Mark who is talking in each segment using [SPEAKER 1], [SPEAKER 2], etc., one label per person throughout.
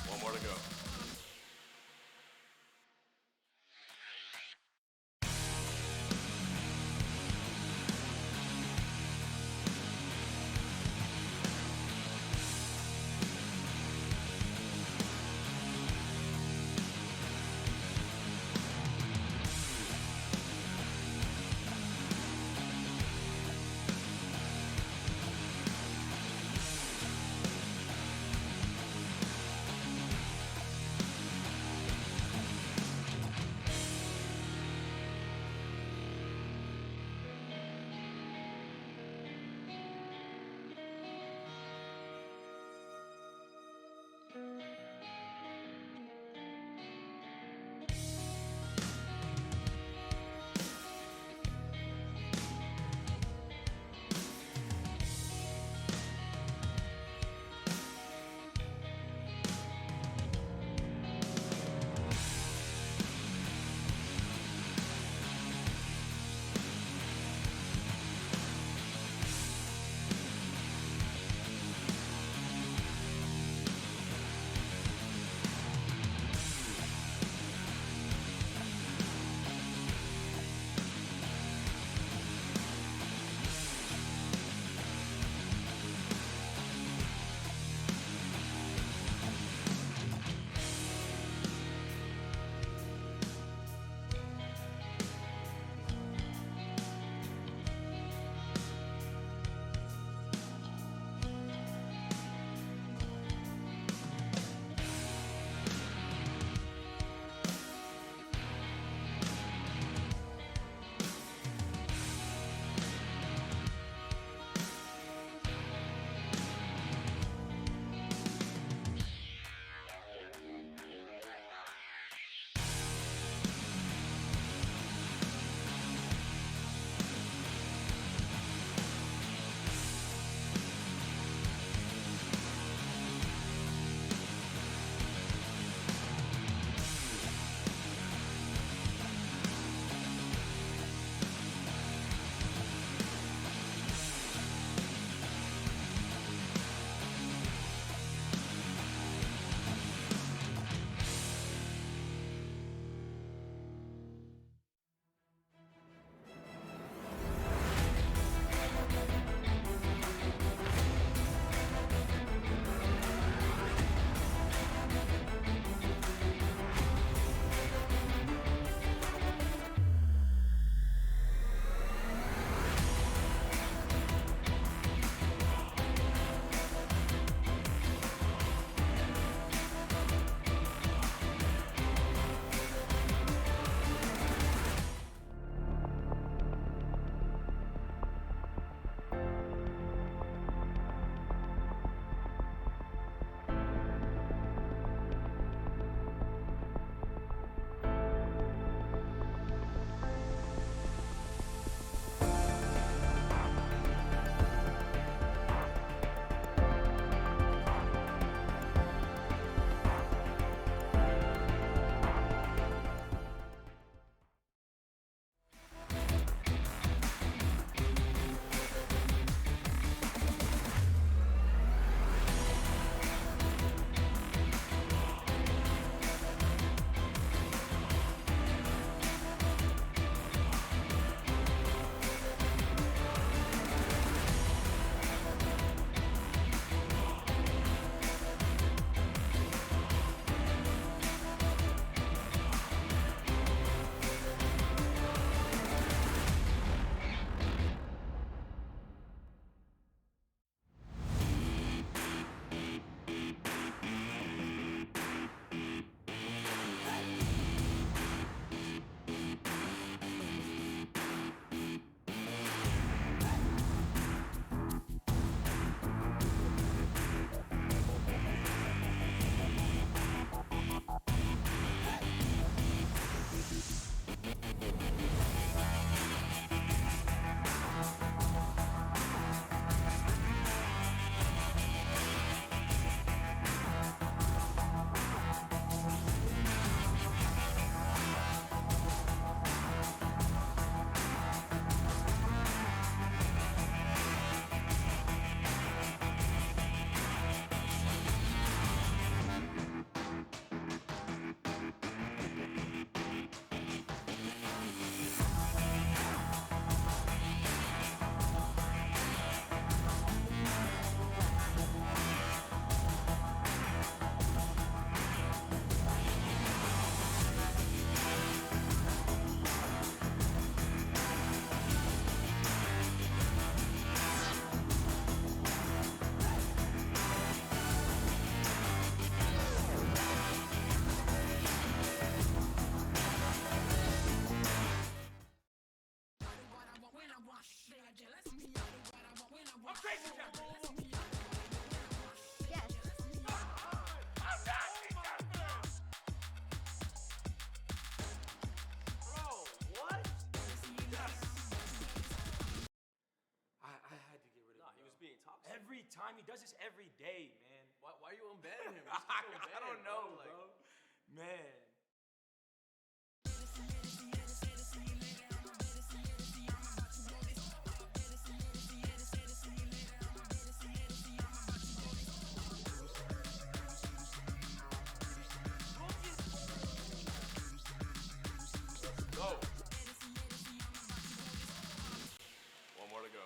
[SPEAKER 1] One more to go.
[SPEAKER 2] time. He does this every day, man.
[SPEAKER 1] Why are you unbanning him? Just keep him
[SPEAKER 2] I don't
[SPEAKER 1] banned,
[SPEAKER 2] know,
[SPEAKER 1] Like,
[SPEAKER 2] bro. Man.
[SPEAKER 1] let's go. One more to go.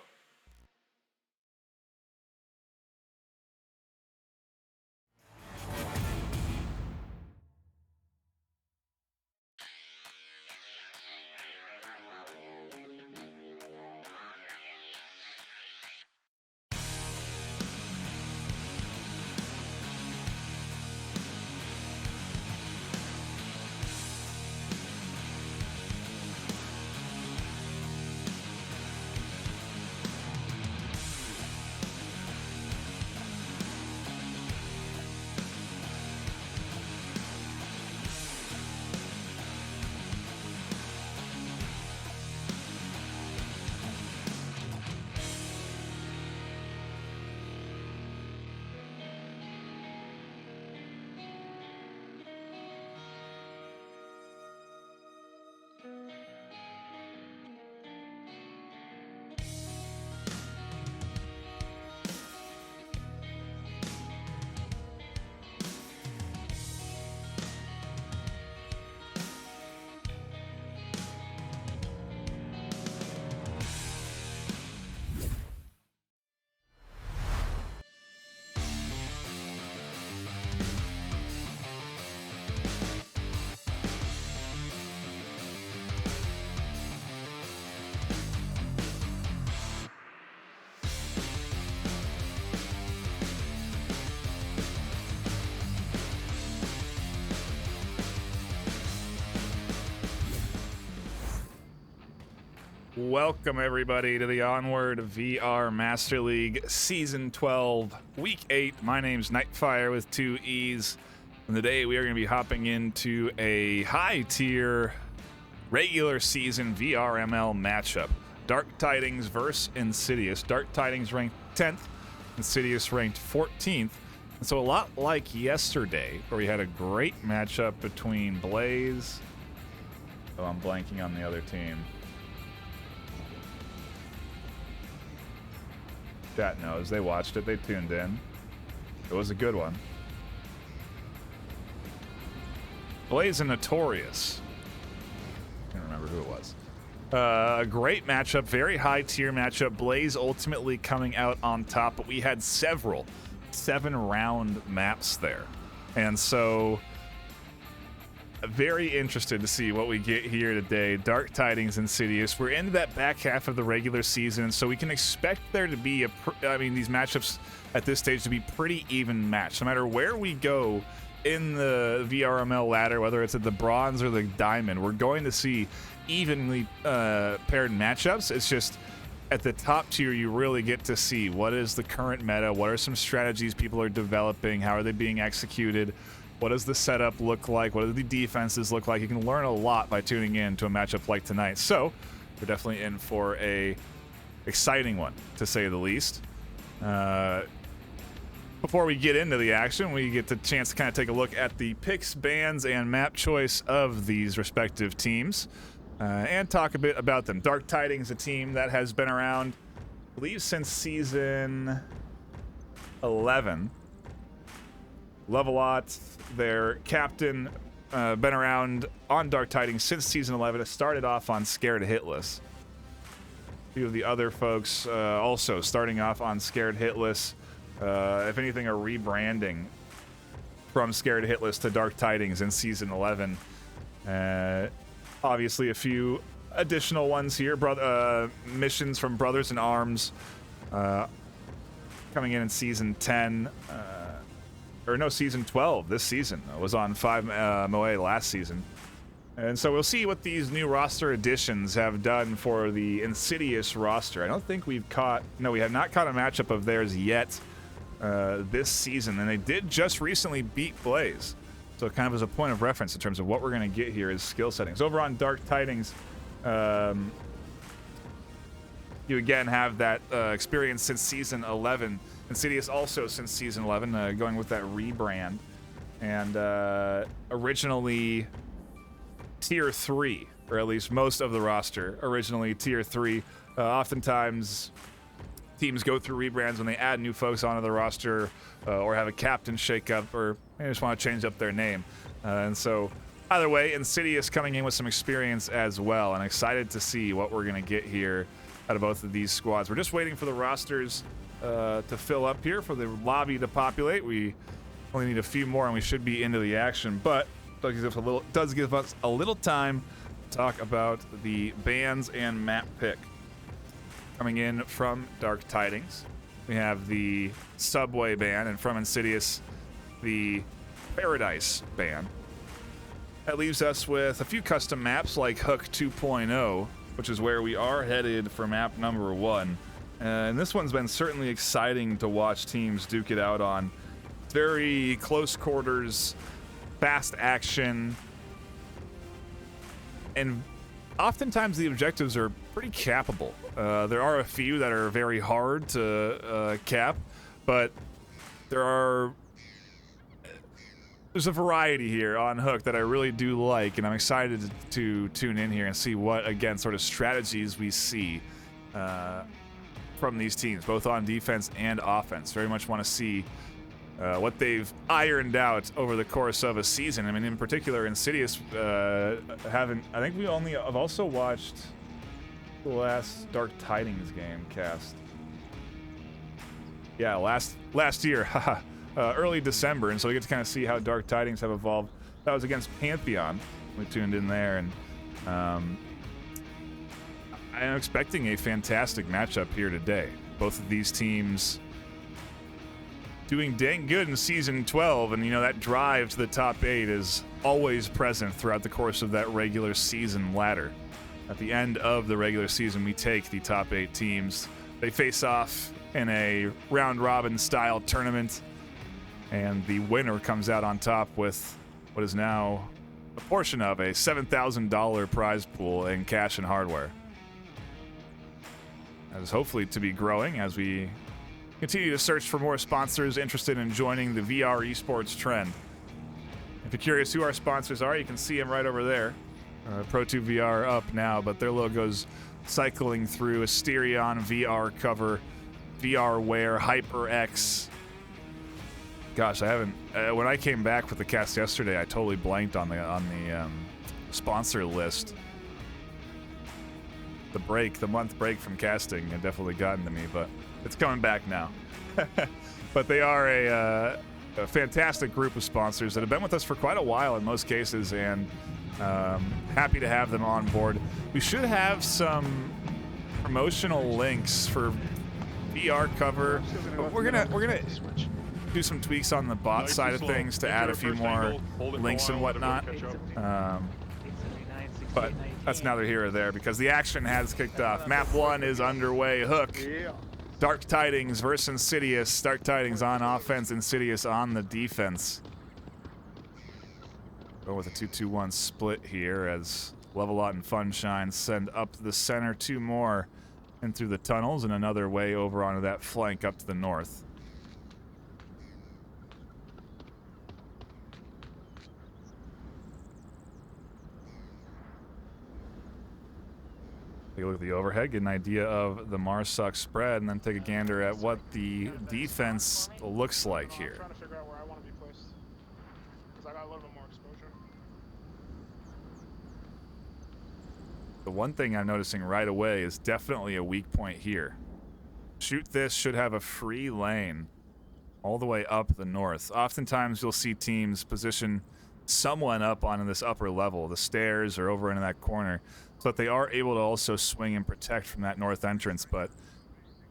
[SPEAKER 3] Welcome, everybody, to the Onward VR Master League Season 12, Week 8. My name's NightFiree with 2 E's. And today we are going to be hopping into a high-tier regular season VRML matchup. Dark Tidings versus Insidious. Dark Tidings ranked 10th, Insidious ranked 14th. And so a lot like yesterday, where we had a great matchup between Blaze. Oh, I'm blanking on the other team. Chat knows. They watched it. They tuned in. It was a good one. Blaze and Notorious. I can't remember who it was. A great matchup. Very high tier matchup. Blaze ultimately coming out on top, but we had several 7-round maps there. And so very interested to see what we get here today. Dark Tidings, Insidious. We're into that back half of the regular season, so we can expect there to be these matchups at this stage to be pretty even matched. No matter where we go in the VRML ladder, whether it's at the bronze or the diamond, we're going to see evenly paired matchups. It's just at the top tier, you really get to see what is the current meta, what are some strategies people are developing, how are they being executed, what does the setup look like? What do the defenses look like? You can learn a lot by tuning in to a matchup like tonight. So we're definitely in for a exciting one, to say the least. Before we get into the action, we get the chance to kind of take a look at the picks, bans, and map choice of these respective teams and talk a bit about them. Dark Tidings, a team that has been around, I believe, since season 11. Levelot, their captain, been around on Dark Tidings since season 11. It started off on Scared Hitless. A few of the other folks also starting off on Scared Hitless. If anything, a rebranding from Scared Hitless to Dark Tidings in season 11. Obviously, a few additional ones here. Missions from Brothers in Arms coming in season 10. Season 12 this season. It was on 5 Moe last season. And so we'll see what these new roster additions have done for the Insidious roster. I don't think we have not caught a matchup of theirs yet this season. And they did just recently beat Blaze. So kind of as a point of reference in terms of what we're going to get here is skill settings. Over on Dark Tidings, you again have that experience since season 11. Insidious also since season 11, going with that rebrand, and originally tier 3, or at least most of the roster originally tier 3. Oftentimes teams go through rebrands when they add new folks onto the roster, or have a captain shakeup, or they just want to change up their name. And so either way, Insidious coming in with some experience as well, and excited to see what we're going to get here out of both of these squads. We're just waiting for the rosters to fill up here, for the lobby to populate. We only need a few more and we should be into the action, but does give us a little time to talk about the bands and map pick. Coming in from Dark Tidings, we have the Subway band, and from Insidious, the Paradise band. That leaves us with a few custom maps like Hook 2.0, which is where we are headed for map number 1. And this one's been certainly exciting to watch teams duke it out on. Very close quarters, fast action, and oftentimes the objectives are pretty cappable. There are a few that are very hard to cap, but there's a variety here on Hook that I really do like, and I'm excited to tune in here and see what, again, sort of strategies we see from these teams, both on defense and offense. Very much want to see what they've ironed out over the course of a season. I mean, in particular, Insidious haven't. I think I've also watched the last Dark Tidings game cast. Yeah, last year, early December, and so we get to kind of see how Dark Tidings have evolved. That was against Pantheon. We tuned in there, and I am expecting a fantastic matchup here today. Both of these teams doing dang good in Season 12, and, you know, that drive to the top 8 is always present throughout the course of that regular season ladder. At the end of the regular season, we take the top 8 teams. They face off in a round-robin style tournament, and the winner comes out on top with what is now a portion of a $7,000 prize pool in cash and hardware. That is hopefully to be growing as we continue to search for more sponsors interested in joining the VR esports trend. If you're curious who our sponsors are, you can see them right over there. Pro2 VR up now, but their logo's cycling through. Asterion, VR Cover, VRware, HyperX. Gosh, I haven't. When I came back with the cast yesterday, I totally blanked on the sponsor list. The month break from casting had definitely gotten to me, but it's coming back now. But they are a fantastic group of sponsors that have been with us for quite a while in most cases, and happy to have them on board. We should have some promotional links for VR Cover. We're gonna do some tweaks on the bot side of things to add a few more links and whatnot. But that's neither here or there because the action has kicked off. Map 1 is underway. Hook. Dark Tidings versus Insidious. Dark Tidings on offense, Insidious on the defense. Go with a 2-2-1 split here as Levelot and Funshine send up the center, 2 more in through the tunnels, and another way over onto that flank up to the north. Take a look at the overhead, get an idea of the Marsuck spread, and then take a gander at what the defense looks like here.
[SPEAKER 4] I'm trying to figure out where I want to be placed, because I got a little bit more exposure.
[SPEAKER 3] The one thing I'm noticing right away is definitely a weak point here. Shoot This should have a free lane all the way up the north. Oftentimes you'll see teams position someone up on this upper level, the stairs or over into that corner, so that they are able to also swing and protect from that north entrance, but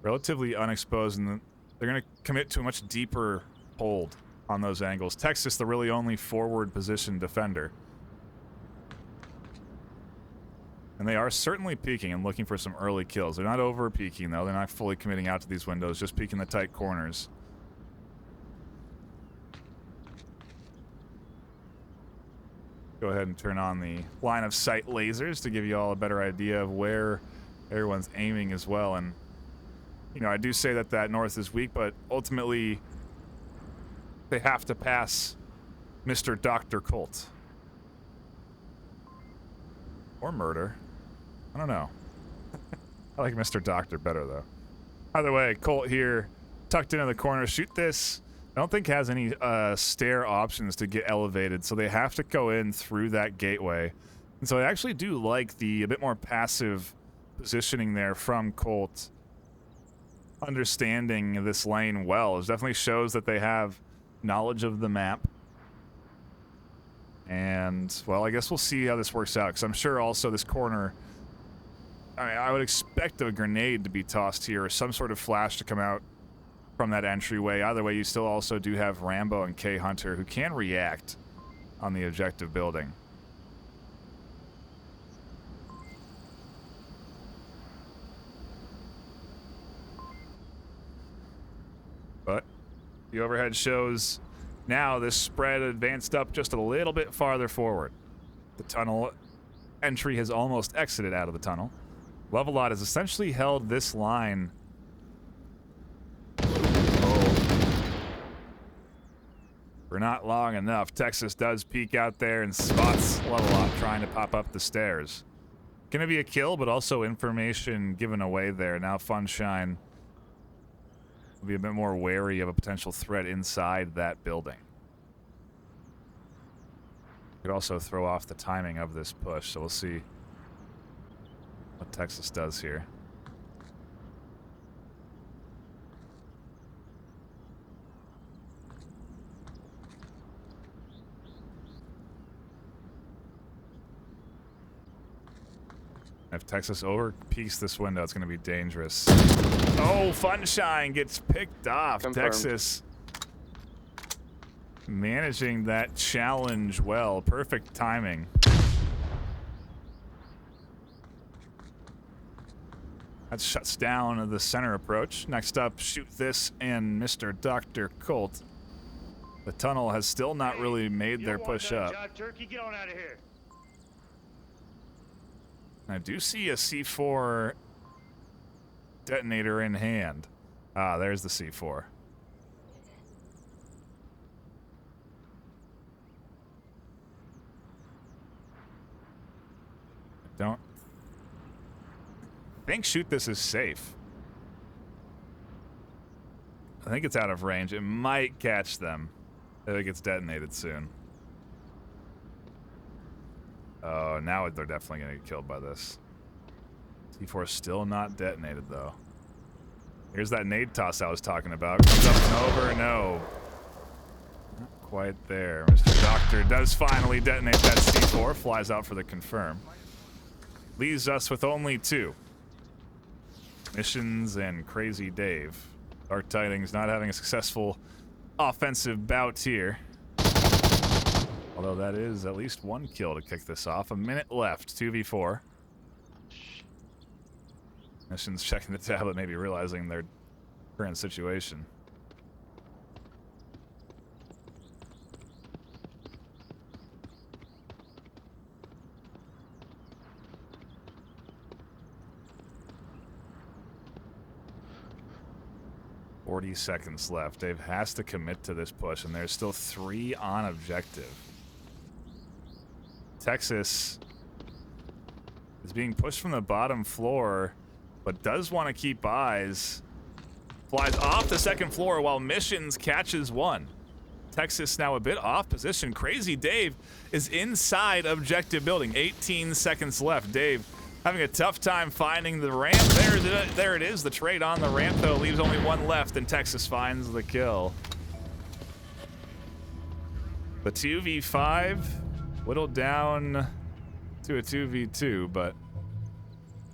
[SPEAKER 3] relatively unexposed, and they're going to commit to a much deeper hold on those angles. Texas, the really only forward position defender. And they are certainly peeking and looking for some early kills. They're not over peeking, though. They're not fully committing out to these windows, just peeking the tight corners. Go ahead and turn on the line of sight lasers to give you all a better idea of where everyone's aiming as well. And You know, I do say that north is weak, but ultimately they have to pass Mr. Dr. Colt. Or Murder. I don't know. I like Mr. Doctor better, though. Either way, Colt here, tucked into the corner. Shoot this. I don't think has any stair options to get elevated, so they have to go in through that gateway. And so I actually do like the a bit more passive positioning there from Colt. Understanding this lane well. It definitely shows that they have knowledge of the map. And, well, I guess we'll see how this works out, because I'm sure also this corner... I mean, I would expect a grenade to be tossed here, or some sort of flash to come out from that entryway. Either way, you still also do have Rambo and K Hunter, who can react on the objective building. But the overhead shows now this spread advanced up just a little bit farther forward. The tunnel entry has almost exited out of the tunnel. Levelot has essentially held this line. For not long enough. Texas does peek out there and spots Levelot trying to pop up the stairs. Gonna be a kill, but also information given away there. Now Funshine will be a bit more wary of a potential threat inside that building. Could also throw off the timing of this push, so we'll see what Texas does here. If Texas over peeks this window, it's going to be dangerous. Oh, Funshine gets picked off.
[SPEAKER 5] Confirmed.
[SPEAKER 3] Texas managing that challenge well. Perfect timing. That shuts down the center approach. Next up, Shoot This and Mr. Dr. Colt. The tunnel has still not really made their push up.
[SPEAKER 6] Turkey, get on out of here.
[SPEAKER 3] I do see a C4 detonator in hand. Ah, there's the C4. Don't think Shoot This is safe. I think it's out of range. It might catch them if it gets detonated soon. Oh, now they're definitely going to get killed by this. C4 is still not detonated, though. Here's that nade toss I was talking about. Comes up and over. No. Not quite there. Mr. Doctor does finally detonate that C4. Flies out for the confirm. Leaves us with only 2. Missions and Crazy Dave. Dark Tidings not having a successful offensive bout here. Although that is at least 1 kill to kick this off. A minute left, 2v4. Mission's checking the tablet, maybe realizing their current situation. "40 seconds left. Dave has to commit to this push, and there's still 3 on objective. Texas is being pushed from the bottom floor, but does want to keep eyes. Flies off the 2nd floor while Missions catches 1. Texas now a bit off position. Crazy Dave is inside objective building. 18 seconds left. Dave having a tough time finding the ramp. There it is. The trade on the ramp, though, leaves only 1 left, and Texas finds the kill. The 2v5 whittled down to a 2v2, but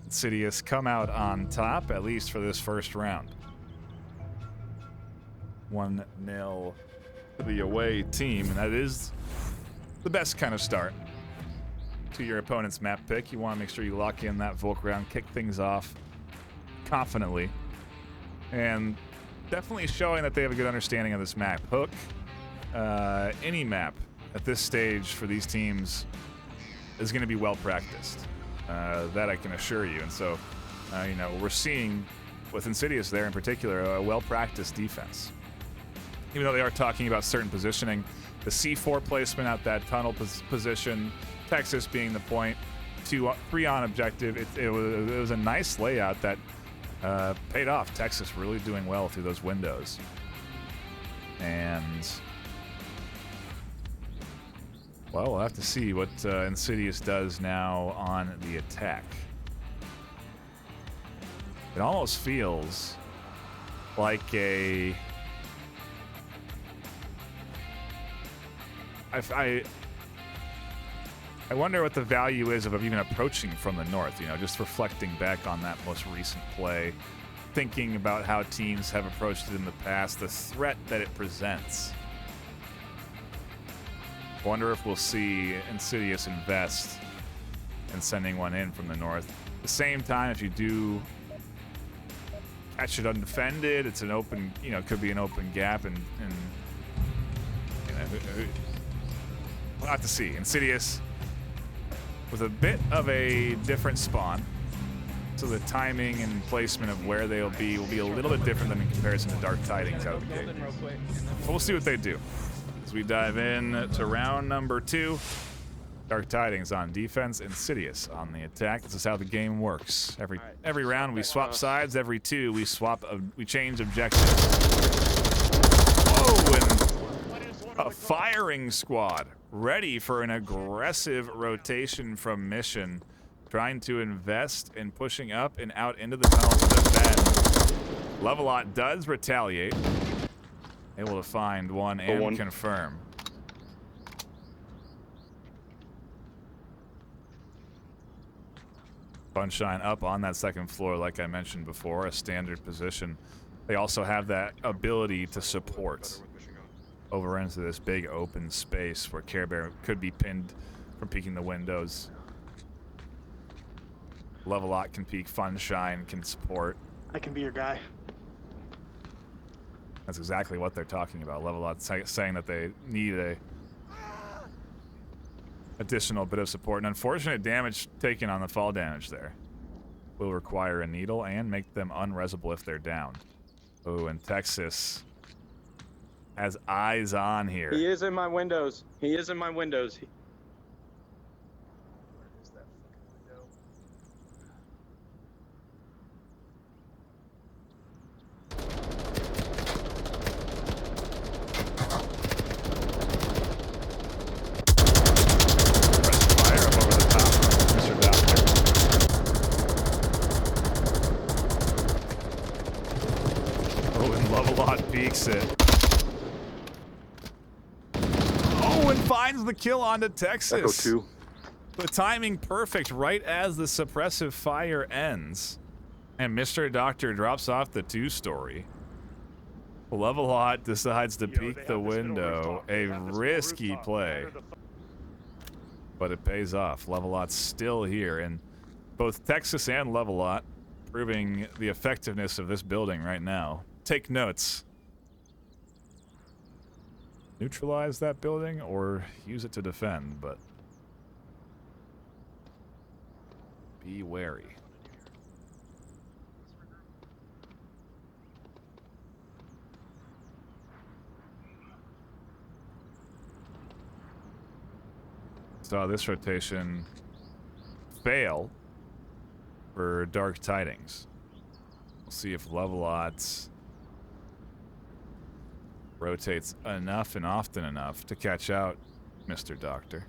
[SPEAKER 3] Insidious come out on top, at least for this first round. 1-0 to the away team, and that is the best kind of start to your opponent's map pick. You want to make sure you lock in that Volk round, kick things off confidently, and definitely showing that they have a good understanding of this map. Hook, any map at this stage for these teams is going to be well practiced. That I can assure you. And so, you know, we're seeing with Insidious there in particular, a well-practiced defense. Even though they are talking about certain positioning, the C4 placement at that tunnel position, Texas being the point, 3 on objective. It was a nice layout that paid off. Texas really doing well through those windows. And, well, we'll have to see what Insidious does now on the attack. It almost feels like a... I wonder what the value is of even approaching from the north, you know, just reflecting back on that most recent play, thinking about how teams have approached it in the past, the threat that it presents. I wonder if we'll see Insidious invest in sending one in from the north. At the same time, if you do catch it undefended, it's an open, you know, it could be an open gap, and you know, we'll have to see. Insidious with a bit of a different spawn, so the timing and placement of where they'll be will be a little bit different than in comparison to Dark Tidings out of the gate. But we'll see what they do as we dive in to round number 2. Dark Tidings on defense, Insidious on the attack. This is how the game works. Every round we swap sides. Every 2 we change objectives. Whoa! And a firing squad ready for an aggressive rotation from Mission, trying to invest in pushing up and out into the tunnel to defend. Levelot does retaliate, able to find one and confirm. Sunshine up on that second floor, like I mentioned before, a standard position. They also have that ability to support over into this big open space where Care Bear could be pinned from peeking the windows. Levelot can peek, Funshine can support.
[SPEAKER 4] I can be your guy.
[SPEAKER 3] That's exactly what they're talking about. Levelot saying that they need a additional bit of support. And unfortunate damage taken on the fall damage there. Will require a needle and make them unresable if they're down. Oh, and Texas has eyes on here.
[SPEAKER 5] He is in my windows. He is in my windows.
[SPEAKER 3] It. Oh, and finds the kill onto Texas.
[SPEAKER 5] Echo 2.
[SPEAKER 3] The timing perfect right as the suppressive fire ends. And Mr. Doctor drops off the 2-story. Levelot decides to peek the window. A risky play. But it pays off. Levelot's still here. And both Texas and Levelot proving the effectiveness of this building right now. Take notes. Neutralize that building or use it to defend, but be wary. Saw this rotation fail for Dark Tidings. We'll see if Levelot rotates enough and often enough to catch out Mr. Doctor.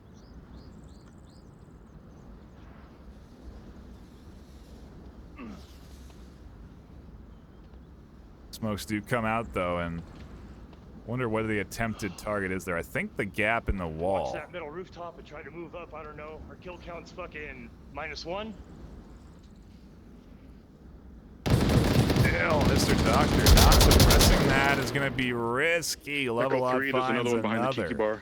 [SPEAKER 3] Smokes do come out though, and wonder what the attempted target is there. I think the gap in the wall.
[SPEAKER 6] Watch that middle rooftop and try to move up. I don't know. Our kill count's fucking -1.
[SPEAKER 3] Still, Mr. Doctor not suppressing that is going to be risky. Levelot finds
[SPEAKER 5] another one behind the tiki bar.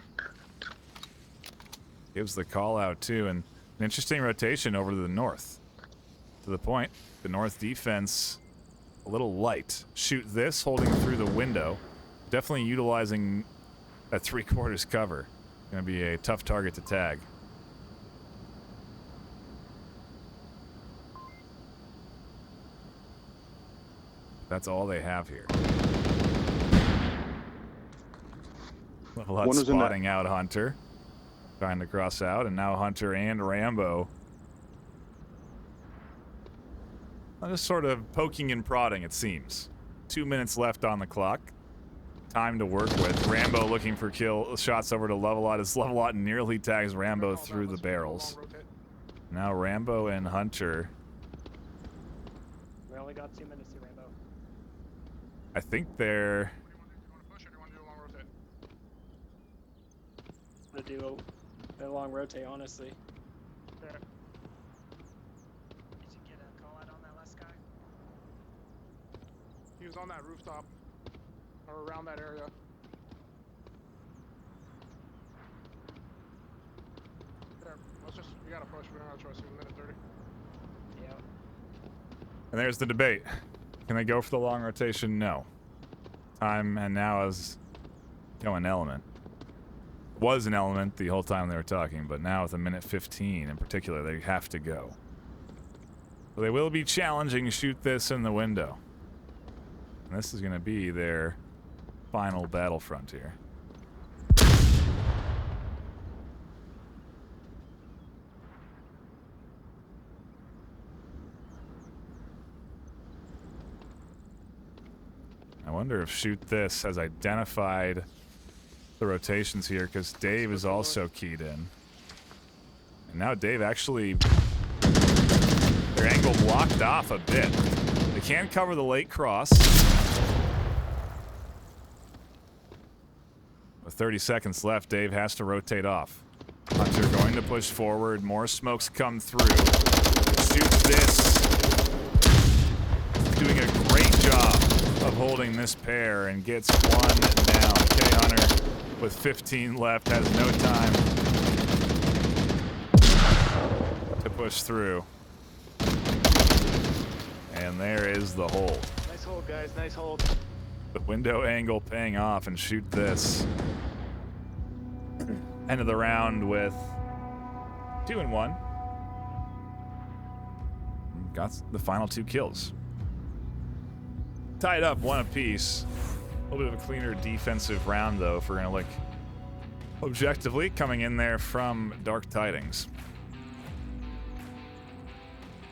[SPEAKER 3] Gives the call out too, and an interesting rotation over to the north. To the point, the north defense a little light. Shoot this, holding through the window. Definitely utilizing that 3/4 cover. Going to be a tough target to tag. That's all they have here. Level
[SPEAKER 5] One
[SPEAKER 3] Hut
[SPEAKER 5] was in that-
[SPEAKER 3] spotting out Hunter. Trying to cross out, and now Hunter and Rambo. Just sort of poking and prodding, it seems. 2 minutes left on the clock. Time to work with. Rambo looking for kill shots over to Levelot as Levelot nearly tags Rambo through the barrels. Now Rambo and Hunter.
[SPEAKER 7] We only got 2 minutes here, Rambo.
[SPEAKER 3] I think they're...
[SPEAKER 4] Do you want to push or do you want to do a long rotate?
[SPEAKER 7] I'm gonna do a long rotate, honestly.
[SPEAKER 4] Okay.
[SPEAKER 7] Did you get a call out on that last guy?
[SPEAKER 4] He was on that rooftop. Or around that area. There. Let's just, we gotta push. We don't have a choice. We have a minute 30.
[SPEAKER 7] Yeah.
[SPEAKER 3] And there's the debate. Can they go for the long rotation? No. Time and now is going element. Was an element the whole time they were talking, but now with a minute 15 in particular, they have to go. So they will be challenging shoot this in the window. And this is going to be their final battlefront here. I wonder if Shoot This has identified the rotations here, because Dave is also keyed in. And now Dave actually... Their angle blocked off a bit. They can cover the late cross. With 30 seconds left, Dave has to rotate off. Hunter going to push forward. More smokes come through. Shoots This. Doing a great job of holding this pair and gets one down. K-Hunter with 15 left has no time to push through. And there is the hold.
[SPEAKER 6] Nice hold, guys. Nice hold.
[SPEAKER 3] The window angle paying off, and Shoot This. End of the round with 2 and 1. Got the final 2 kills. Tied up 1 apiece. A little bit of a cleaner defensive round, though, if we're going to look objectively. Coming in there from Dark Tidings.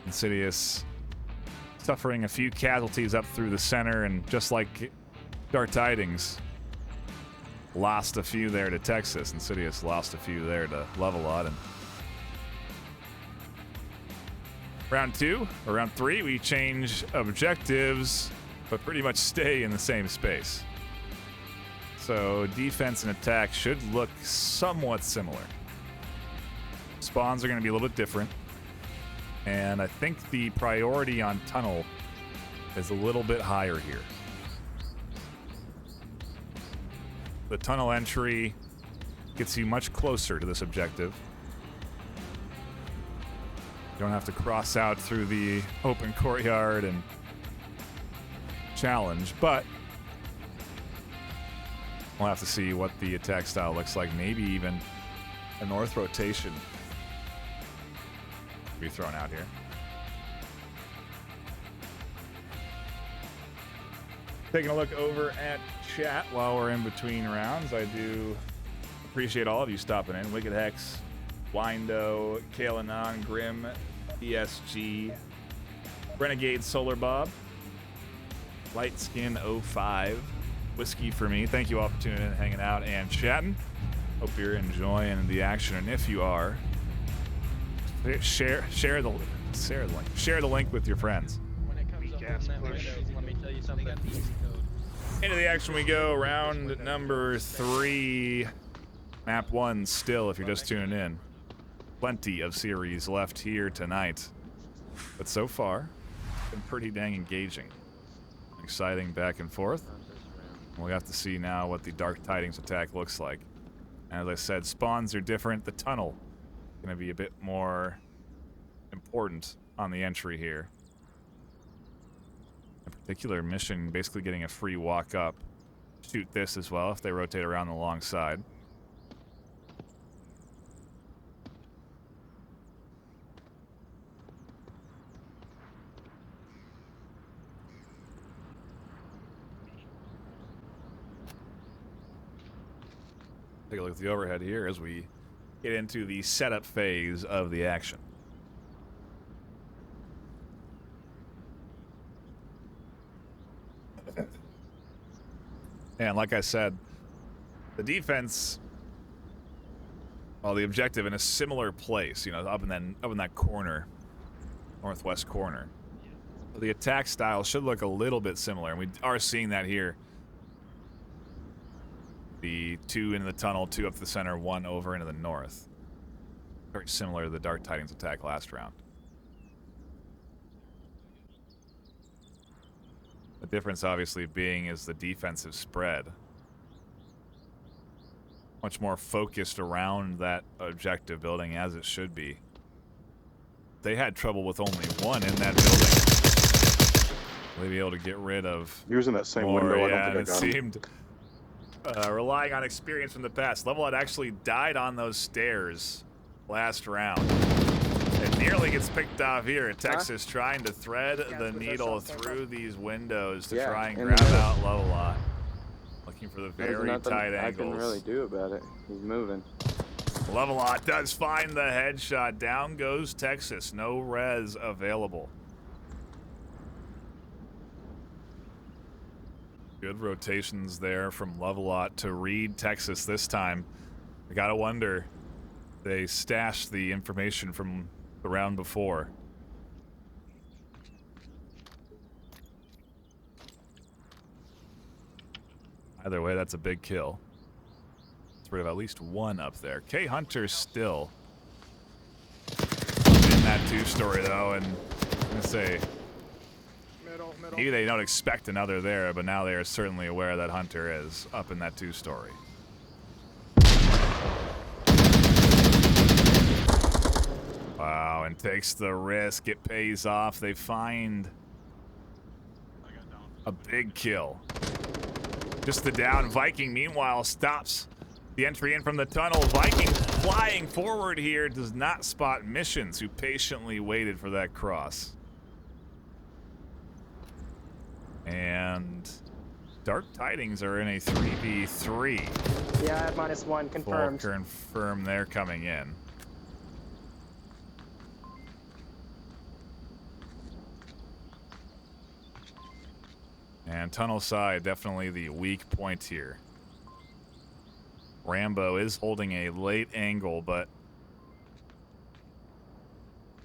[SPEAKER 3] Insidious suffering a few casualties up through the center, and just like Dark Tidings, lost a few there to Texas. Insidious lost a few there to Levelot. And round 2, or round 3, we change objectives, but pretty much stay in the same space. So defense and attack should look somewhat similar. Spawns are going to be a little bit different. And I think the priority on tunnel is a little bit higher here. The tunnel entry gets you much closer to this objective. You don't have to cross out through the open courtyard and challenge, but we'll have to see what the attack style looks like. Maybe even a north rotation be thrown out here. Taking a look over at chat while we're in between rounds. I do appreciate all of you stopping in. Wicked Hex, Windo, Kalanon, Grim, ESG, Renegade Solar Bob, Lightskin 05, Whiskey for Me. Thank you all for tuning in, hanging out, and chatting. Hope you're enjoying the action, and if you are, share the link with your friends.
[SPEAKER 8] When it comes up
[SPEAKER 6] Gas
[SPEAKER 8] on that
[SPEAKER 6] push.
[SPEAKER 8] window, let me tell you something. Got the easy code.
[SPEAKER 3] Into the action we go. Round number 3. Map 1 still, if you're just tuning in. Plenty of series left here tonight. But so far, been pretty dang engaging. Exciting back and forth. We'll have to see now what the Dark Tidings attack looks like. And as I said, spawns are different. The tunnel going to be a bit more important on the entry here. In particular, mission basically getting a free walk up. Shoot This as well if they rotate around the long side. Take a look at the overhead here as we get into the setup phase of the action. And like I said, the defense, well, the objective in a similar place, you know, up in that corner, northwest corner. The attack style should look a little bit similar, and we are seeing that here. The 2 into the tunnel, 2 up the center, 1 over into the north. Very similar to the Dark Tidings attack last round. The difference obviously being is the defensive spread. Much more focused around that objective building as it should be. They had trouble with only 1 in that building. They'd be able to get rid of
[SPEAKER 5] He was in that same
[SPEAKER 3] more,
[SPEAKER 5] window.
[SPEAKER 3] yeah,
[SPEAKER 5] I don't
[SPEAKER 3] and
[SPEAKER 5] think I
[SPEAKER 3] it
[SPEAKER 5] got him.
[SPEAKER 3] seemed relying on experience from the past. Level had actually died on those stairs last round. It nearly gets picked off here. Texas trying to thread the needle through these windows to try and grab out Levelot. Looking for the
[SPEAKER 5] There's
[SPEAKER 3] very
[SPEAKER 5] nothing
[SPEAKER 3] tight
[SPEAKER 5] I can
[SPEAKER 3] angles.
[SPEAKER 5] really do about it. He's moving.
[SPEAKER 3] Levelot does find the headshot. Down goes Texas. No res available. Good rotations there from Levelot to read Texas this time. I gotta wonder, they stashed the information from the round before. Either way, that's a big kill. Let's rid of at least 1 up there. K Hunter still in that 2-story though, and I'm gonna say
[SPEAKER 4] Middle.
[SPEAKER 3] maybe they don't expect another there, but now they are certainly aware that Hunter is up in that 2-story. Wow, and takes the risk. It pays off. They find a big kill. Just the down. Viking, meanwhile, stops the entry in from the tunnel. Viking flying forward here does not spot Missions, who patiently waited for that cross. And Dark Tidings are in a 3v3.
[SPEAKER 7] Yeah, I have -1 confirmed.
[SPEAKER 3] Full confirm they're coming in. And tunnel side, definitely the weak point here. Rambo is holding a late angle, but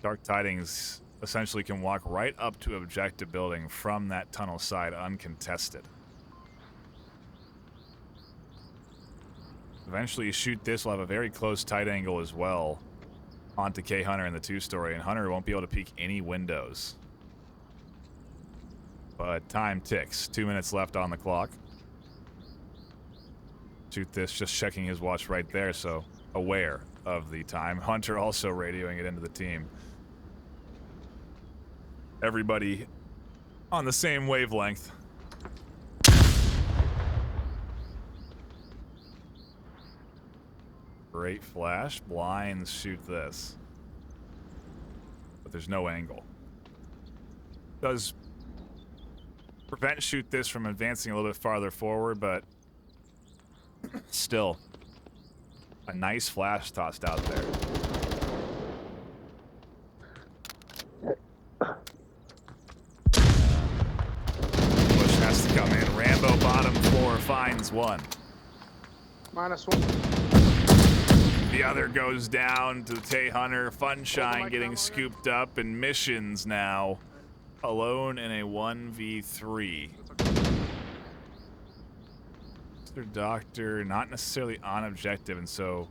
[SPEAKER 3] Dark Tidings essentially can walk right up to objective building from that tunnel side uncontested. Eventually you shoot this, we'll have a very close tight angle as well onto K Hunter in the 2-story, and Hunter won't be able to peek any windows. But time ticks. 2 minutes left on the clock. Shoot this, just checking his watch right there, so aware of the time. Hunter also radioing it into the team. Everybody on the same wavelength. Great flash. Blinds shoot this. But there's no angle. Does prevent shoot this from advancing a little bit farther forward, but still a nice flash tossed out there. Push has to come in. Rambo bottom floor finds 1.
[SPEAKER 4] -1.
[SPEAKER 3] The other goes down to Tay Hunter. Funshine getting scooped up, and Missions now alone in a 1v3. Mr. Doctor not necessarily on objective, and so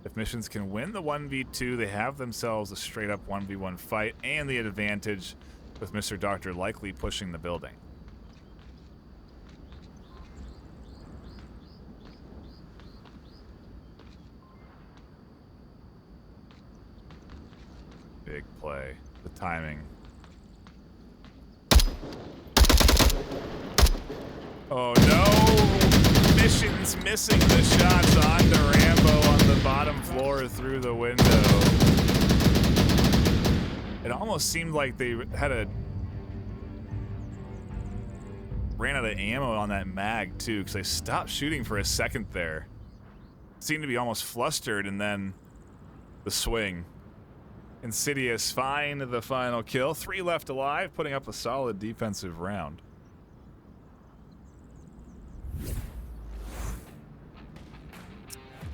[SPEAKER 3] if Missions can win the 1v2, they have themselves a straight up 1v1 fight and the advantage with Mr. Doctor likely pushing the building. Big play. The timing. Oh no! Missions missing the shots onto Rambo on the bottom floor through the window. It almost seemed like they ran out of ammo on that mag too, because they stopped shooting for a second there. seemed to be almost flustered, and then the swing. Insidious find the final kill. 3 left alive, putting up a solid defensive round.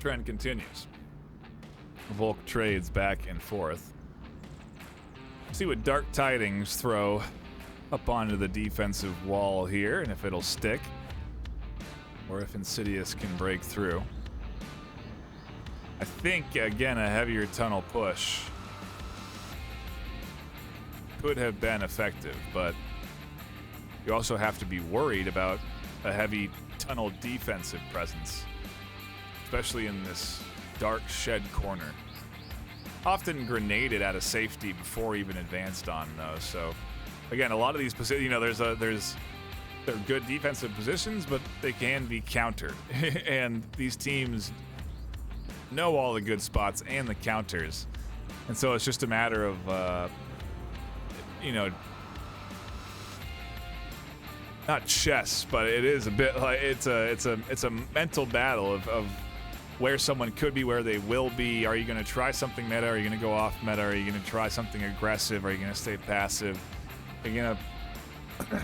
[SPEAKER 3] Trend continues. Volk trades back and forth. See what Dark Tidings throw up onto the defensive wall here, and if it'll stick, or if Insidious can break through. I think, again, a heavier tunnel push could have been effective, but you also have to be worried about a heavy tunnel defensive presence, especially in this dark shed corner. Often grenaded out of safety before even advanced on those. So, again, a lot of these positions, you know, they're good defensive positions, but they can be countered. And these teams know all the good spots and the counters. And so it's just a matter of, you know, not chess, but it is a bit like it's a mental battle of where someone could be, where they will be. Are you going to try something meta? Are you going to go off meta? Are you going to try something aggressive? Are you going to stay passive? Are you going to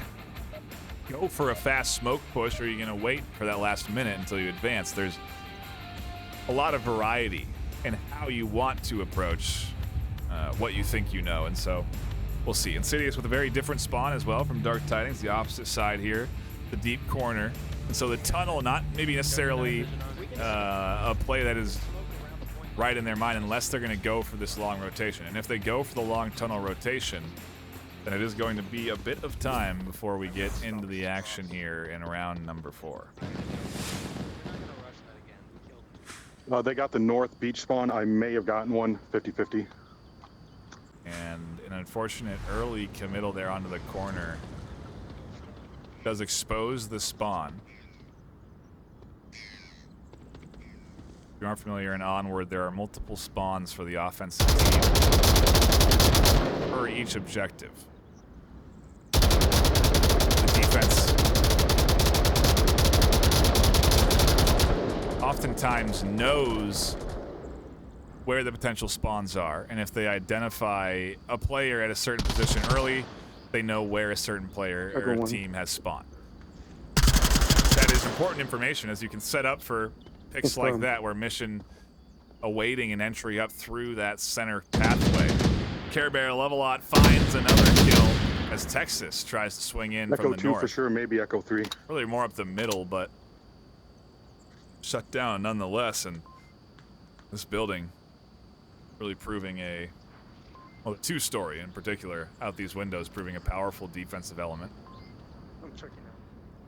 [SPEAKER 3] go for a fast smoke push, or are you going to wait for that last minute until you advance? There's a lot of variety in how you want to approach what you think you know, and so we'll see. Insidious with a very different spawn as well from Dark Tidings, the opposite side here, the deep corner. And so the tunnel, not maybe necessarily a play that is right in their mind unless they're going to go for this long rotation. And if they go for the long tunnel rotation, then it is going to be a bit of time before we get into the action here in round number 4.
[SPEAKER 9] They got the north beach spawn. I may have gotten one 50-50.
[SPEAKER 3] And an unfortunate early committal there onto the corner does expose the spawn. If you aren't familiar in Onward, there are multiple spawns for the offensive team for each objective. The defense oftentimes knows where the potential spawns are, and if they identify a player at a certain position early, they know where a certain player or team has spawned. That is important information as you can set up for picks like that, where mission awaiting an entry up through that center pathway. Care Bear Levelot finds another kill as Texas tries to swing in from the
[SPEAKER 9] Echo 2
[SPEAKER 3] north.
[SPEAKER 9] for sure, maybe Echo 3.
[SPEAKER 3] Really more up the middle, but shut down nonetheless. And this building really proving well, the 2-story in particular out these windows, proving a powerful defensive element
[SPEAKER 4] I'm checking out.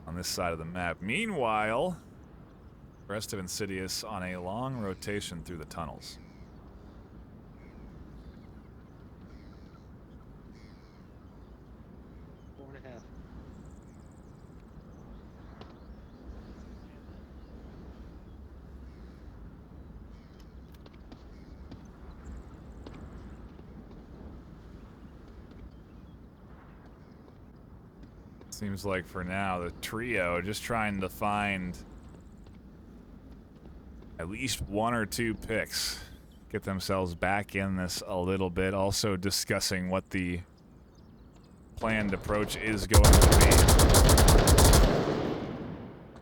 [SPEAKER 3] on this side of the map. Meanwhile, the rest of Insidious on a long rotation through the tunnels. Seems like for now, the trio just trying to find at least 1 or 2 picks, get themselves back in this a little bit, also discussing what the planned approach is going to be.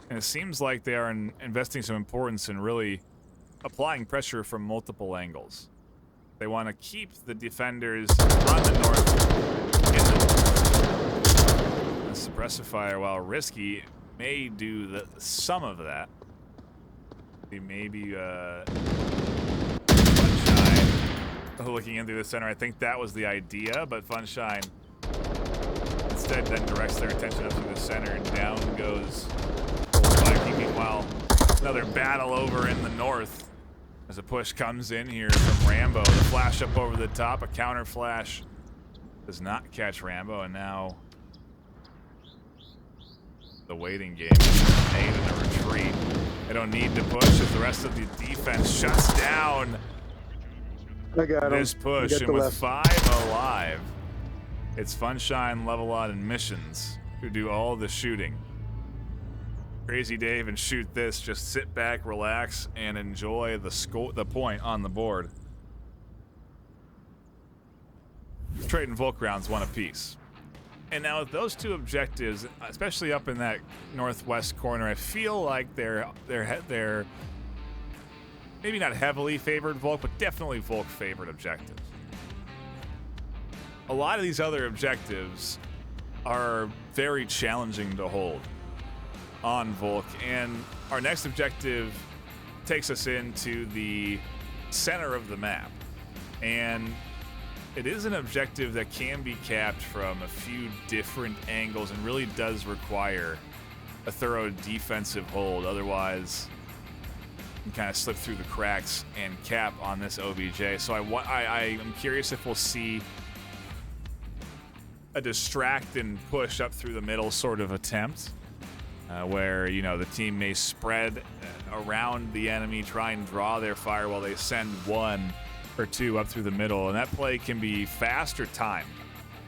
[SPEAKER 3] And it seems like they are investing some importance in really applying pressure from multiple angles. They want to keep the defenders on the north in the suppressifier, while Risky may do some of that. Maybe Funshine looking in through the center. I think that was the idea, but Funshine instead then directs their attention up through the center, and down goes Viking. Meanwhile, another battle over in the north as a push comes in here from Rambo. The flash up over the top, a counter flash does not catch Rambo, and now the waiting game is made in the retreat. They don't need to push as the rest of the defense shuts down this push, and with 5 alive, it's Funshine, Levelot, and Missions who do all the shooting. Crazy Dave and shoot this. Just sit back, relax, and enjoy the point on the board. Trade and Volk rounds, one apiece. And now with those two objectives, especially up in that northwest corner, I feel like they're maybe not heavily favored Volk, but definitely Volk favored objectives. A lot of these other objectives are very challenging to hold on Volk, and our next objective takes us into the center of the map, and it is an objective that can be capped from a few different angles and really does require a thorough defensive hold. Otherwise, you can kind of slip through the cracks and cap on this OBJ. So I am curious if we'll see a distract and push up through the middle sort of attempt, where, you know, the team may spread around the enemy, try and draw their fire while they send one or two up through the middle, and that play can be fast or timed.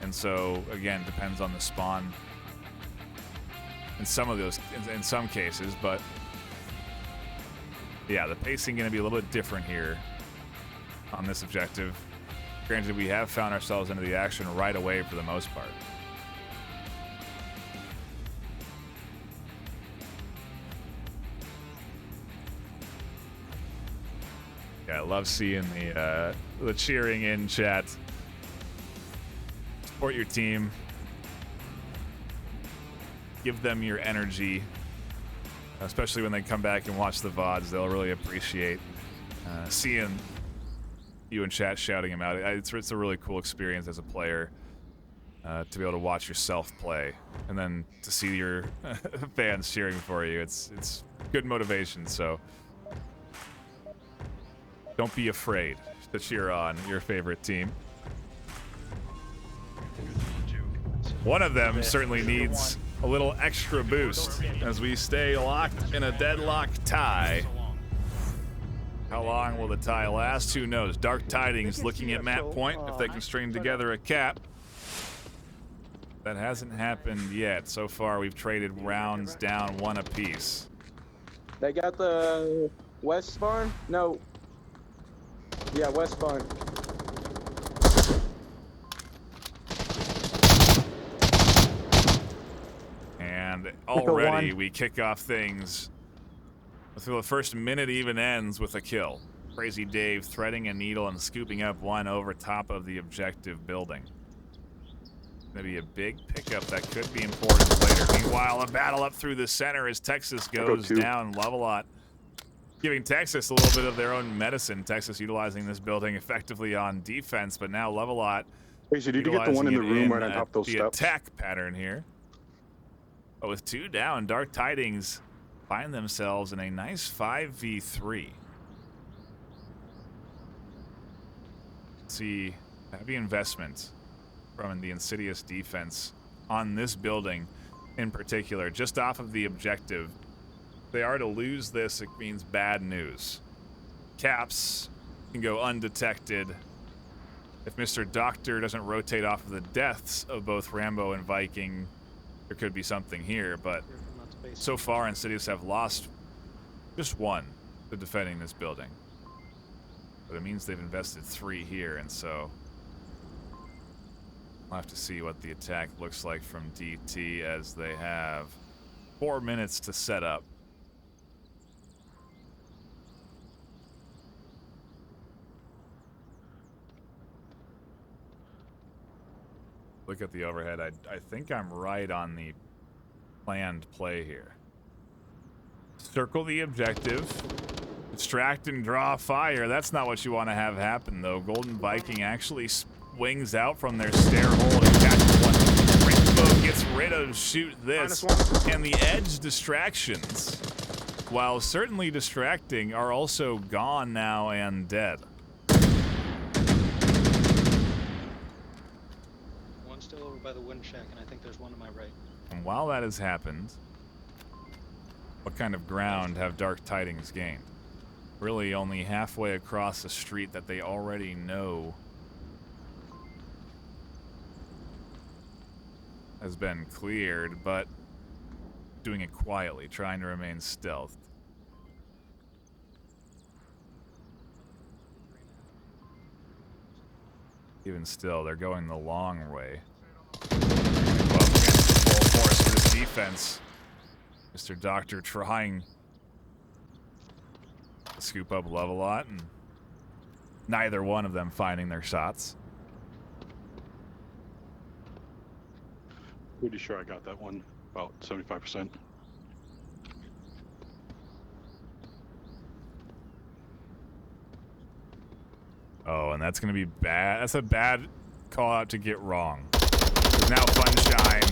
[SPEAKER 3] And so again, depends on the spawn in some of those, in some cases, but yeah, the pacing going to be a little bit different here on this objective. Granted, we have found ourselves into the action right away for the most part. Yeah, I love seeing the cheering in chat. Support your team. Give them your energy, especially when they come back and watch the VODs. They'll really appreciate seeing you in chat shouting them out. It's a really cool experience as a player to be able to watch yourself play and then to see your fans cheering for you. It's good motivation. So don't be afraid to cheer on your favorite team. One of them certainly needs a little extra boost as we stay locked in a deadlock tie. How long will the tie last? Who knows? Dark Tidings looking at map point if they can string together a cap. That hasn't happened yet. So far, we've traded rounds down one apiece.
[SPEAKER 7] They got the west spawn? No. Yeah, west spawn.
[SPEAKER 3] And already we kick off things. So the first minute even ends with a kill. Crazy Dave threading a needle and scooping up one over top of the objective building. Gonna be a big pickup that could be important later. Meanwhile, a battle up through the center as Texas goes down. Love-a-lot giving Texas a little bit of their own medicine. Texas utilizing this building effectively on defense, but now Love-a-lot
[SPEAKER 9] Casey, did you get the one in the room right on top of those
[SPEAKER 3] the
[SPEAKER 9] steps?
[SPEAKER 3] attack pattern here. But with two down, Dark Tidings find themselves in a nice 5v3. See, heavy investment from the Insidious defense on this building in particular, just off of the objective. If they are to lose this, it means bad news. Caps can go undetected. If Mr. Doctor doesn't rotate off of the deaths of both Rambo and Viking, there could be something here, but so far Insidious have lost just one to defending this building. But it means they've invested 3 here, and so we'll have to see what the attack looks like from DT as they have 4 minutes to set up. Look at the overhead. I think I'm right on the planned play here. Circle the objective. Distract and draw fire. That's not what you want to have happen, though. Golden Viking actually swings out from their stair hole and catches one. Rainbow gets rid of shoot this. And the edge distractions, while certainly distracting, are also gone now and dead.
[SPEAKER 8] Still over by the wind shack, and I think there's one to my right.
[SPEAKER 3] And while that has happened, what kind of ground have Dark Tidings gained? Really only halfway across a street that they already know has been cleared, but doing it quietly, trying to remain stealthed. Even still, they're going the long way. Well, against the full force of this defense. Mr. Doctor trying to scoop up Love-A-Lot, and neither one of them finding their shots.
[SPEAKER 9] Pretty sure I got that one. About 75%.
[SPEAKER 3] Oh, and that's going to be bad. That's a bad call out to get wrong. Because now Funshine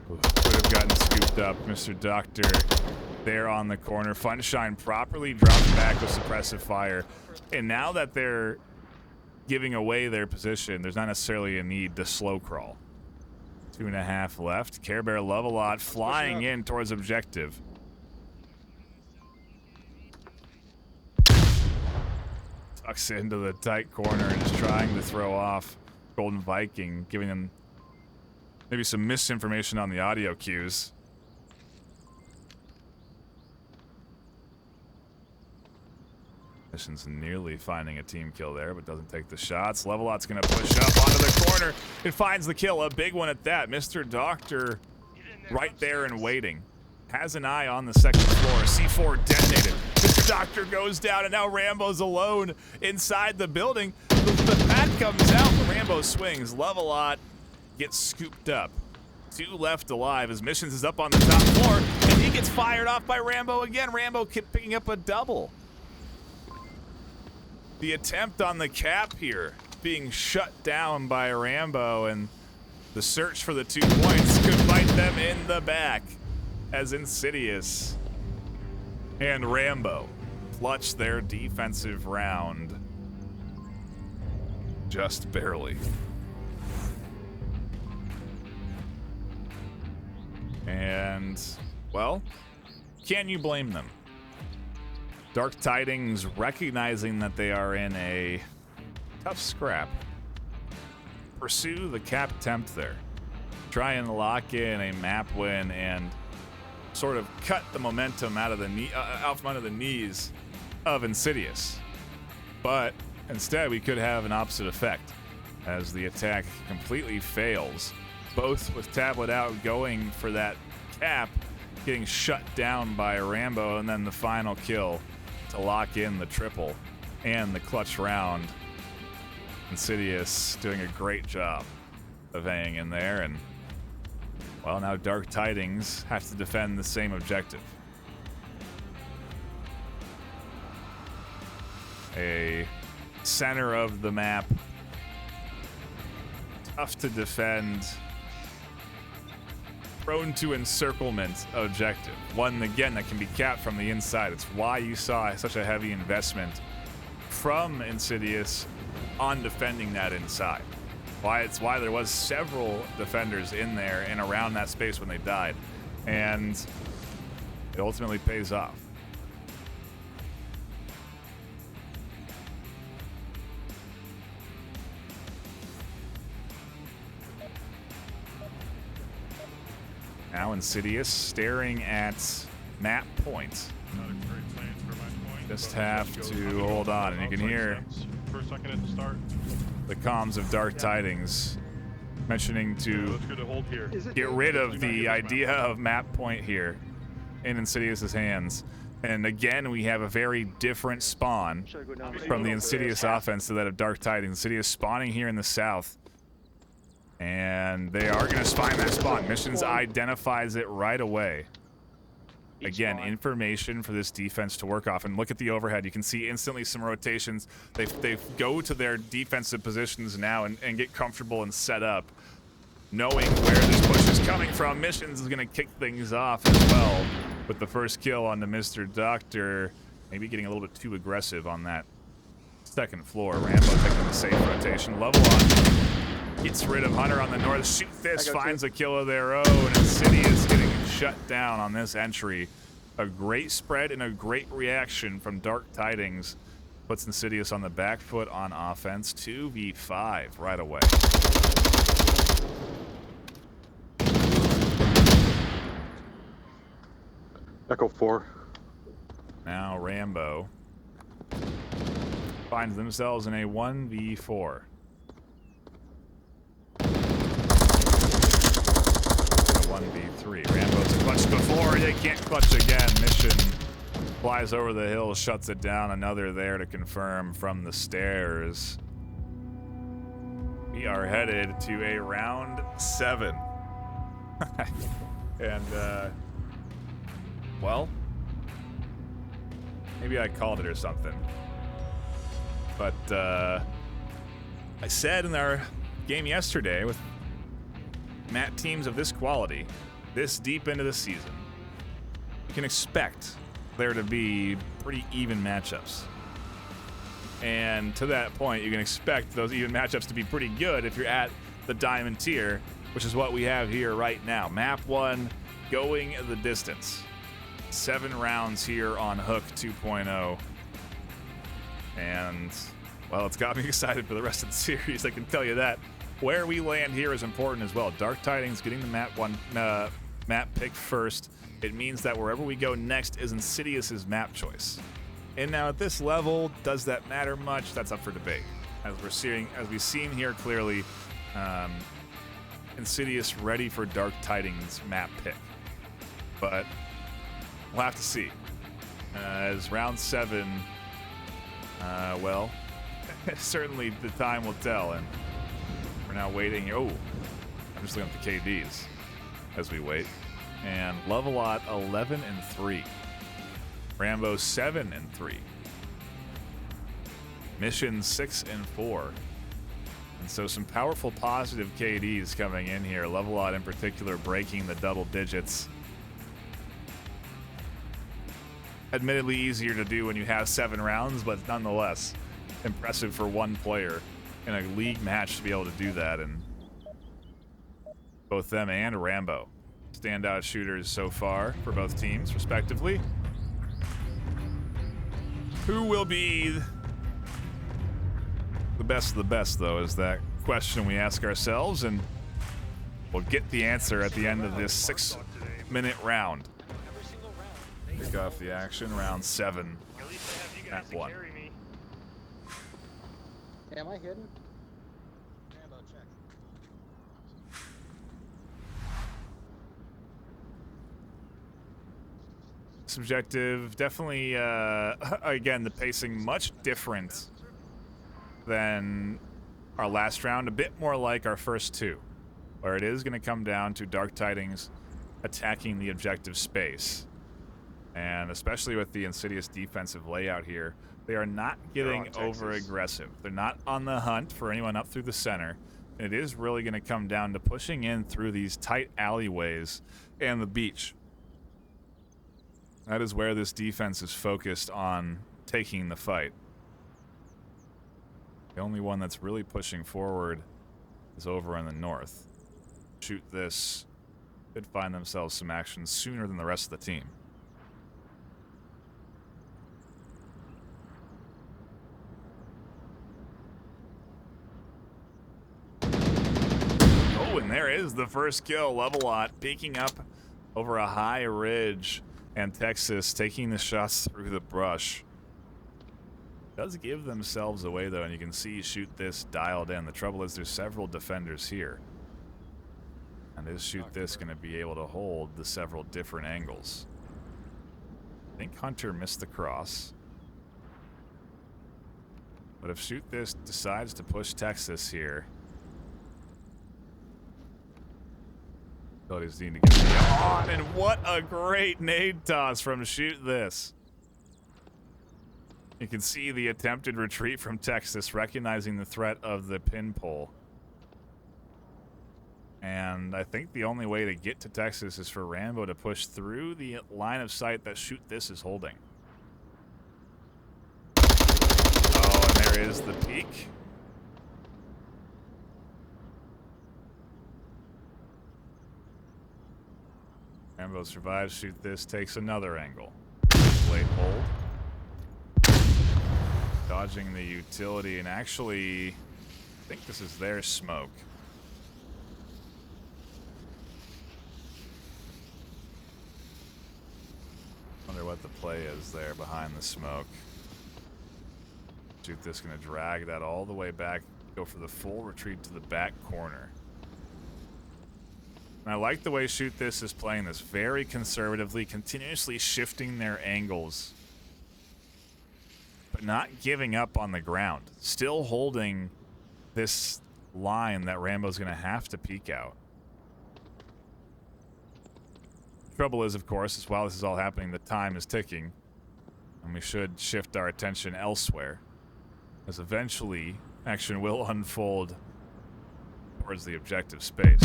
[SPEAKER 3] could have gotten scooped up. Mr. Doctor there on the corner. Funshine properly dropped back with suppressive fire. And now that they're giving away their position, there's not necessarily a need to slow crawl. 2.5 left. Care Bear Love-A-Lot flying in towards objective. Tucks into the tight corner and is trying to throw off Golden Viking, giving them maybe some misinformation on the audio cues. Mission's nearly finding a team kill there, but doesn't take the shots. Love-A-Lot's going to push up onto the corner and finds the kill. A big one at that. Mr. Doctor right there and waiting. Has an eye on the second floor. C4 detonated. Mr. Doctor goes down, and now Rambo's alone inside the building. The pad comes out, but Rambo swings. Love-A-Lot gets scooped up. 2 left alive as Missions is up on the top floor, and he gets fired off by Rambo again. Rambo picking up a double. The attempt on the cap here being shut down by Rambo, and the search for the 2 points could bite them in the back as Insidious and Rambo clutch their defensive round just barely. And, well, can you blame them? Dark Tidings, recognizing that they are in a tough scrap, pursue the cap attempt there. Try and lock in a map win and sort of cut the momentum out from under the knees of Insidious. But instead, we could have an opposite effect as the attack completely fails. Both with Tablet out going for that cap, getting shut down by Rambo, and then the final kill to lock in the triple and the clutch round. Insidious doing a great job of hanging in there, and well, now Dark Tidings have to defend the same objective. A center of the map, tough to defend, prone to encirclement objective. One, again, that can be capped from the inside. It's why you saw such a heavy investment from Insidious on defending that inside. It's why there was several defenders in there and around that space when they died. And it ultimately pays off. Now Insidious staring at map point. Just have to hold on, and you can hear
[SPEAKER 9] For a second at the start.
[SPEAKER 3] the comms of Dark Tidings mentioning to
[SPEAKER 9] Hold here.
[SPEAKER 3] get rid of the idea of map point here in Insidious's hands. And again, we have a very different spawn from the Insidious offense to that of Dark Tidings. Insidious spawning here in the south. And they are going to find that spawn. Missions identifies it right away. Again, information for this defense to work off. And look at the overhead. You can see instantly some rotations. They go to their defensive positions now and get comfortable and set up. Knowing where this push is coming from, Missions is going to kick things off as well with the first kill on the Mr. Doctor. Maybe getting a little bit too aggressive on that second floor. Rambo taking the safe rotation. Love-A-Lot gets rid of Hunter on the north. Shoot this, finds a kill of their own. Insidious getting shut down on this entry. A great spread and a great reaction from Dark Tidings. Puts Insidious on the back foot on offense. 2v5 right away.
[SPEAKER 9] Echo 4.
[SPEAKER 3] Now Rambo finds themselves in a 1v4. A 1v3. Rambo's clutched before. They can't clutch again. Mission flies over the hill, shuts it down. Another there to confirm from the stairs. We are headed to a round 7. And, well, maybe I called it or something. But, I said in our game yesterday, with Matt teams of this quality, this deep into the season, you can expect there to be pretty even matchups. And to that point, you can expect those even matchups to be pretty good if you're at the diamond tier, which is what we have here right now. Map 1, going the distance. 7 rounds here on Hook 2.0. And, well, it's got me excited for the rest of the series, I can tell you that. Where we land here is important as well. Dark Tidings getting the map pick first. It means that wherever we go next is Insidious's map choice. And now at this level, does that matter much? That's up for debate. As we've seen here clearly, Insidious ready for Dark Tidings map pick. But we'll have to see. As round 7, well, certainly the time will tell. And we're now waiting here. Oh, I'm just looking at the KDs as we wait. And Lovelot 11-3. Rambo 7-3. Mission 6-4. And so some powerful positive KDs coming in here. Lovelot in particular breaking the double digits. Admittedly easier to do when you have 7 rounds, but nonetheless impressive for one player in a league match to be able to do that. And both them and Rambo, standout shooters so far for both teams, respectively. Who will be the best of the best, though, is that question we ask ourselves, and we'll get the answer at the end of this 6-minute round. Kick off the action, round 7, map 1.
[SPEAKER 7] Am I hidden?
[SPEAKER 8] Rambo, check.
[SPEAKER 3] Subjective, definitely, again, the pacing much different than our last round, a bit more like our first 2, where it is going to come down to Dark Tidings attacking the objective space. And especially with the Insidious defensive layout here, they are not getting over-aggressive. They're not on the hunt for anyone up through the center. And it is really going to come down to pushing in through these tight alleyways and the beach. That is where this defense is focused on taking the fight. The only one that's really pushing forward is over in the north. Shoot this. Could find themselves some action sooner than the rest of the team. Oh, and there is the first kill. Lovelot peeking up over a high ridge. And Texas taking the shots through the brush. Does give themselves away, though, and you can see Shoot This dialed in. The trouble is there's several defenders here. And is Shoot This going to be able to hold the several different angles? I think Hunter missed the cross. But if Shoot This decides to push Texas here, abilities need to get on, and what a great nade toss from Shoot This. You can see the attempted retreat from Texas, recognizing the threat of the pin pull. And I think the only way to get to Texas is for Rambo to push through the line of sight that Shoot This is holding. Oh, and there is the peak. Rambo survives, Shoot This, takes another angle. Late hold. Dodging the utility, and actually, I think this is their smoke. Wonder what the play is there behind the smoke. Shoot this, gonna drag that all the way back, go for the full retreat to the back corner. And I like the way Shoot This is playing this very conservatively, continuously shifting their angles, but not giving up on the ground. Still holding this line that Rambo's going to have to peek out. Trouble is, of course, is while this is all happening, the time is ticking, and we should shift our attention elsewhere, as eventually action will unfold towards the objective space.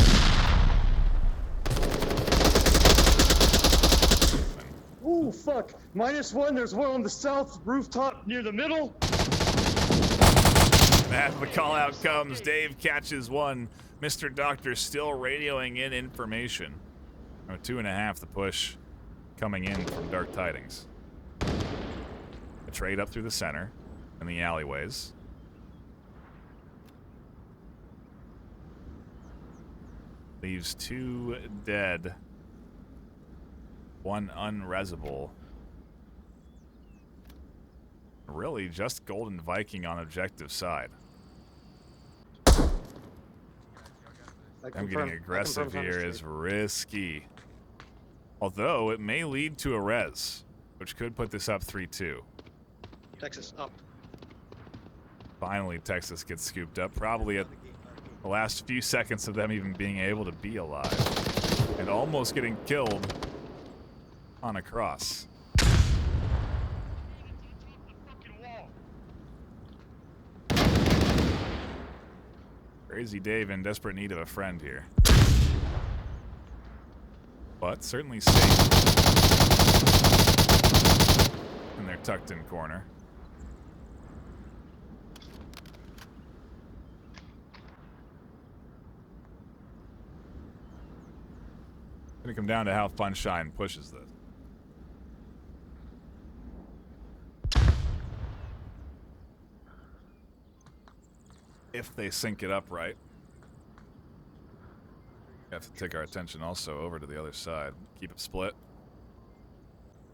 [SPEAKER 6] Ooh, fuck. -1, there's one on the south rooftop near the middle.
[SPEAKER 3] As the call out comes, Dave catches one. Mr. Doctor still radioing in information. 2.5 the push coming in from Dark Tidings. A trade up through the center in the alleyways. Leaves 2 dead. 1 unresable. Really just Golden Viking on objective side. I'm getting aggressive here is risky. Although it may lead to a res, which could put this up 3-2.
[SPEAKER 8] Texas up.
[SPEAKER 3] Finally, Texas gets scooped up. Probably at the last few seconds of them even being able to be alive. And almost getting killed on a cross. Crazy Dave in desperate need of a friend here. But certainly safe in their tucked in corner. Gonna come down to how Funshine pushes this. If they sync it up right. We have to take our attention also over to the other side. Keep it split.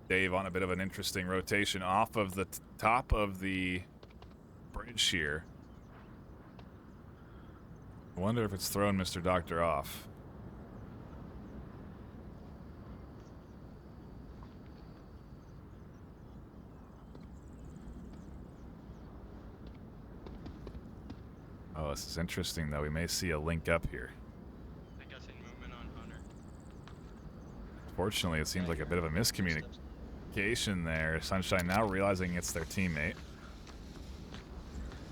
[SPEAKER 3] Dave on a bit of an interesting rotation off of the top of the bridge here. I wonder if it's thrown Mr. Doctor off. Oh, this is interesting, though. We may see a link up here.
[SPEAKER 8] I think I seen movement on Hunter.
[SPEAKER 3] Fortunately, it seems like a bit of a miscommunication there. Sunshine now realizing it's their teammate.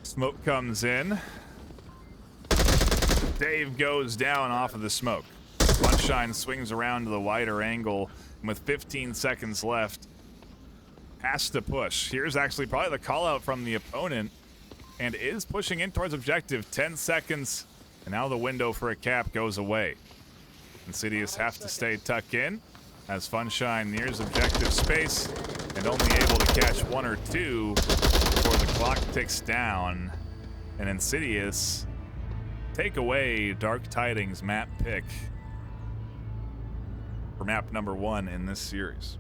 [SPEAKER 3] Smoke comes in. Dave goes down off of the smoke. Sunshine swings around to the wider angle, and with 15 seconds left, has to push. Here's actually probably the call out from the opponent, and is pushing in towards objective. 10 seconds, and now the window for a cap goes away. Insidious have to stay tucked in as Funshine nears objective space, and only able to catch 1 or 2 before the clock ticks down. And Insidious take away Dark Tidings map pick for map number 1 in this series.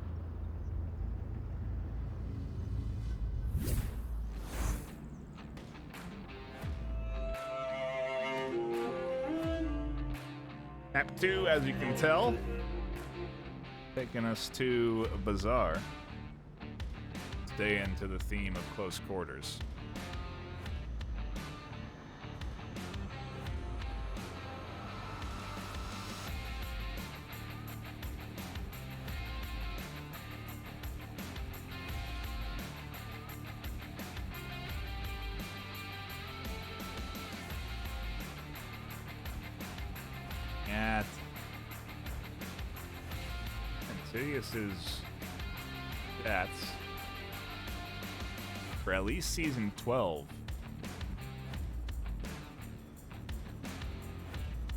[SPEAKER 3] Map 2, as you can tell, taking us to Bazaar. Stay into the theme of close quarters. Insidious's stats for at least season 12.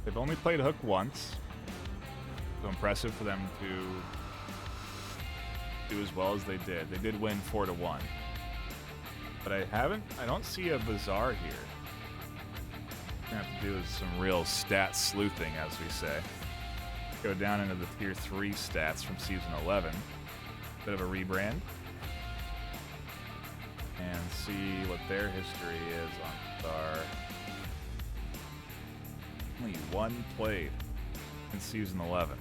[SPEAKER 3] They've only played Hook once, so impressive for them to do as well as they did. They did win 4-1, but I don't see a Bazaar here. Gonna have to do some real stat sleuthing, as we say. Go down into the tier 3 stats from season 11. bit of a rebrand. And see what their history is on Star. Only one played in season 11.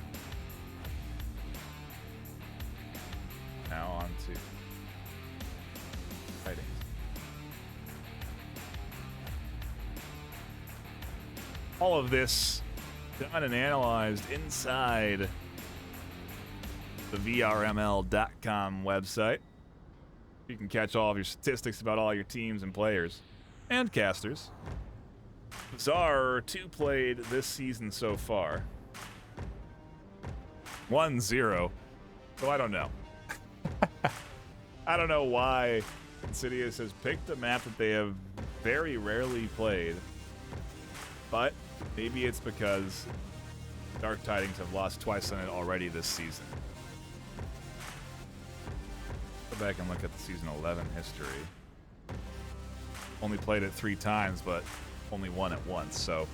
[SPEAKER 3] Now on to Tidings. All of this done and analyzed inside the VRML.com website. You can catch all of your statistics about all your teams and players and casters. Bizarre 2 played this season so far. 1-0. So I don't know. I don't know why Insidious has picked a map that they have very rarely played. But maybe it's because Dark Tidings have lost twice on it already this season. Go back and look at the season 11 history. Only played it 3 times, but only won it once, so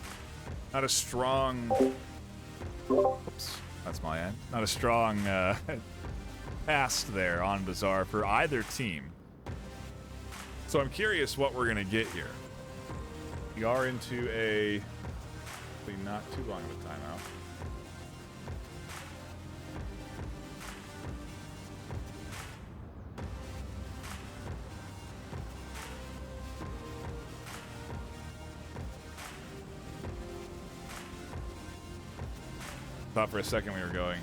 [SPEAKER 3] not a strong... Oops, that's my end. Not a strong past there on Bizarre for either team. So I'm curious what we're going to get here. We are into a... not too long of a timeout. Thought for a second we were going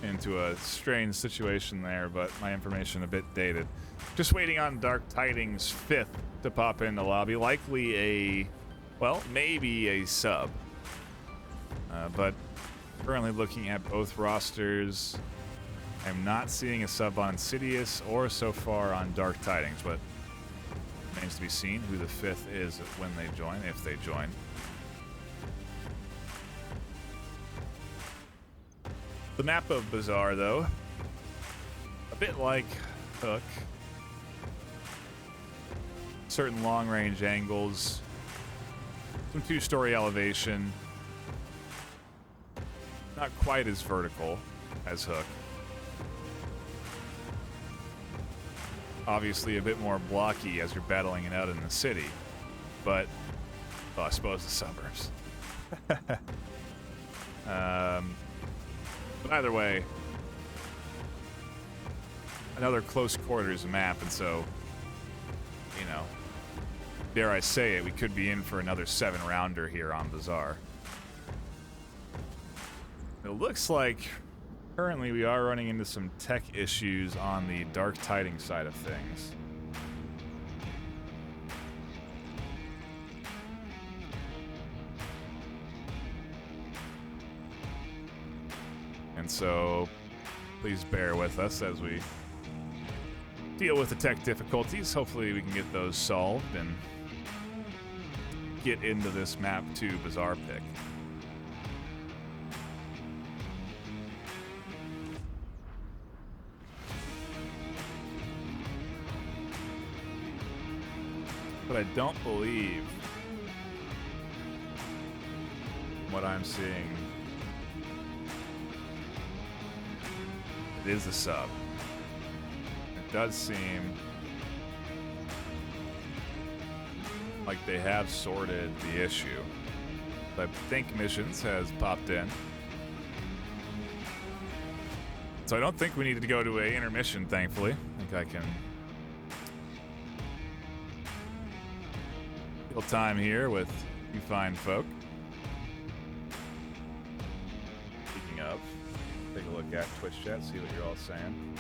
[SPEAKER 3] into a strange situation there, but my information a bit dated. Just waiting on Dark Tidings 5th to pop into lobby. Likely a, well, maybe a sub. But currently looking at both rosters, I'm not seeing a sub on Insidious or so far on Dark Tidings, but remains to be seen who the 5th is when they join, if they join. The map of Bizarre, though, a bit like Hook. Certain long-range angles, some 2-story elevation, not quite as vertical as Hook. Obviously a bit more blocky as you're battling it out in the city, but, well, I suppose the suburbs. But either way, another close quarters map, and so, you know, dare I say it, we could be in for another 7-rounder here on Bizarre. It looks like currently we are running into some tech issues on the Dark Tidings side of things. And so, please bear with us as we deal with the tech difficulties. Hopefully we can get those solved and get into this map 2 Bizarre pick. But I don't believe what I'm seeing. It is a sub. It does seem like they have sorted the issue. I think Missions has popped in. So I don't think we need to go to an intermission, thankfully. I think I can kill time here with you fine folk. Speaking of, take a look at Twitch chat, see what you're all saying.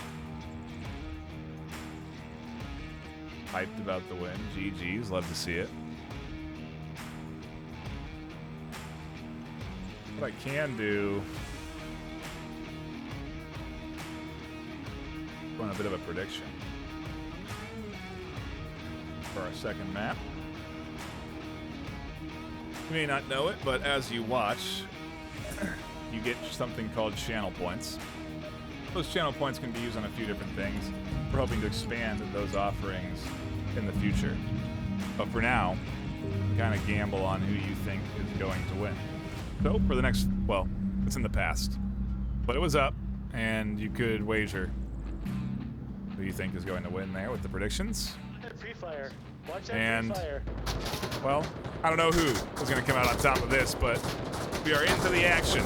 [SPEAKER 3] Hyped about the win. GG's, love to see it. What I can do, run a bit of a prediction for our second map. You may not know it, but as you watch, you get something called channel points. Those channel points can be used on a few different things. We're hoping to expand those offerings in the future. But for now, kind of gamble on who you think is going to win. So for the next, well, it's in the past, but it was up, and you could wager who you think is going to win there with the predictions.
[SPEAKER 6] Free fire. Watch that
[SPEAKER 3] And-
[SPEAKER 6] free fire.
[SPEAKER 3] Well, I don't know who is going to come out on top of this, but we are into the action.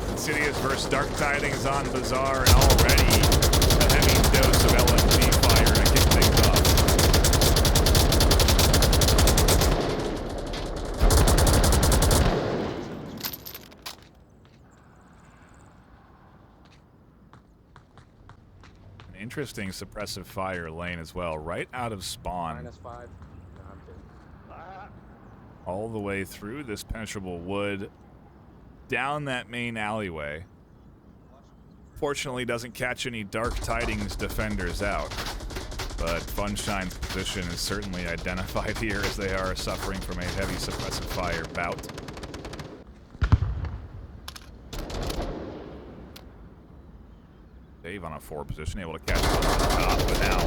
[SPEAKER 3] Insidious versus Dark Tidings on Bazaar, and already a heavy dose of LMG fire to kick things off. An interesting suppressive fire lane as well, right out of spawn.
[SPEAKER 7] -5. No, I'm kidding.
[SPEAKER 3] All the way through this penetrable wood, down that main alleyway. Fortunately, doesn't catch any Dark Tidings defenders out, but Funshine's position is certainly identified here as they are suffering from a heavy suppressive fire bout. Dave on a 4 position, able to catch it on the top, but now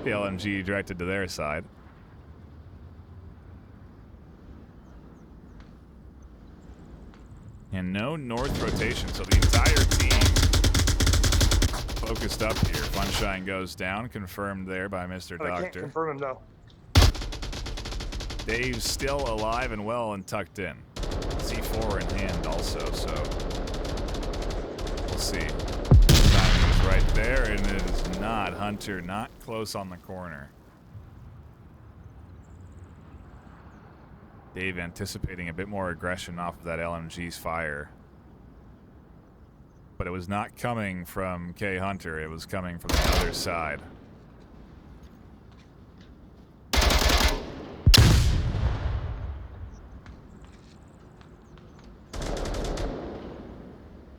[SPEAKER 3] the LMG directed to their side. And no north rotation, so the entire team focused up here. Funshine goes down, confirmed there by Mr.
[SPEAKER 6] But I can't
[SPEAKER 3] Doctor.
[SPEAKER 6] confirm him though.
[SPEAKER 3] Dave's still alive and well and tucked in. C4 in hand also, so we'll see. Timing is right there, and it is not. Hunter not close on the corner. Dave anticipating a bit more aggression off of that LMG's fire. But it was not coming from K Hunter, it was coming from the other side.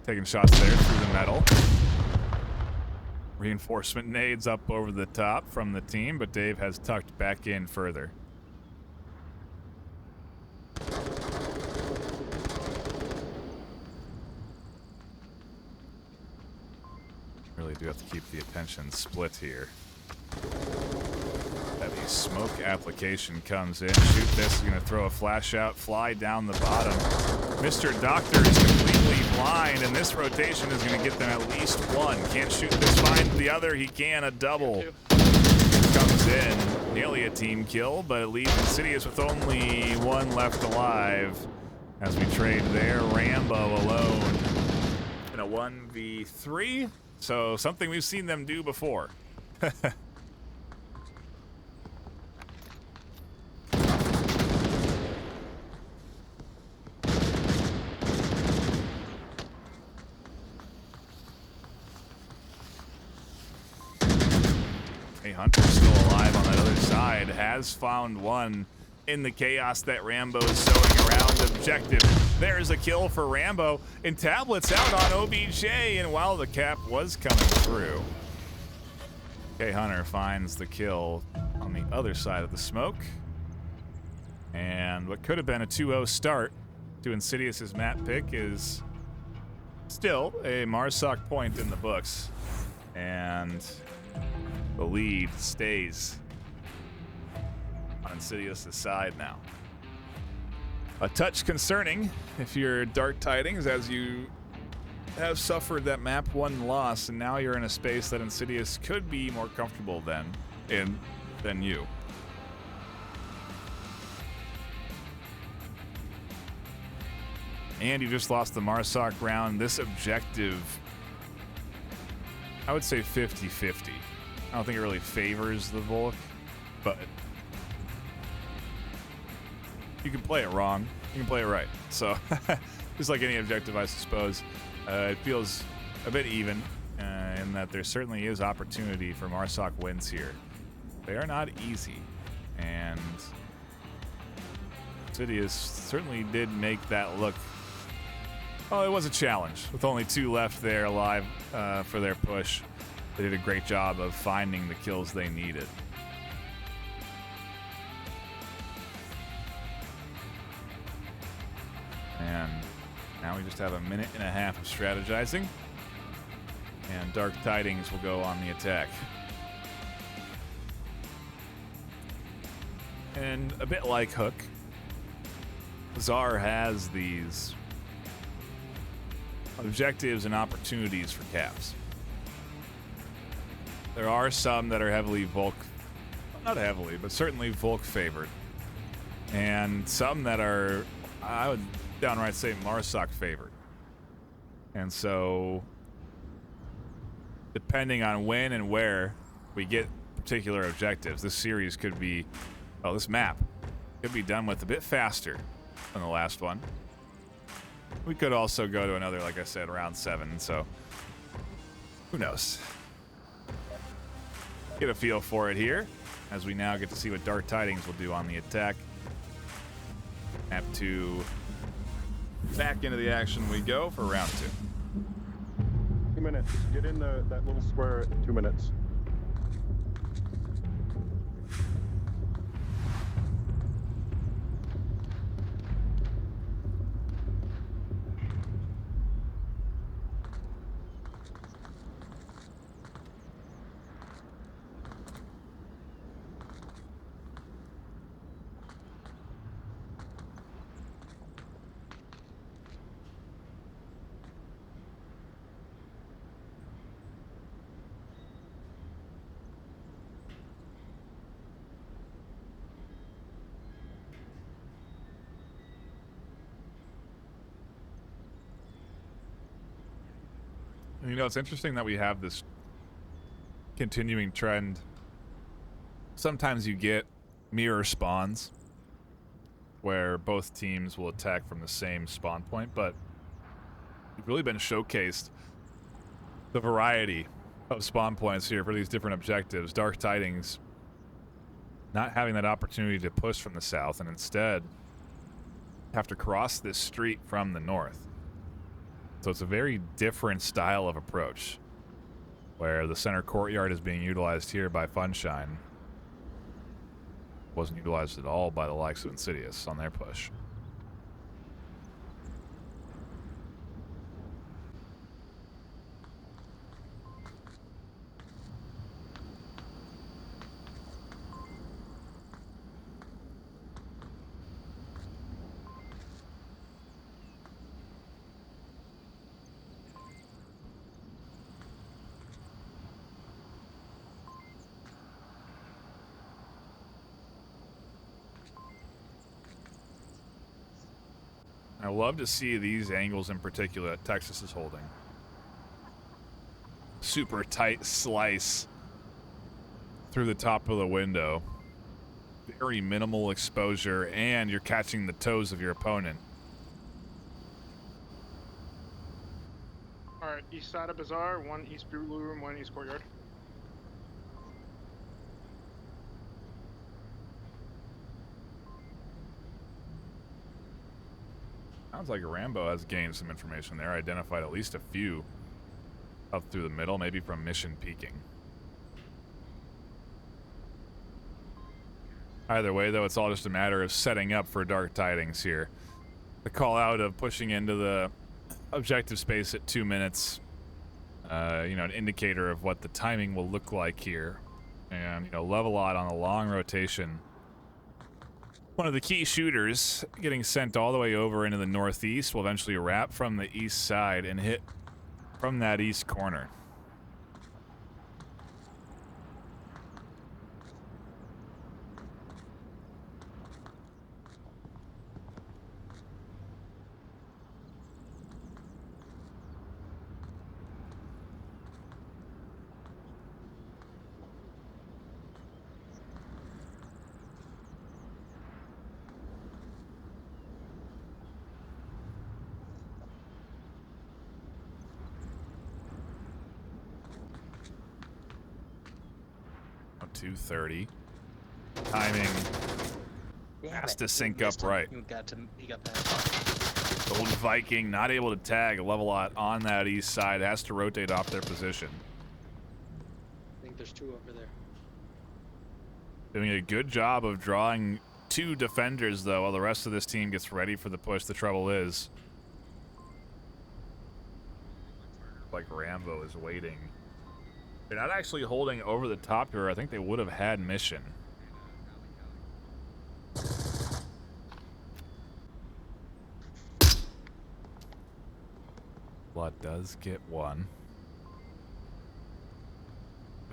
[SPEAKER 3] Taking shots there through the metal. Reinforcement nades up over the top from the team, but Dave has tucked back in further. Really do have to keep the attention split here. Heavy smoke application comes in. Shoot this, is going to throw a flash out, fly down the bottom. Mr. Doctor is completely blind, and this rotation is going to get them at least one. Can't shoot this, find the other, he can, a double. Comes in, nearly a team kill, but it leaves Insidious with only one left alive. As we trade there, Rambo alone in a 1v3. So something we've seen them do before. Hey, Hunter's still alive on that other side. Has found one in the chaos that Rambo is sowing around objective. There's a kill for Rambo, and Tablet's out on OBJ, and while the cap was coming through, K Hunter finds the kill on the other side of the smoke. And what could have been a 2-0 start to Insidious's map pick is still a Marsoc point in the books. And the lead stays on Insidious' side now. A touch concerning if you're Dark Tidings, as you have suffered that map 1 loss, and now you're in a space that Insidious could be more comfortable than you. And you just lost the Marsoc round. This objective, I would say 50-50. I don't think it really favors the Volk, but you can play it wrong, you can play it right. So, just like any objective, I suppose, it feels a bit even in that there certainly is opportunity for Marsoc wins here. They are not easy, and Insidious certainly did make that look. Well, it was a challenge with only 2 left there alive for their push. They did a great job of finding the kills they needed. And now we just have a minute and a half of strategizing. And Dark Tidings will go on the attack. And a bit like Hook, Czar has these objectives and opportunities for caps. there are some that are heavily Volk, not heavily, but certainly Volk favored. And some that are, I would downright say, Marsoc favored. And so, depending on when and where we get particular objectives, this series could be, well, this map could be done with a bit faster than the last one. We could also go to another, like I said, round 7, so who knows? Get a feel for it here, as we now get to see what Dark Tidings will do on the attack. Map 2, back into the action we go for round 2.
[SPEAKER 9] 2 minutes. Get in that little square in 2 minutes.
[SPEAKER 3] You know, it's interesting that we have this continuing trend. Sometimes you get mirror spawns where both teams will attack from the same spawn point, but we've really been showcased the variety of spawn points here for these different objectives. Dark Tidings not having that opportunity to push from the south and instead have to cross this street from the north. So it's a very different style of approach, where the center courtyard is being utilized here by Funshine. Wasn't utilized at all by the likes of Insidious on their push. I love to see these angles in particular that Texas is holding. Super tight slice through the top of the window. Very minimal exposure, and you're catching the toes of your opponent.
[SPEAKER 4] Alright, east side of Bazaar, 1 east blue room, 1 east courtyard.
[SPEAKER 3] Sounds like Rambo has gained some information there, identified at least a few up through the middle, maybe from mission peaking. Either way, though, it's all just a matter of setting up for Dark Tidings here. The call out of pushing into the objective space at 2 minutes, you know, an indicator of what the timing will look like here. And, you know, Levelot on a long rotation. One of the key shooters getting sent all the way over into the northeast will eventually wrap from the east side and hit from that east corner. Oh, 2:30. Timing has to sync up right.
[SPEAKER 8] He got past.
[SPEAKER 3] Old Viking not able to tag Levelot on that east side, has to rotate off their position.
[SPEAKER 8] I think there's 2 over there.
[SPEAKER 3] Doing a good job of drawing 2 defenders, though, while the rest of this team gets ready for the push. The trouble is, like Rambo is waiting. They're not actually holding over the top here. I think they would have had mission. Blood does get 1.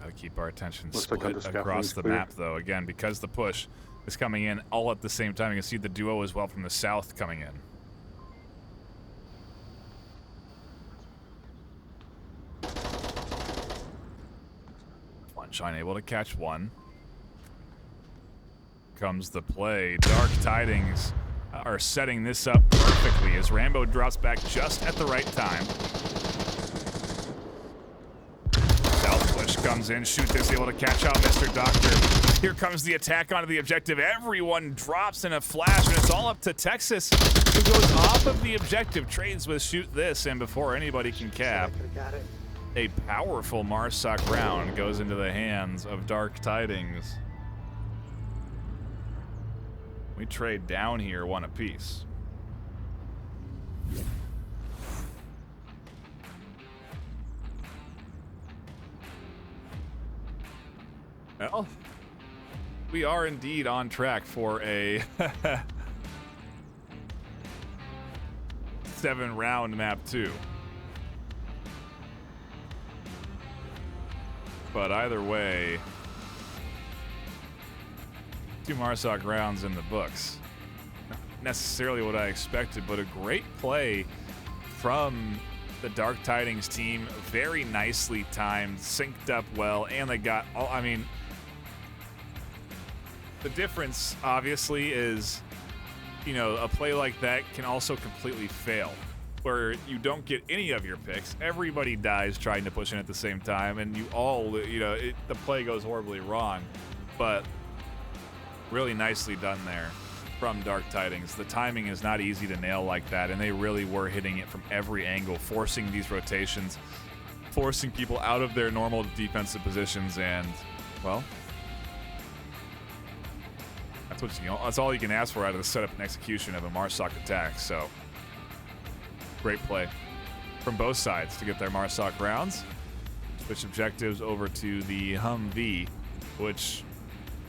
[SPEAKER 3] Gotta keep our attention
[SPEAKER 9] Looks like
[SPEAKER 3] split
[SPEAKER 9] under
[SPEAKER 3] across
[SPEAKER 9] scaffolding's
[SPEAKER 3] the
[SPEAKER 9] clear.
[SPEAKER 3] map, though. Again, because the push is coming in all at the same time. You can see the duo as well from the south coming in. Sunshine able to catch one. Comes the play. Dark Tidings are setting this up perfectly as Rambo drops back just at the right time. South push comes in. Shoot this, able to catch out Mr. Doctor. Here comes the attack onto the objective. Everyone drops in a flash, and it's all up to Texas, who goes off of the objective, trades with Shoot This, and before anybody can cap, a powerful MARSOC round goes into the hands of Dark Tidings. We trade down here one apiece. Well, we are indeed on track for a 7-round map 2. But either way, 2 MARSOC rounds in the books. Not necessarily what I expected, but a great play from the Dark Tidings team. Very nicely timed, synced up well, and they got all, I mean, the difference obviously is, you know, a play like that can also completely fail, where you don't get any of your picks. Everybody dies trying to push in at the same time, and you all, you know, the play goes horribly wrong. But really nicely done there from Dark Tidings. The timing is not easy to nail like that, and they really were hitting it from every angle, forcing these rotations, forcing people out of their normal defensive positions, and, well, that's all you can ask for out of the setup and execution of a MARSOC attack. So, great play from both sides to get their MARSOC rounds. Switch objectives over to the Humvee, which,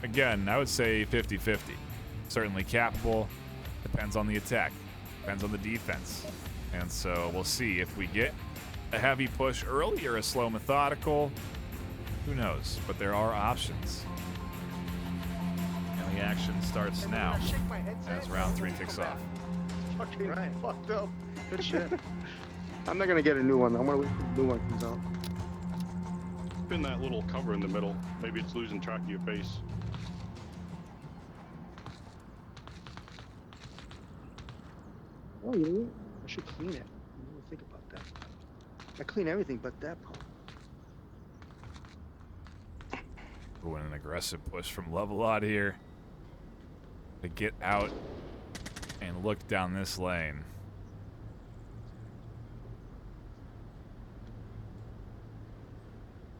[SPEAKER 3] again, I would say 50-50. Certainly capable. Depends on the attack. Depends on the defense. And so we'll see if we get a heavy push early or a slow methodical. Who knows? But there are options. And the action starts now as round 3 kicks off.
[SPEAKER 4] Fucking right. Fucked up. Good shit.
[SPEAKER 7] I'm not gonna get a new one. I'm gonna wait till the new one comes out.
[SPEAKER 9] In that little cover in the middle. Maybe it's losing track of your face.
[SPEAKER 8] Oh, you know what? I should clean it. I didn't even think about that. I clean everything but that part.
[SPEAKER 3] Ooh, and an aggressive push from Levelot here to get out and look down this lane.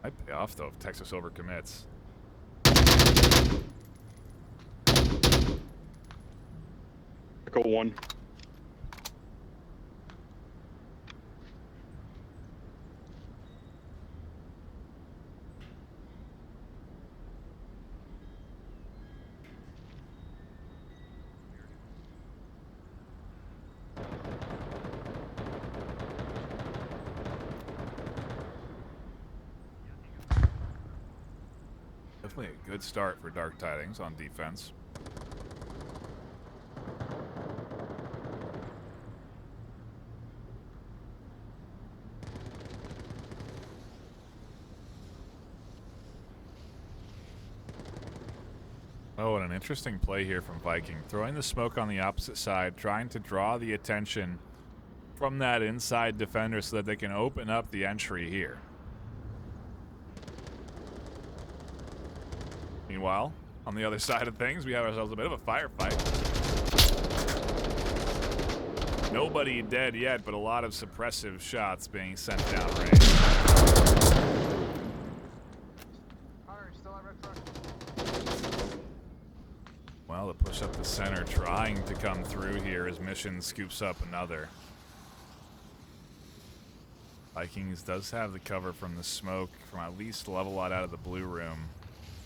[SPEAKER 3] Might pay off, though, if Texas overcommits.
[SPEAKER 9] Echo 1.
[SPEAKER 3] Definitely a good start for Dark Tidings on defense. Oh, and an interesting play here from Viking. Throwing the smoke on the opposite side, trying to draw the attention from that inside defender so that they can open up the entry here. Meanwhile, on the other side of things, we have ourselves a bit of a firefight. Nobody dead yet, but a lot of suppressive shots being sent down range. Well, the push up the center trying to come through here as Mission scoops up another. Vikings does have the cover from the smoke from at least Levelot out of the blue room,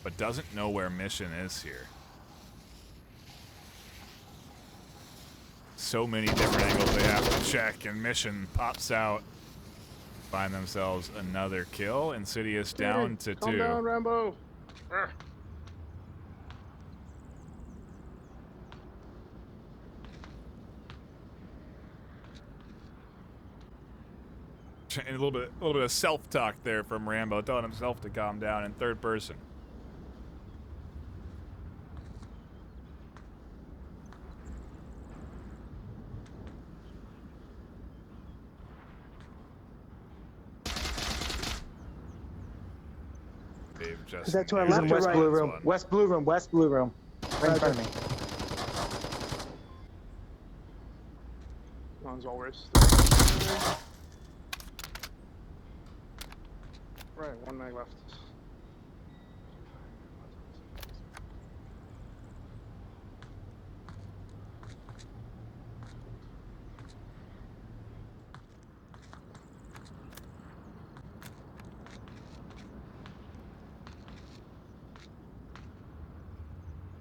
[SPEAKER 3] but doesn't know where Mission is here. So many different angles they have to check, and Mission pops out Find themselves another kill. Insidious down to
[SPEAKER 9] Calm
[SPEAKER 3] 2.
[SPEAKER 9] down, Rambo. Arr.
[SPEAKER 3] And a little bit of self-talk there from Rambo, telling himself to calm down in third person. Dave just
[SPEAKER 8] Is that to our
[SPEAKER 7] He's
[SPEAKER 8] left
[SPEAKER 7] in
[SPEAKER 8] or
[SPEAKER 7] West
[SPEAKER 8] right?
[SPEAKER 7] Blue Room.
[SPEAKER 3] One.
[SPEAKER 7] West Blue Room. West Blue Room. Right in front of me.
[SPEAKER 4] One's always. Right, one mag left.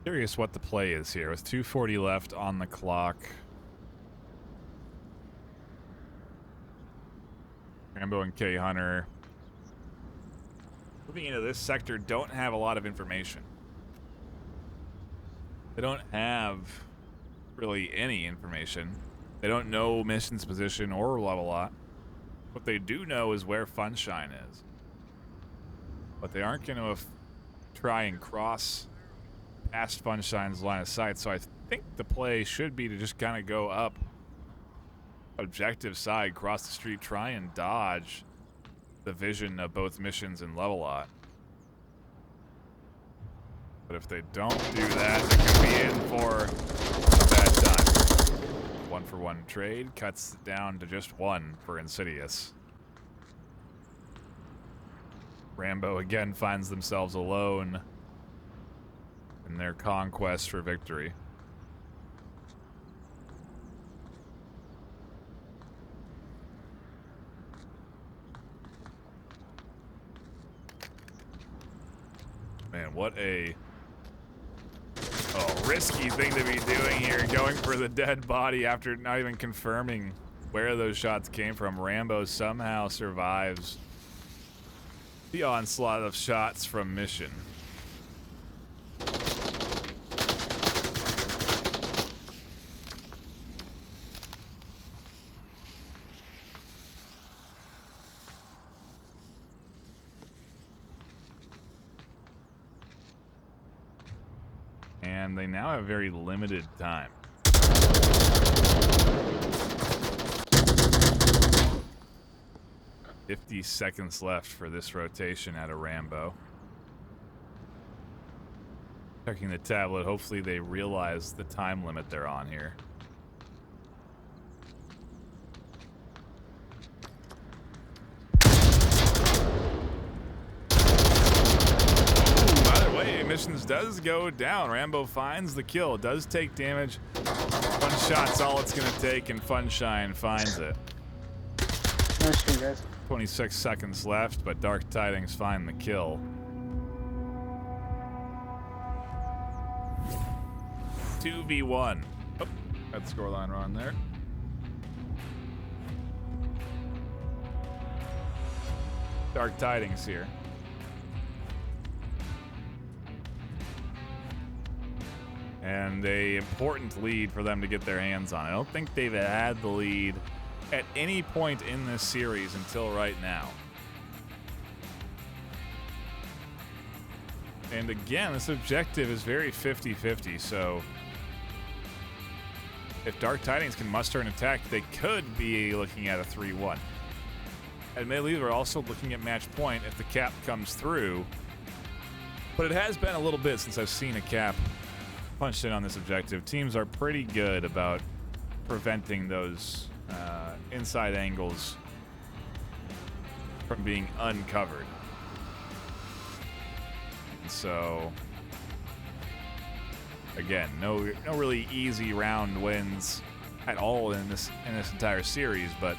[SPEAKER 3] Curious what the play is here with 2:40 left on the clock. Rambo and K Hunter moving into this sector don't have a lot of information. They don't have really any information. They don't know mission's position or level lot. What they do know is where Funshine is. But they aren't going to try and cross past Funshine's line of sight, so I think the play should be to just kind of go up objective side, cross the street, try and dodge the vision of both missions and level lot. But if they don't do that, they could be in for a bad time. 1-for-1 trade cuts it down to just 1 for Insidious. Rambo again finds themselves alone in their conquest for victory. Man, what a risky thing to be doing here, going for the dead body after not even confirming where those shots came from. Rambo somehow survives the onslaught of shots from Mission. And they now have very limited time. $50 seconds left for this rotation out of Rambo. Checking the tablet, hopefully they realize the time limit they're on here. Missions does go down. Rambo finds the kill, does take damage. One shot's all it's gonna take, and Funshine finds it.
[SPEAKER 8] Nice stream, guys.
[SPEAKER 3] 26 seconds left, but Dark Tidings find the kill. Two v 1. Oh, got the scoreline wrong there. Dark Tidings here. And a important lead for them to get their hands on. I don't think they've had the lead at any point in this series until right now. And again, this objective is very 50-50, so if Dark Tidings can muster an attack, they could be looking at a 3-1. Admittedly, we're also looking at match point if the cap comes through, but it has been a little bit since I've seen a cap punched in on this objective. Teams are pretty good about preventing those inside angles from being uncovered. And so, again, no really easy round wins at all in this entire series, but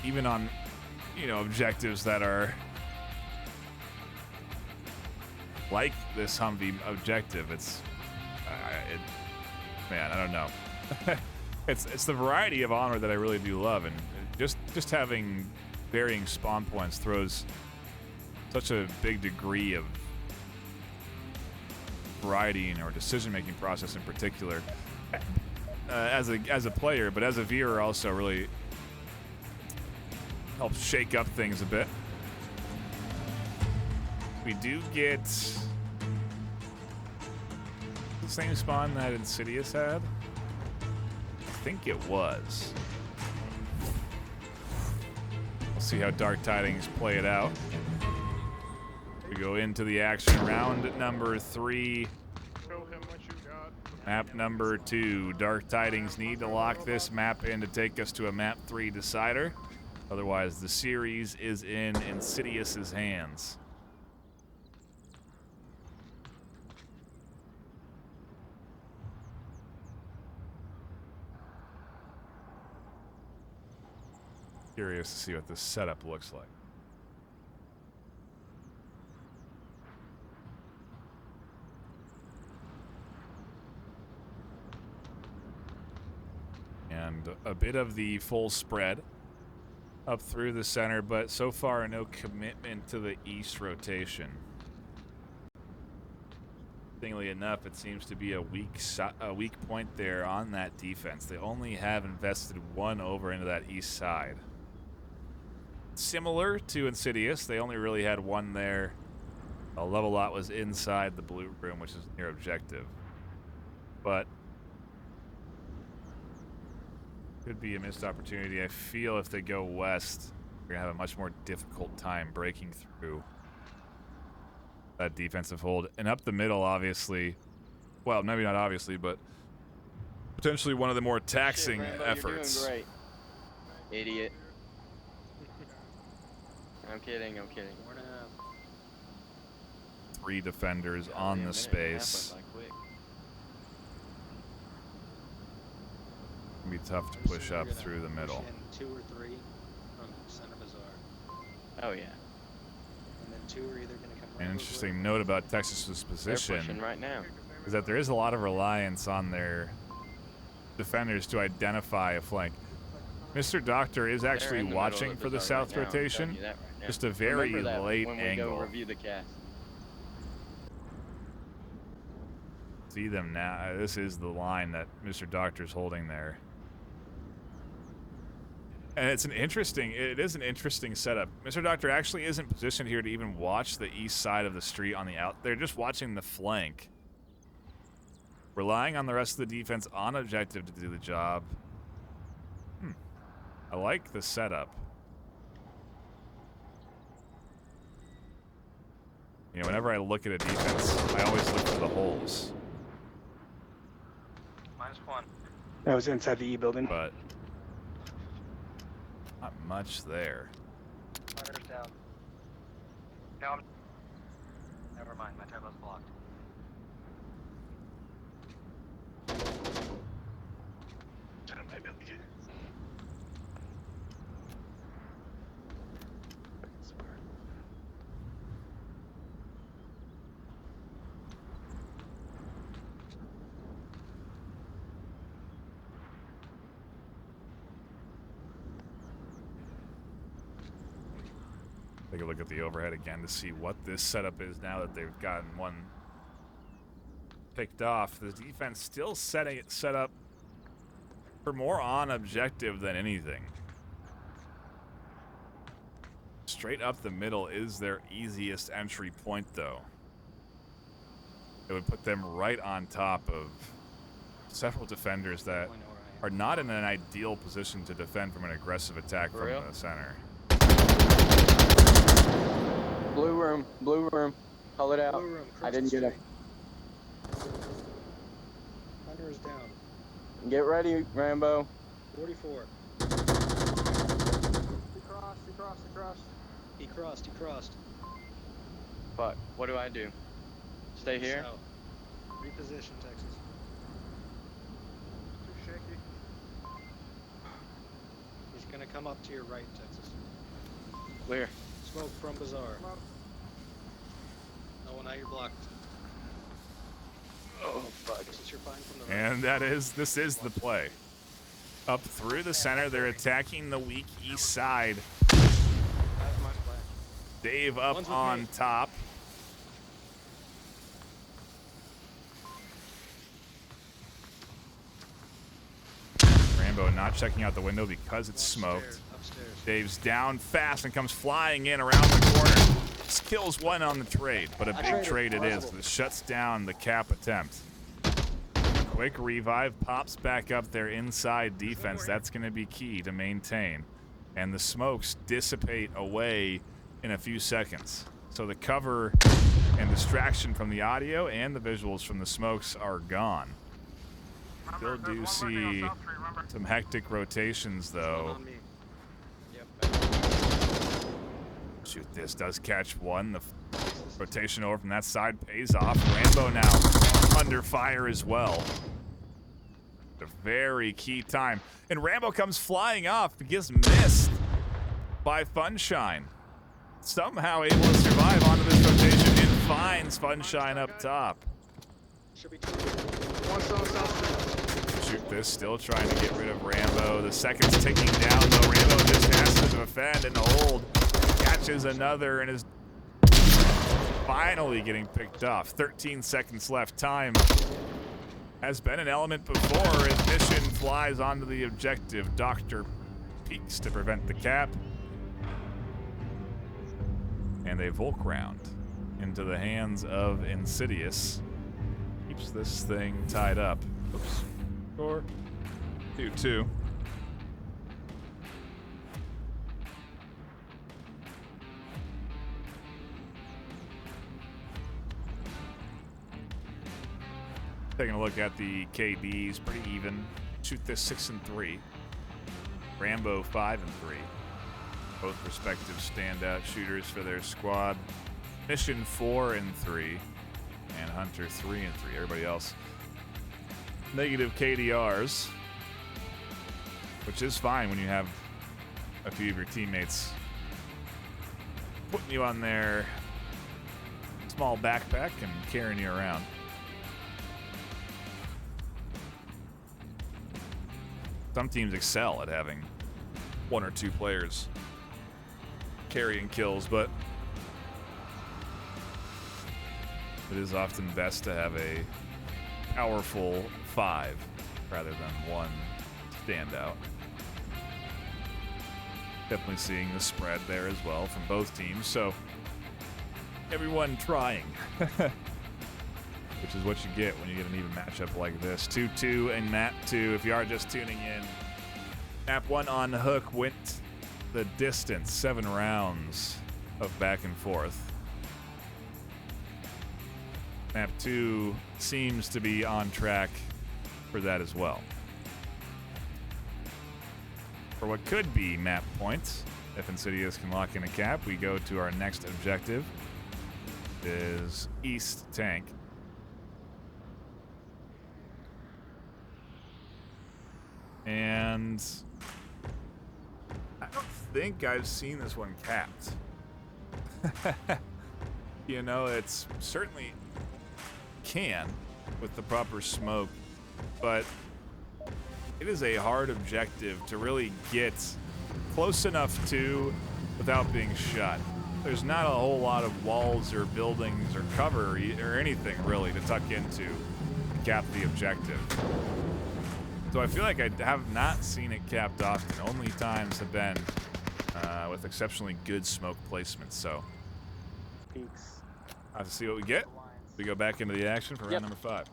[SPEAKER 3] even on, objectives that are like this Humvee objective, man, I don't know. It's the variety of Onward that I really do love, and just having varying spawn points throws such a big degree of variety in our decision-making process in particular. As a player, but as a viewer also really helps shake up things a bit. We do get the same spawn that Insidious had. I think it was. We'll see how Dark Tidings play it out. We go into the action. Round number 3.
[SPEAKER 4] Show him what you got.
[SPEAKER 3] Map number 2. Dark Tidings need to lock this map in to take us to a map 3 decider. Otherwise, the series is in Insidious's hands. Curious to see what this setup looks like. And a bit of the full spread up through the center, but so far no commitment to the east rotation. Interestingly enough, it seems to be a weak point there on that defense. They only have invested one over into that east side. Similar to Insidious, they only really had one there. A level lot was inside the blue room, which is near objective. But could be a missed opportunity. I feel if they go west, we're gonna have a much more difficult time breaking through that defensive hold. And up the middle, obviously, well, maybe not obviously, but potentially one of the more taxing
[SPEAKER 7] Shit, Rambo,
[SPEAKER 3] efforts.
[SPEAKER 7] You're doing great. Idiot. I'm kidding, I'm kidding.
[SPEAKER 3] 3 defenders on the space. It'll be tough to push up through the middle.
[SPEAKER 10] 2 or 3 from center bazaar.
[SPEAKER 7] Oh yeah.
[SPEAKER 10] And then 2 are either going to come.
[SPEAKER 3] An interesting note about Texas's position
[SPEAKER 7] right now
[SPEAKER 3] is that there is a lot of reliance on their defenders to identify a flank. Mr. Doctor is actually watching for the south rotation. Just a very late angle.
[SPEAKER 7] Review the cast.
[SPEAKER 3] See them now. This is the line that Mr. Doctor's holding there. And it is an interesting setup. Mr. Doctor actually isn't positioned here to even watch the east side of the street on the out. They're just watching the flank. Relying on the rest of the defense on objective to do the job. I like the setup. You know, whenever I look at a defense, I always look for the holes.
[SPEAKER 10] -1.
[SPEAKER 8] That was inside the E building.
[SPEAKER 3] But not much there.
[SPEAKER 10] Fire's down. No, I'm. Never mind, my turbo's blocked.
[SPEAKER 3] Take a look at the overhead again to see what this setup is now that they've gotten one picked off. The defense still set up for more on objective than anything. Straight up the middle is their easiest entry point, though. It would put them right on top of several defenders that are not in an ideal position to defend from an aggressive attack from the center.
[SPEAKER 7] Blue room. Call it out.
[SPEAKER 10] Blue room,
[SPEAKER 7] I didn't get up.
[SPEAKER 10] Hunter is down.
[SPEAKER 7] Get ready, Rambo.
[SPEAKER 10] 44.
[SPEAKER 4] He crossed.
[SPEAKER 10] He crossed.
[SPEAKER 7] Fuck. What do I do? Stay here?
[SPEAKER 10] South. Reposition, Texas.
[SPEAKER 4] Too shaky.
[SPEAKER 10] He's gonna come up to your right, Texas.
[SPEAKER 7] Clear.
[SPEAKER 10] Smoke from bazaar. No, now you're blocked.
[SPEAKER 7] Oh fuck.
[SPEAKER 10] Texas, you're fine from the right.
[SPEAKER 3] And this is the play. Up through the center, they're attacking the weak east side.
[SPEAKER 8] That's my flash.
[SPEAKER 3] Dave up
[SPEAKER 6] One's with
[SPEAKER 3] on
[SPEAKER 6] me.
[SPEAKER 3] top. Rambo not checking out the window because it's smoked.
[SPEAKER 8] Upstairs.
[SPEAKER 3] Dave's down fast and comes flying in around the corner. Just kills one on the trade, but a big trade it is. It shuts down the cap attempt. Quick revive, pops back up their inside defense. That's going to be key to maintain. And the smokes dissipate away in a few seconds. So the cover and distraction from the audio and the visuals from the smokes are gone. Still do see some hectic rotations, though.
[SPEAKER 8] On me.
[SPEAKER 3] Shoot, this does catch one. The rotation over from that side pays off. Rambo now under fire as well. A very key time. And Rambo comes flying off. He gets missed by Funshine. Somehow able to survive onto this rotation and finds Funshine up top.
[SPEAKER 8] Should be two.
[SPEAKER 4] One still south.
[SPEAKER 3] Shoot this, still trying to get rid of Rambo. The second's ticking down though. Rambo just has to defend and hold. Catches another and is finally getting picked off. 13 seconds left. Time has been an element before as Mission flies onto the objective. Doctor peeks to prevent the cap. And a Volk round into the hands of Insidious. Keeps this thing tied up. Oops. Score 2-2. Taking a look at the KDs, pretty even. Shoot this 6-3. Rambo 5-3. Both respective standout shooters for their squad. Mission 4-3, and Hunter 3-3. Everybody else negative KDRs, which is fine when you have a few of your teammates putting you on their small backpack and carrying you around. Some teams excel at having one or two players carrying kills, but it is often best to have a powerful 5 rather than one standout. Definitely seeing the spread there as well from both teams, so everyone trying. Which is what you get when you get an even matchup like this. 2-2 and Map 2. If you are just tuning in, Map 1 on Hook went the distance, 7 rounds of back and forth. Map 2 seems to be on track for that as well. For what could be map points, if Insidious can lock in a cap, we go to our next objective. It is East Tank. And I don't think I've seen this one capped. You know, it's certainly can with the proper smoke, but it is a hard objective to really get close enough to without being shot. There's not a whole lot of walls or buildings or cover or anything really to tuck into to cap the objective. So I feel like I have not seen it capped often. Only times have been with exceptionally good smoke placement. So
[SPEAKER 7] Peaks.
[SPEAKER 3] I'll have to see what we get. We go back into the action for round number 5.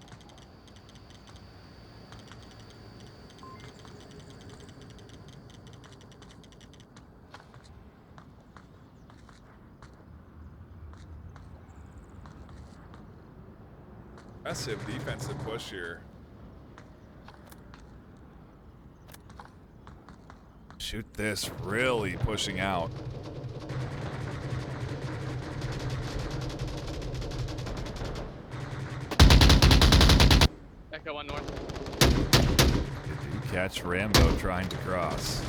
[SPEAKER 3] Aggressive defensive push here. Shoot this, really pushing out.
[SPEAKER 4] Echo 1 north.
[SPEAKER 3] Did you catch Rambo trying to cross?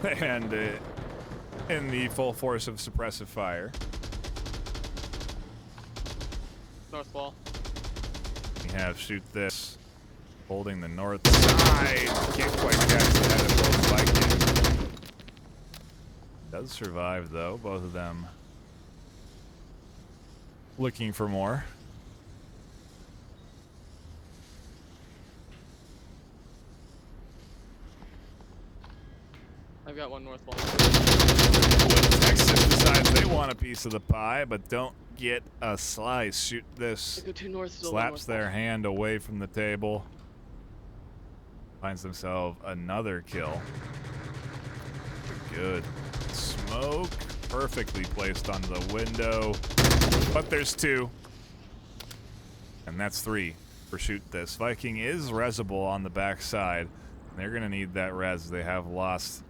[SPEAKER 3] And in the full force of suppressive fire.
[SPEAKER 11] north wall.
[SPEAKER 3] We have shoot this. Holding the north side. Can't quite catch the head of both Vikings. Does survive though, both of them. Looking for more.
[SPEAKER 11] I've got one north wall.
[SPEAKER 3] Texas decides they want a piece of the pie, but don't get a slice. Shoot this.
[SPEAKER 11] I go 2 north, still
[SPEAKER 3] Slaps
[SPEAKER 11] north
[SPEAKER 3] their
[SPEAKER 11] wall.
[SPEAKER 3] hand away from the table. Finds themselves another kill. Good. Smoke. Perfectly placed on the window. But there's 2. And that's 3 for shoot this. Viking is resable on the backside. They're going to need that res. They have lost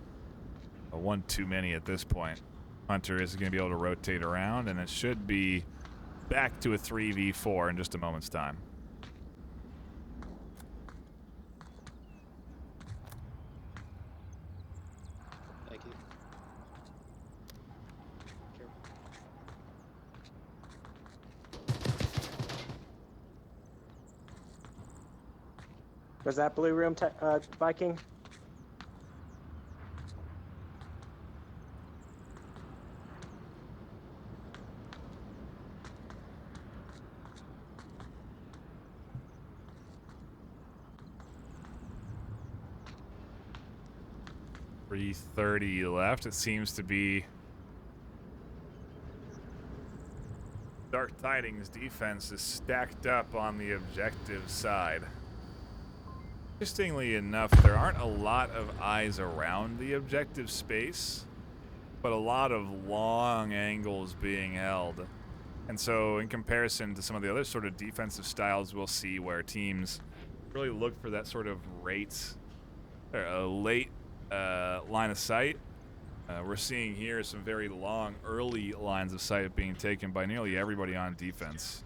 [SPEAKER 3] one too many at this point. Hunter is going to be able to rotate around, and it should be back to a 3v4 in just a moment's time.
[SPEAKER 11] Thank you. Careful.
[SPEAKER 7] Was that blue room, Viking?
[SPEAKER 3] .30 left. It seems to be Dark Tidings defense is stacked up on the objective side. Interestingly enough, there aren't a lot of eyes around the objective space, but a lot of long angles being held. And so in comparison to some of the other sort of defensive styles we'll see where teams really look for that sort of late line of sight, we're seeing here some very long early lines of sight being taken by nearly everybody on defense.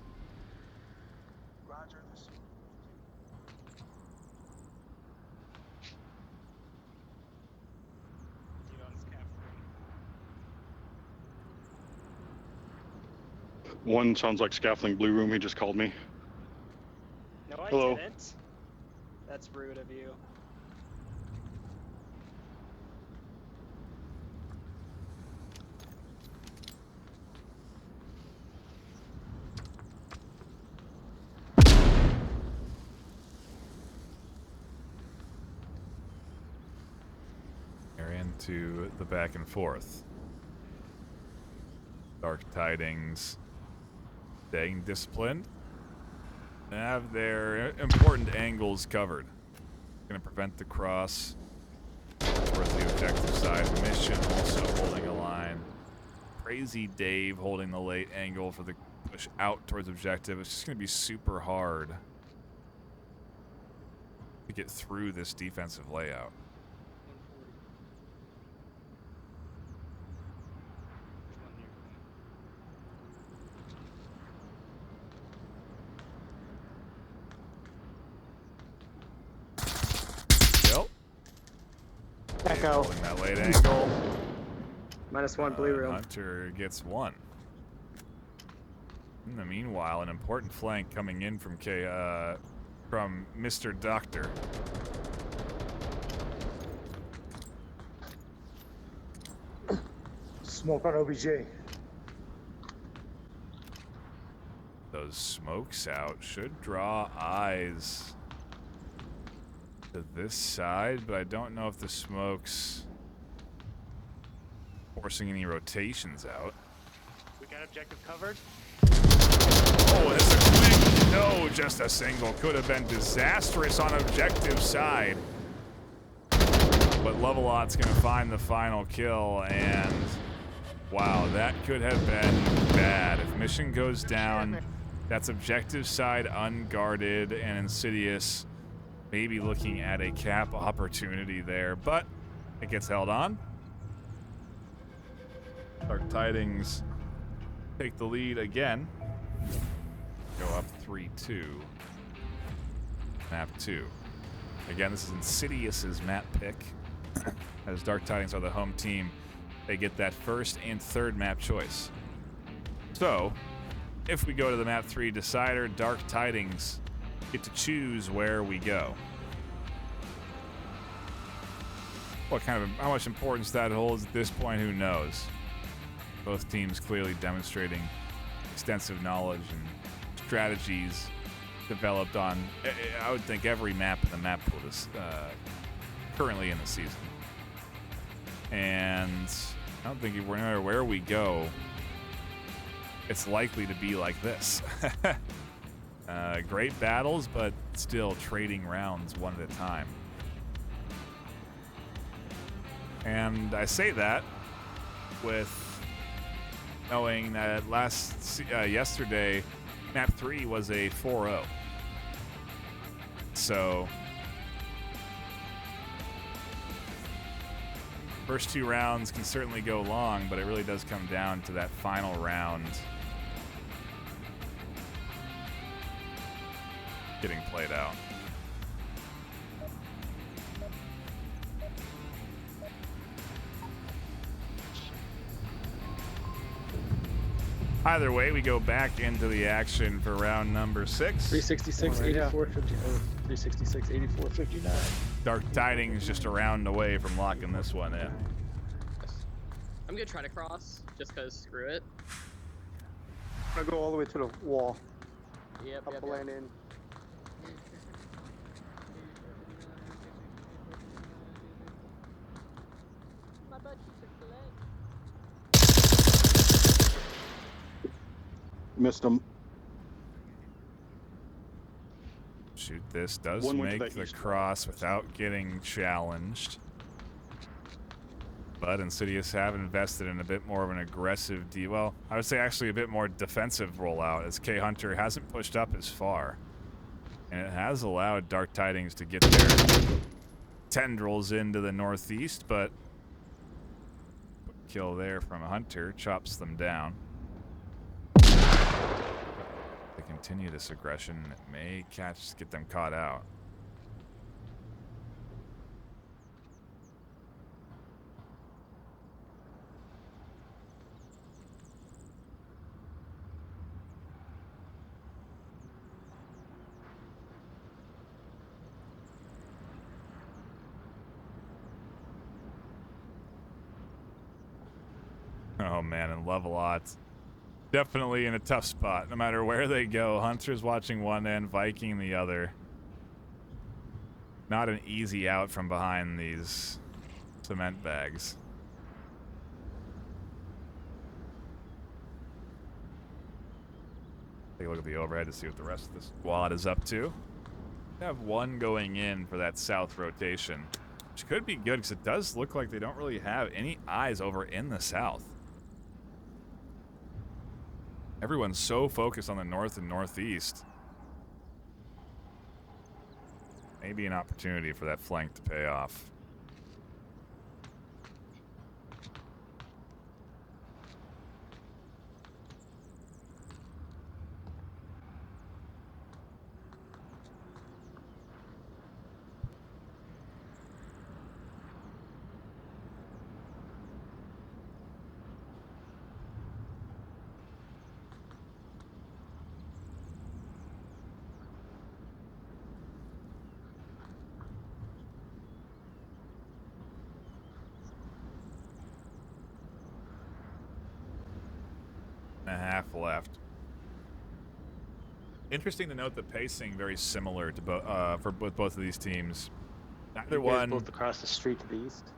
[SPEAKER 9] One sounds like scaffolding blue room. He just called me.
[SPEAKER 7] No, I
[SPEAKER 9] Hello.
[SPEAKER 7] didn't. That's rude of you.
[SPEAKER 3] They're into the back and forth. Dark Tidings staying disciplined. They have their important angles covered. Going to prevent the cross towards the objective side. Mission also holding a line. Crazy Dave holding the late angle for the push out towards objective. It's just going to be super hard to get through this defensive layout.
[SPEAKER 7] Echo.
[SPEAKER 3] Holding that late angle.
[SPEAKER 7] -1 blue room.
[SPEAKER 3] Hunter gets 1. In the meanwhile, an important flank coming in from from Mr. Doctor.
[SPEAKER 6] Smoke on OBJ.
[SPEAKER 3] Those smokes out should draw eyes to this side, but I don't know if the smokes forcing any rotations out.
[SPEAKER 4] We got objective covered.
[SPEAKER 3] Oh, it's a quick no, just a single. Could have been disastrous on objective side. But Lovelot's gonna find the final kill, and wow, that could have been bad. If mission goes down, that's objective side unguarded, and Insidious maybe looking at a cap opportunity there, but it gets held on. Dark Tidings take the lead again. Go up 3-2. Map 2. Again, this is Insidious's map pick. As Dark Tidings are the home team, they get that first and third map choice. So, if we go to the map 3 decider, Dark Tidings get to choose where we go. How much importance that holds at this point, who knows? Both teams clearly demonstrating extensive knowledge and strategies developed on, I would think, every map in the map pool is currently in the season. And I don't think no matter where we go, it's likely to be like this. Great battles, but still trading rounds one at a time. And I say that with knowing that yesterday, map 3 was a 4-0. So first 2 rounds can certainly go long, but it really does come down to that final round getting played out. Either way, we go back into the action for round number 6.
[SPEAKER 11] 366, 84, 50, 366, 84, 59.
[SPEAKER 3] Dark Tidings just a round away from locking this one in.
[SPEAKER 11] I'm gonna try to cross, just cause screw it.
[SPEAKER 7] I'm gonna go all the way to the wall.
[SPEAKER 11] Yep,
[SPEAKER 7] Up lane in.
[SPEAKER 9] Missed him.
[SPEAKER 3] Shoot, this does
[SPEAKER 9] One went to
[SPEAKER 3] make
[SPEAKER 9] the
[SPEAKER 3] the
[SPEAKER 9] east.
[SPEAKER 3] cross without getting challenged. But Insidious have invested in a bit more of an aggressive well, I would say actually a bit more defensive rollout, as K Hunter hasn't pushed up as far. And it has allowed Dark Tidings to get their tendrils into the northeast, but kill there from a Hunter chops them down. They continue this aggression, it may get them caught out. Oh man, and Levelot definitely in a tough spot. No matter where they go, Hunter's watching one end, Viking the other. Not an easy out from behind these cement bags. Take a look at the overhead to see what the rest of the squad is up to. They have one going in for that south rotation, which could be good because it does look like they don't really have any eyes over in the south. Everyone's so focused on the north and northeast. Maybe an opportunity for that flank to pay off. And a half left. Interesting to note the pacing very similar to both of these teams. Neither one
[SPEAKER 7] Both across the street to the east.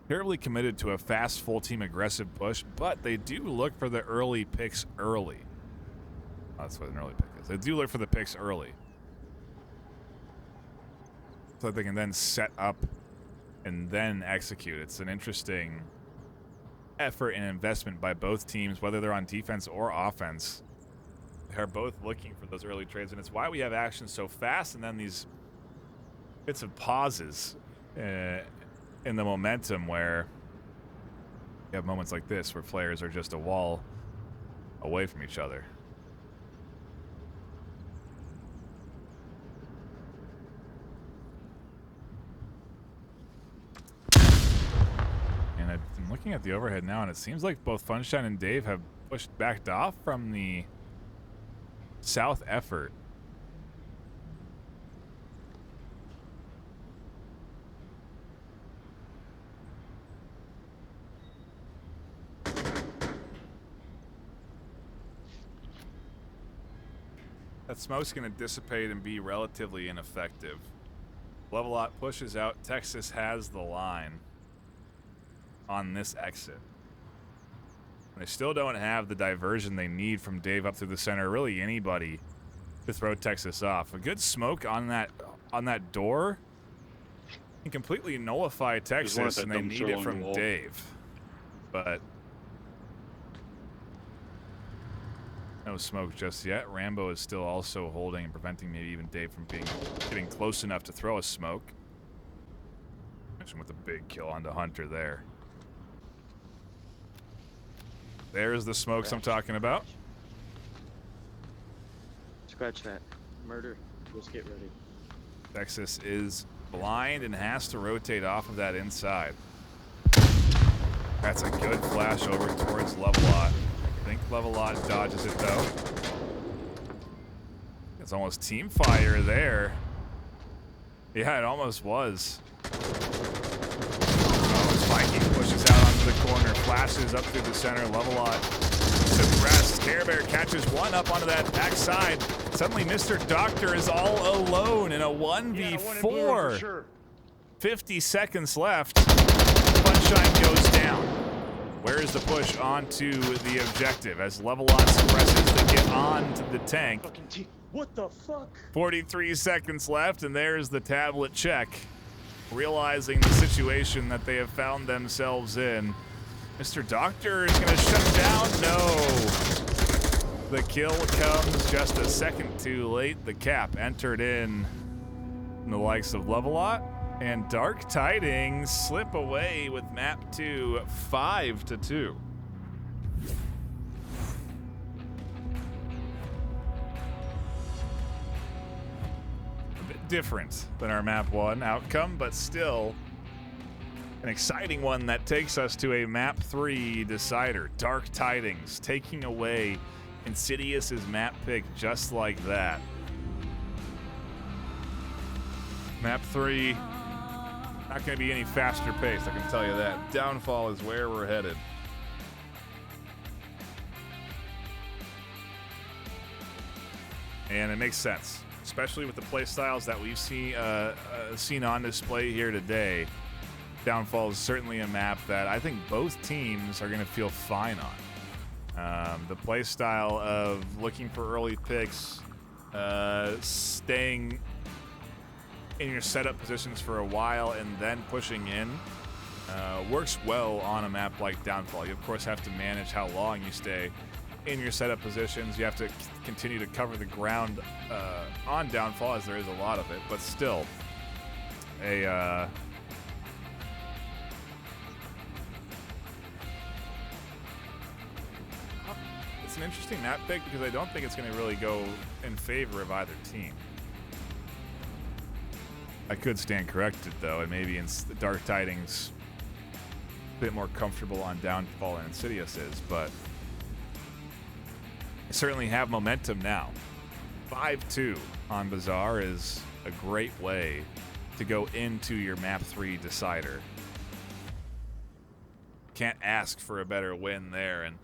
[SPEAKER 3] terribly committed to a fast full team aggressive push, but they do look for the early picks early. Oh, that's what an early pick is. They do look for the picks early, so that they can then set up and then execute. It's an interesting effort and investment by both teams, whether they're on defense or offense. They're both looking for those early trades, and it's why we have action so fast and then these bits of pauses in the momentum where you have moments like this where players are just a wall away from each other. And I'm looking at the overhead now, and it seems like both Funshine and Dave have backed off from the south effort. That smoke's going to dissipate and be relatively ineffective. Level-Lot pushes out. Texas has the line on this exit. They still don't have the diversion they need from Dave up through the center. Really anybody to throw Texas off. A good smoke on that door can completely nullify Texas, and they need it from Dave. But no smoke just yet. Rambo is still also holding and preventing maybe even Dave from getting close enough to throw a smoke. Mention with a big kill onto Hunter there. There's the smokes I'm talking about.
[SPEAKER 8] Scratch that. Murder. Let's get ready.
[SPEAKER 3] Texas is blind and has to rotate off of that inside. That's a good flash over towards Level-Lot. I think Level-Lot dodges it though. It's almost team fire there. Yeah, it almost was. Viking pushes out onto the corner, flashes up through the center. Level-Lot suppressed. Care Bear catches one up onto that backside. Suddenly, Mr. Doctor is all alone in a 1v4.
[SPEAKER 6] Sure.
[SPEAKER 3] 50 seconds left. Sunshine goes down. Where is the push onto the objective as Level-Lot suppresses to get onto the tank?
[SPEAKER 6] What the fuck?
[SPEAKER 3] 43 seconds left, and there's the tablet check. Realizing the situation that they have found themselves in. Mr. Doctor is going to shut down. No. The kill comes just a second too late. The cap entered in the likes of Level-Lot and Dark Tidings slip away with map 2, 5-2. Different than our map 1 outcome, but still an exciting one that takes us to a map 3 decider. Dark Tidings taking away Insidious's map pick just like that. Map 3 not going to be any faster paced, I can tell you that. Downfall is where we're headed. And it makes sense, especially with the play styles that we've seen on display here today. Downfall is certainly a map that I think both teams are going to feel fine on. The play style of looking for early picks, staying in your setup positions for a while and then pushing in, works well on a map like Downfall. You, of course, have to manage how long you stay in your setup positions. You have to continue to cover the ground on Downfall, as there is a lot of it, but still it's an interesting map pick because I don't think it's going to really go in favor of either team. I could stand corrected though, and maybe in Dark Tidings a bit more comfortable on Downfall than Insidious is, but certainly have momentum now. 5-2 on Bazaar is a great way to go into your map 3 decider. Can't ask for a better win there. And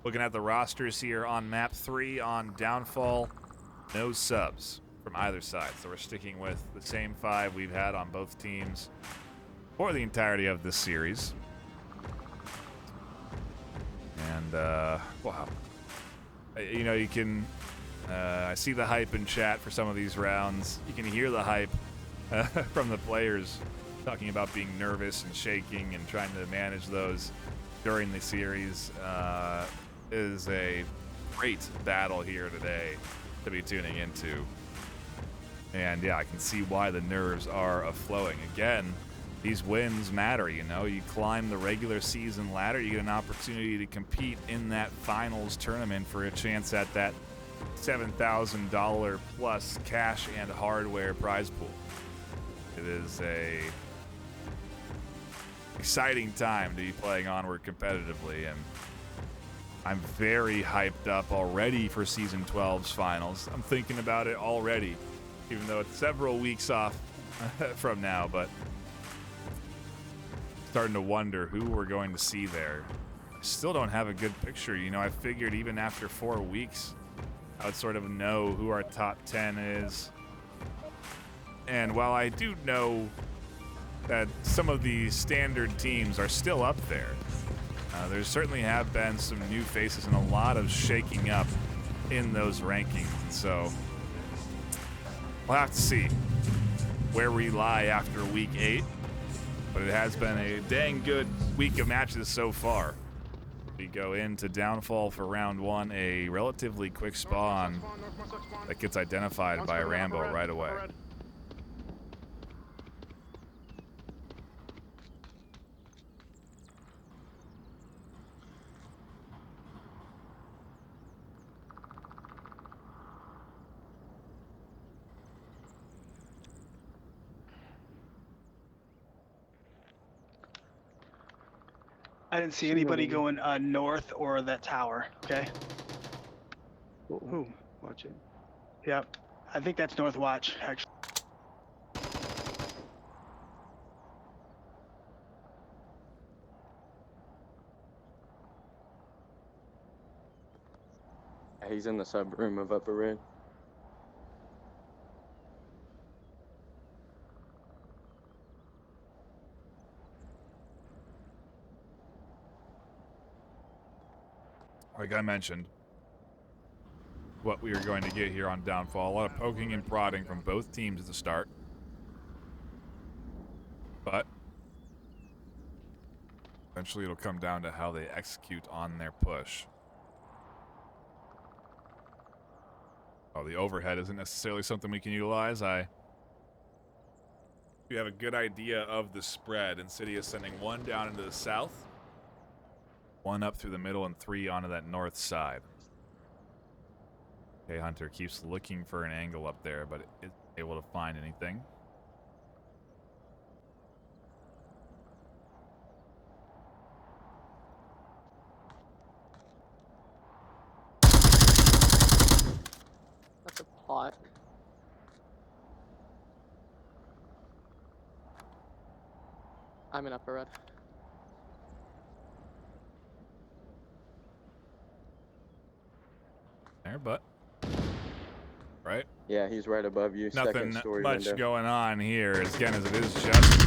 [SPEAKER 3] looking at the rosters here on map 3 on Downfall, no subs from either side. So we're sticking with the same 5 we've had on both teams for the entirety of this series. And wow. You know, you can, I see the hype in chat for some of these rounds. You can hear the hype from the players talking about being nervous and shaking and trying to manage those during the series. Is a great battle here today to be tuning into. And yeah, I can see why the nerves are flowing. Again, these wins matter, you know. You climb the regular season ladder, you get an opportunity to compete in that finals tournament for a chance at that $7,000 plus cash and hardware prize pool. It is a exciting time to be playing Onward competitively, and I'm very hyped up already for Season 12's finals. I'm thinking about it already, even though it's several weeks off from now, but starting to wonder who we're going to see there. I still don't have a good picture. You know, I figured even after 4 weeks, I would sort of know who our top 10 is. And while I do know that some of the standard teams are still up there, there certainly have been some new faces and a lot of shaking up in those rankings. So we'll have to see where we lie after week 8. But it has been a dang good week of matches so far. We go into Downfall for round 1, a relatively quick spawn that gets identified by Rambo right away.
[SPEAKER 12] I didn't see anybody going north or that tower, okay?
[SPEAKER 8] Who? Watch it.
[SPEAKER 12] Yep. I think that's North Watch, actually.
[SPEAKER 5] He's in the sub room of Upper Red.
[SPEAKER 3] Like I mentioned, what we are going to get here on Downfall, a lot of poking and prodding from both teams at the start. But eventually it'll come down to how they execute on their push. Oh, the overhead isn't necessarily something we can utilize. We have a good idea of the spread. Insidious sending 1 down into the south, 1 up through the middle, and 3 onto that north side. Okay, Hunter keeps looking for an angle up there, but isn't able to find anything.
[SPEAKER 11] That's a plot. I'm in Upper Red.
[SPEAKER 3] There, but right?
[SPEAKER 5] Yeah, he's right above you.
[SPEAKER 3] Nothing
[SPEAKER 5] Second story
[SPEAKER 3] much
[SPEAKER 5] window.
[SPEAKER 3] going on here. Again, as it is just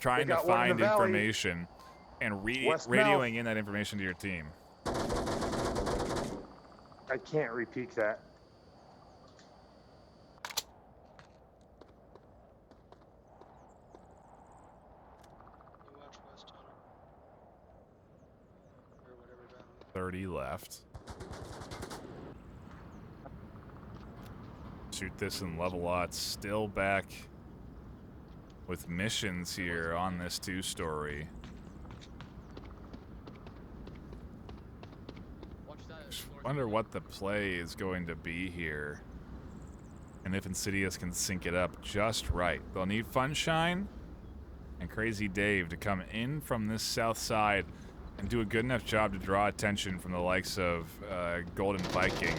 [SPEAKER 3] trying to find information and radioing in that information to your team.
[SPEAKER 6] I can't repeat that.
[SPEAKER 8] You watch West Tunnel. Or whatever down.
[SPEAKER 3] 30 left. Shoot this and level out. Still back with missions here on this 2-story. Wonder what the play is going to be here, and if Insidious can sync it up just right. They'll need Funshine and Crazy Dave to come in from this south side and do a good enough job to draw attention from the likes of Golden Viking.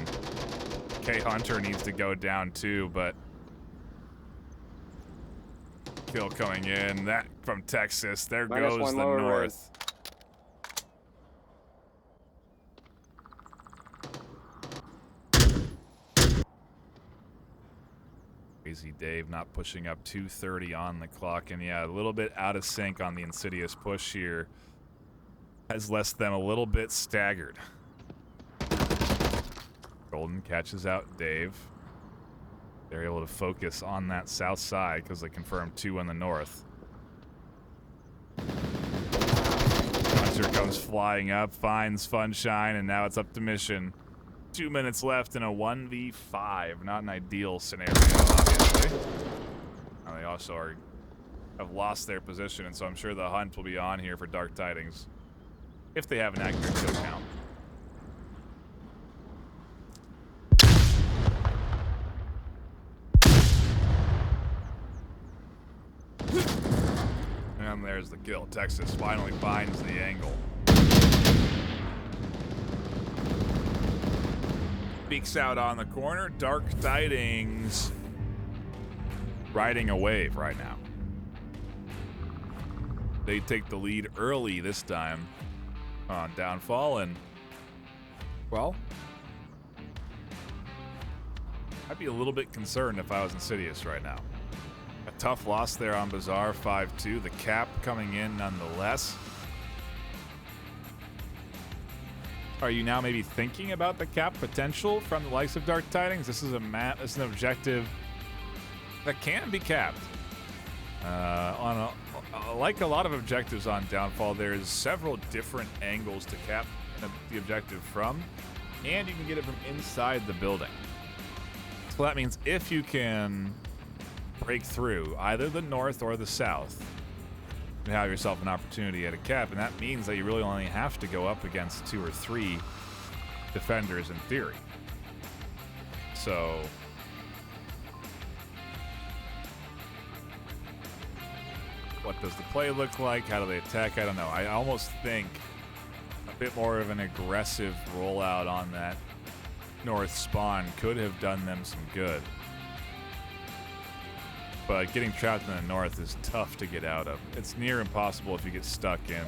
[SPEAKER 3] K Hunter needs to go down too, but kill coming in. That from Texas. There goes the north. Crazy Dave not pushing up 2:30 on the clock, and yeah, a little bit out of sync on the Insidious push here. Has left them a little bit staggered. Golden catches out Dave. They're able to focus on that south side because they confirmed 2 on the north. Hunter comes flying up, finds Funshine, and now it's up to mission. 2 minutes left in a 1v5. Not an ideal scenario, obviously. Now they also have lost their position, and so I'm sure the hunt will be on here for Dark Tidings if they have an accurate kill count. And there's the kill. Texas finally finds the angle. Beaks out on the corner. Dark Tidings riding a wave right now. They take the lead early this time on Downfall, and, well, I'd be a little bit concerned if I was Insidious right now. A tough loss there on Bazaar, 5-2. The cap coming in nonetheless. Are you now maybe thinking about the cap potential from the likes of Dark Tidings? This is a map, this is an objective that can be capped. Like a lot of objectives on Downfall, there's several different angles to cap the objective from, and you can get it from inside the building. So that means if you can break through either the north or the south, you have yourself an opportunity at a cap, and that means that you really only have to go up against 2 or 3 defenders in theory. So what does the play look like? How do they attack? I don't know. I almost think a bit more of an aggressive rollout on that north spawn could have done them some good. But getting trapped in the north is tough to get out of. It's near impossible if you get stuck in.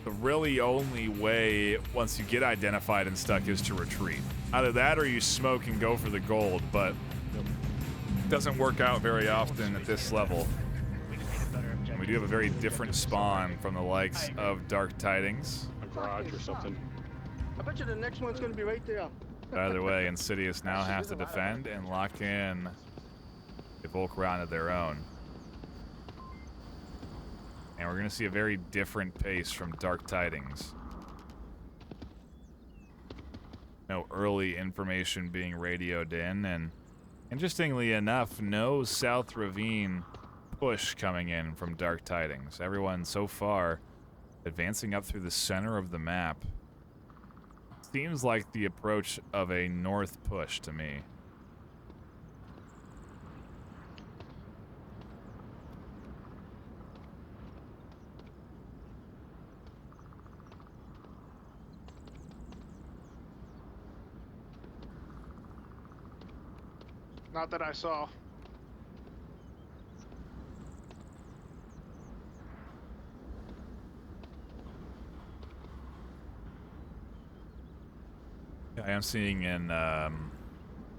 [SPEAKER 3] The really only way, once you get identified and stuck, is to retreat. Either that or you smoke and go for the gold, but it doesn't work out very often at this level. And we do have a very different spawn from the likes of Dark Tidings.
[SPEAKER 9] A garage or something.
[SPEAKER 8] I bet you the next one's gonna be right there.
[SPEAKER 3] Either way, Insidious now have to defend and lock in a Volk round of their own. And we're going to see a very different pace from Dark Tidings. No early information being radioed in, and interestingly enough, no South Ravine push coming in from Dark Tidings. Everyone so far advancing up through the center of the map. Seems like the approach of a north push to me.
[SPEAKER 4] Not that I saw.
[SPEAKER 3] I am seeing in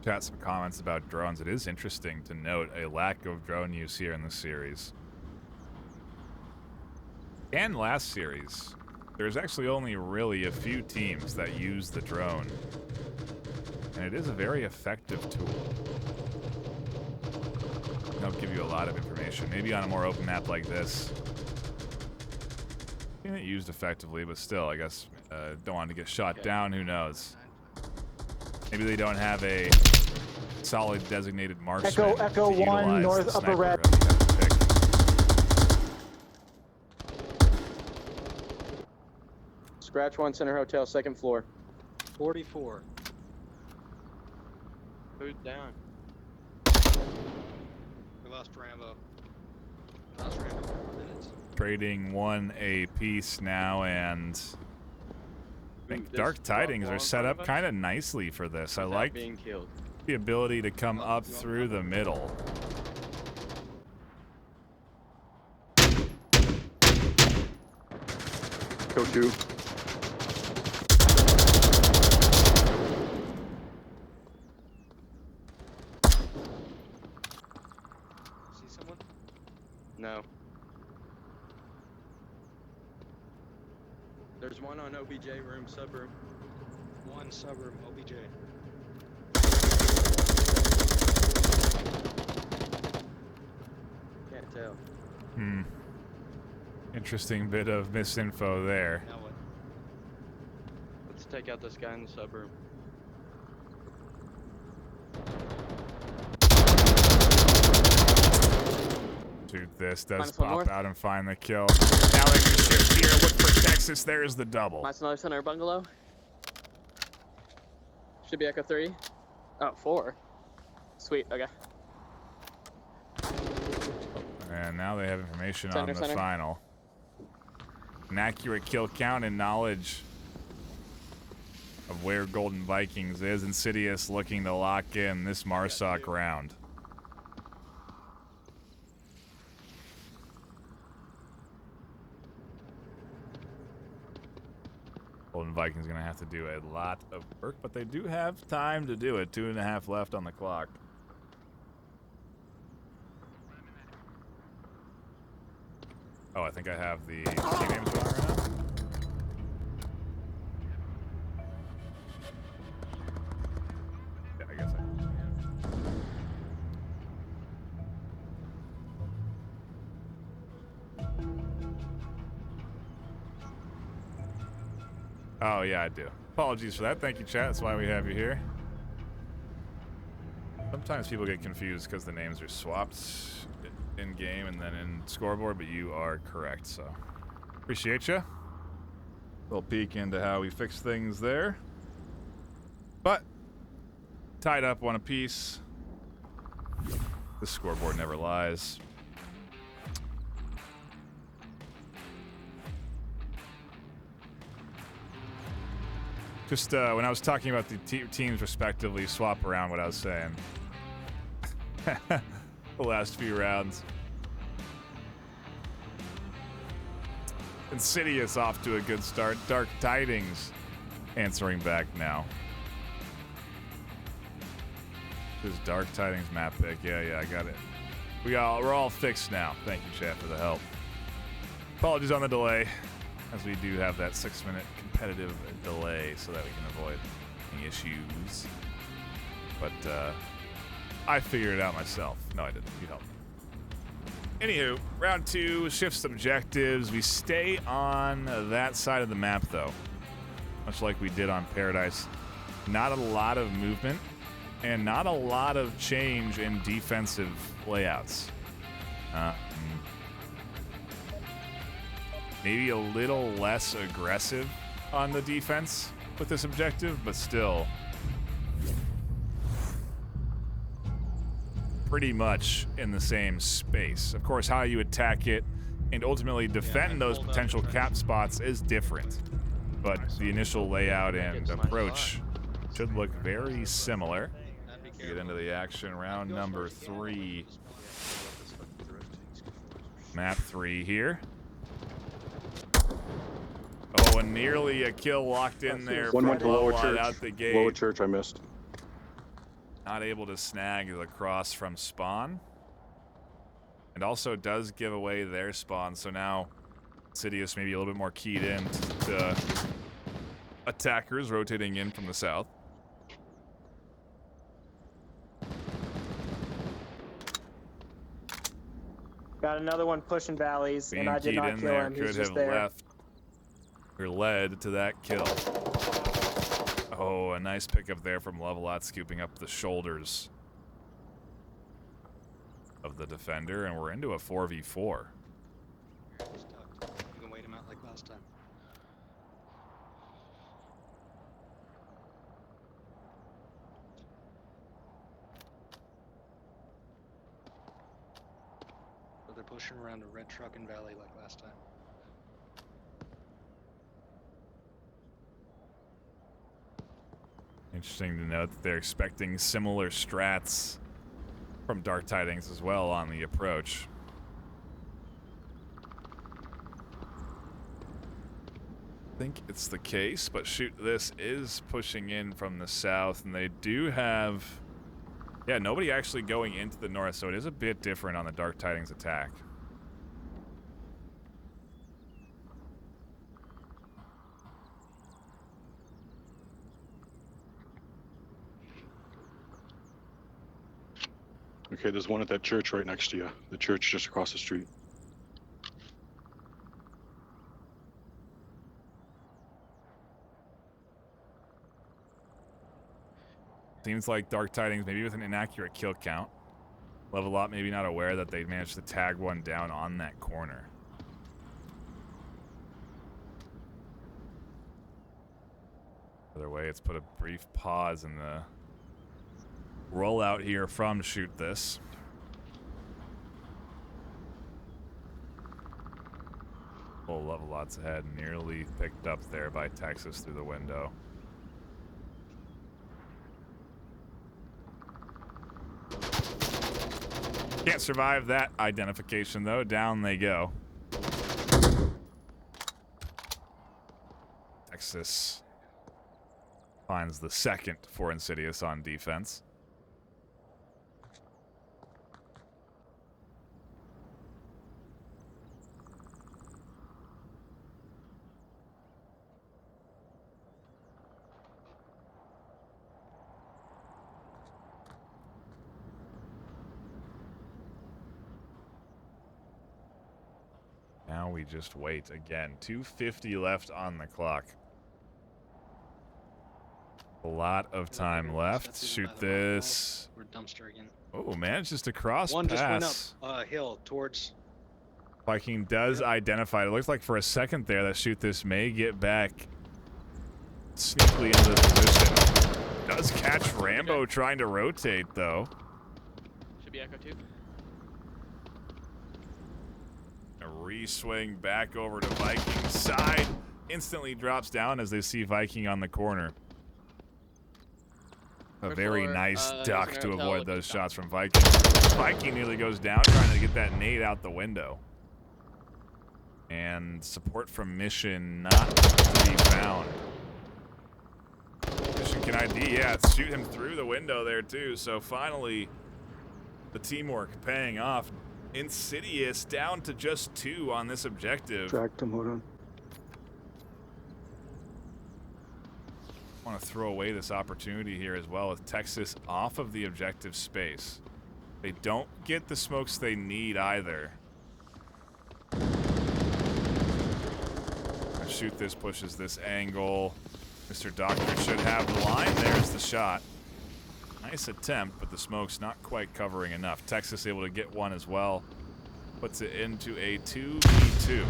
[SPEAKER 3] chat some comments about drones. It is interesting to note a lack of drone use here in this series. And last series, there's actually only really a few teams that use the drone. And it is a very effective tool. It'll give you a lot of information. Maybe on a more open map like this, it used effectively, but still, I guess, don't want to get shot down. Who knows? Maybe they don't have a solid designated marksman.
[SPEAKER 7] Echo 1, north upper red. Scratch 1, Center Hotel, 2nd floor.
[SPEAKER 10] 44.
[SPEAKER 5] Food down.
[SPEAKER 10] We lost Rambo. We lost Rambo for 4 minutes.
[SPEAKER 3] Trading 1 a piece now, and I think Dark Tidings are set up kind of nicely for this. I like
[SPEAKER 5] being killed.
[SPEAKER 3] the ability to come up through the middle.
[SPEAKER 9] Go 2.
[SPEAKER 10] See someone?
[SPEAKER 5] No. There's one on OBJ room, sub room.
[SPEAKER 10] 1 suburb, OBJ.
[SPEAKER 5] Can't tell.
[SPEAKER 3] Interesting bit of misinfo there.
[SPEAKER 10] Now what?
[SPEAKER 5] Let's take out this guy in the sub room.
[SPEAKER 3] Dude, this does
[SPEAKER 5] Minus 1
[SPEAKER 3] pop
[SPEAKER 5] north.
[SPEAKER 3] out and find the kill. Now they can shift here, look for Texas. There's the double.
[SPEAKER 11] Minus another center bungalow. Should be Echo 3. Oh, 4. Sweet, okay.
[SPEAKER 3] And now they have information
[SPEAKER 11] Center,
[SPEAKER 3] on the
[SPEAKER 11] center.
[SPEAKER 3] final. An accurate kill count and knowledge of where Golden Vikings is. Insidious looking to lock in this Marsoc round. Golden Vikings going to have to do a lot of work, but they do have time to do it. 2.5 left on the clock. Oh, I think I have the team names wrong right now. Yeah, I guess Oh, yeah, I do. Apologies for that. Thank you, chat. That's why we have you here. Sometimes people get confused because the names are swapped in game and then in scoreboard, but you are correct, so appreciate you. Little peek into how we fix things there. But tied up one apiece. The scoreboard never lies. Just when I was talking about the teams respectively, swap around what I was saying. The last few rounds. Insidious off to a good start. Dark Tidings answering back now. This Dark Tidings map pick. Yeah, I got it. We're all fixed now. Thank you, chat, for the help. Apologies on the delay, as we do have that 6-minute competitive delay so that we can avoid any issues. But I figured it out myself. No, I didn't. You helped me. Anywho, round 2 shifts objectives. We stay on that side of the map, though, much like we did on Paradise. Not a lot of movement and not a lot of change in defensive layouts. Maybe a little less aggressive on the defense with this objective, but still pretty much in the same space. Of course, how you attack it and ultimately defend those potential cap spots is different, but the initial layout and approach should look very similar. Get into the action, round number 3. Map 3 here. Oh, and nearly a kill locked in there.
[SPEAKER 9] One went to lower church.
[SPEAKER 3] Out the gate.
[SPEAKER 9] Lower church, I missed.
[SPEAKER 3] Not able to snag the cross from spawn. And also does give away their spawn, so now Insidious maybe a little bit more keyed in to attackers rotating in from the south.
[SPEAKER 7] Got another one pushing valleys,
[SPEAKER 3] Being
[SPEAKER 7] and I did
[SPEAKER 3] keyed
[SPEAKER 7] not
[SPEAKER 3] in
[SPEAKER 7] kill
[SPEAKER 3] there
[SPEAKER 7] him.
[SPEAKER 3] could
[SPEAKER 7] He's just
[SPEAKER 3] have
[SPEAKER 7] there.
[SPEAKER 3] left or led to that kill. Oh, a nice pickup there from Levelot, scooping up the shoulders of the defender, and we're into a 4v4.
[SPEAKER 12] You can wait him out like last time. So they're pushing around a red truck in valley like last time.
[SPEAKER 3] Interesting to note that they're expecting similar strats from Dark Tidings as well on the approach. I think it's the case, but shoot, this is pushing in from the south, and they do have... Yeah, nobody actually going into the north, so it is a bit different on the Dark Tidings attack.
[SPEAKER 9] Okay, there's one at that church right next to you. The church just across the street.
[SPEAKER 3] Seems like Dark Tidings, maybe with an inaccurate kill count. Levelot maybe not aware that they managed to tag one down on that corner. Either way, it's put a brief pause in the rollout here from Shoot This. Full Levelot's ahead, nearly picked up there by Texas through the window. Can't survive that identification, though. Down they go. Texas finds the second for Insidious on defense. Now we just wait again. 2:50 left on the clock. A lot of time left. Shoot this.
[SPEAKER 12] We're dumpster again.
[SPEAKER 3] Oh, manages to cross
[SPEAKER 12] One just went
[SPEAKER 3] pass.
[SPEAKER 12] up hill towards.
[SPEAKER 3] Viking does identify. It looks like for a second there that shoot this may get back sneakily into the position. Does catch Rambo trying to rotate though.
[SPEAKER 11] Should be Echo 2.
[SPEAKER 3] A re-swing back over to Viking's side. Instantly drops down as they see Viking on the corner. A very nice duck to avoid those shots from Viking. Viking nearly goes down trying to get that nade out the window. And support from Mission not to be found. Mission can ID, yeah, shoot him through the window there too. So finally, the teamwork paying off. Insidious down to just 2 on this objective.
[SPEAKER 9] Tracked him, hold on.
[SPEAKER 3] Want to throw away this opportunity here as well with Texas off of the objective space. They don't get the smokes they need either. Shoot this, pushes this angle. Mr. Doctor should have the line. There's the shot. Nice attempt, but the smoke's not quite covering enough. Texas able to get one as well. Puts it into a 2v2.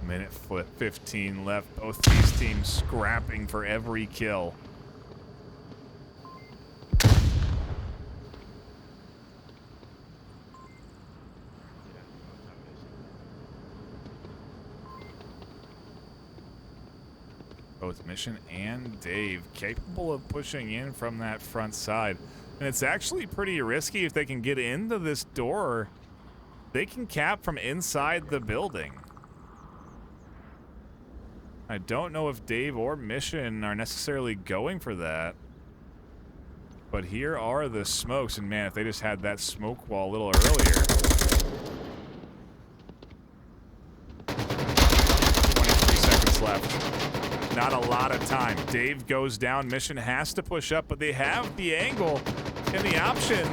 [SPEAKER 3] Minute 15 left. Both these teams scrapping for every kill. Both Mission and Dave capable of pushing in from that front side. And it's actually pretty risky if they can get into this door. They can cap from inside the building. I don't know if Dave or Mission are necessarily going for that. But here are the smokes, and man, if they just had that smoke wall a little earlier. 23 seconds left. Not a lot of time. Dave goes down. Mission has to push up, but they have the angle and the option.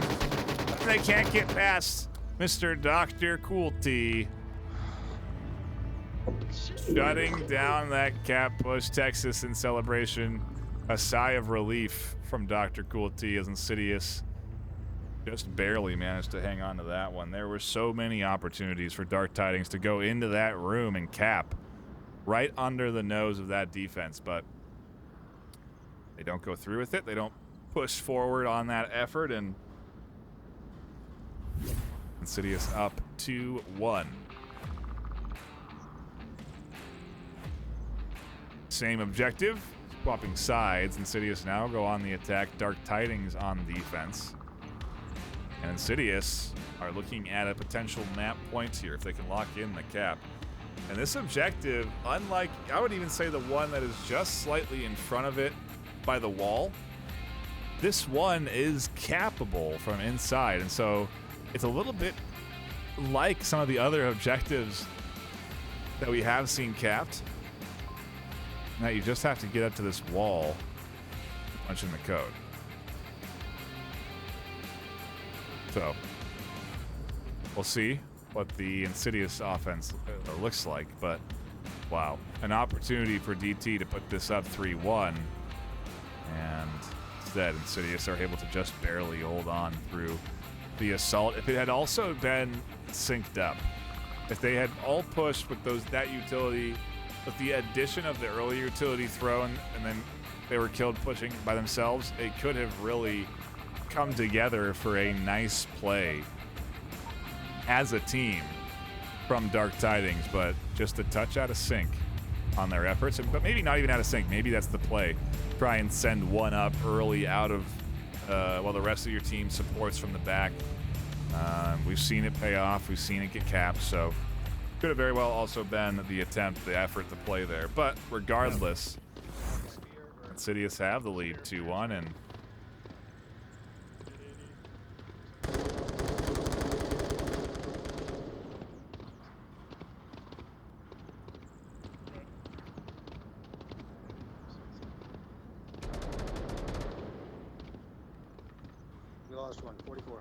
[SPEAKER 3] They can't get past Mr. Dr. Coolty. Shutting down that cap push. Texas in celebration. A sigh of relief from Dr. Coolty as Insidious just barely managed to hang on to that one. There were so many opportunities for Dark Tidings to go into that room and cap right under the nose of that defense, but they don't go through with it. They don't push forward on that effort, and Insidious up 2-1. Same objective, swapping sides. Insidious now go on the attack. Dark Tidings on defense. And Insidious are looking at a potential map point here if they can lock in the cap. And this objective, unlike, I would even say the one that is just slightly in front of it by the wall, this one is cappable from inside. And so it's a little bit like some of the other objectives that we have seen capped. Now you just have to get up to this wall, punch in the code. So we'll see what the Insidious offense looks like, but wow, an opportunity for DT to put this up 3-1, and instead Insidious are able to just barely hold on through the assault. If it had also been synced up, if they had all pushed with that utility, with the addition of the early utility thrown, and then they were killed pushing by themselves, it could have really come together for a nice play as a team from Dark Tidings, but just a touch out of sync on their efforts. But maybe not even out of sync. Maybe that's the play. Try and send one up early out of while the rest of your team supports from the back. We've seen it pay off. We've seen it get capped. So could have very well also been the attempt, the effort, the play there. But regardless, Insidious have the lead 2-1, and
[SPEAKER 8] We lost one, 44.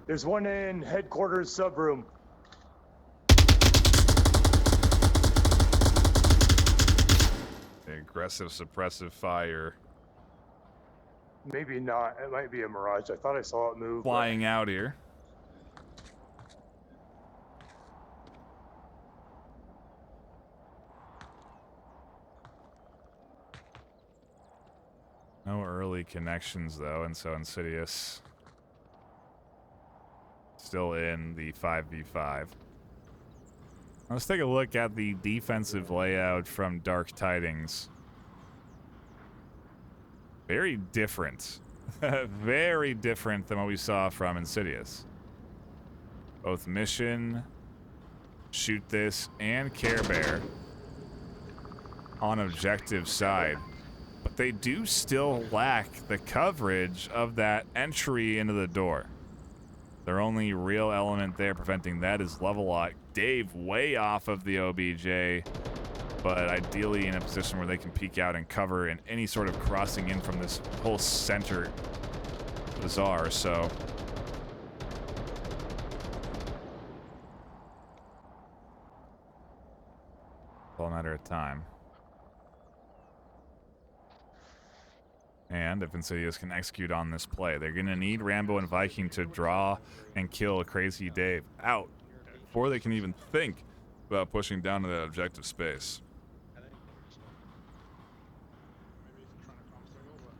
[SPEAKER 6] There's one in headquarters subroom.
[SPEAKER 3] the aggressive suppressive fire
[SPEAKER 6] Maybe not. It might be a mirage. I thought I saw it move.
[SPEAKER 3] flying out here. No early connections though, and so Insidious still in the 5v5. Let's take a look at the defensive layout from Dark Tidings. Very different. Very different than what we saw from Insidious. Both mission, shoot this, and Care Bear on objective side. But they do still lack the coverage of that entry into the door. Their only real element there preventing that is level lock. Dave way off of the OBJ, but ideally in a position where they can peek out and cover in any sort of crossing in from this whole center bazaar, so. All a matter of time. And if Insidious can execute on this play, they're going to need Rambo and Viking to draw and kill Crazy Dave out before they can even think about pushing down to that objective space.
[SPEAKER 4] Maybe he's trying to calm signal, but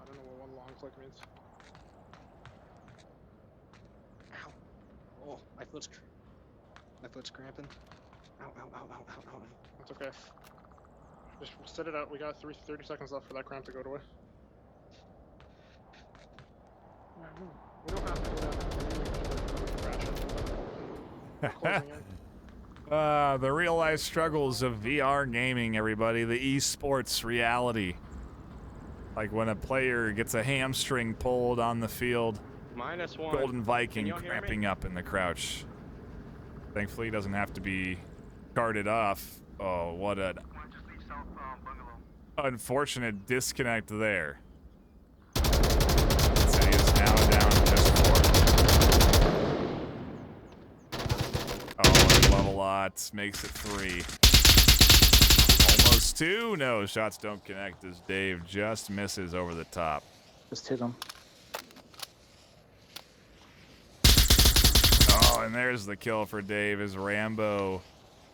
[SPEAKER 4] I don't know what one long click means.
[SPEAKER 8] Ow. Oh, my foot's cramping. Ow, ow, ow, ow, ow, ow.
[SPEAKER 4] That's okay. Just sit it out. We got 30 seconds left for that cramp to go away. We don't have to do that. We're closing in.
[SPEAKER 3] The real life struggles of VR gaming, everybody. The esports reality. Like when a player gets a hamstring pulled on the field.
[SPEAKER 5] -1.
[SPEAKER 3] Golden Viking
[SPEAKER 5] Can y'all hear
[SPEAKER 3] cramping
[SPEAKER 5] me?
[SPEAKER 3] up in the crouch. Thankfully, he doesn't have to be carted off. Oh, what an unfortunate disconnect there. City is now down just 4. Oh, and Level-Lot makes it 3. Almost 2. No, shots don't connect as Dave just misses over the top.
[SPEAKER 7] Just hit him.
[SPEAKER 3] Oh, and there's the kill for Dave as Rambo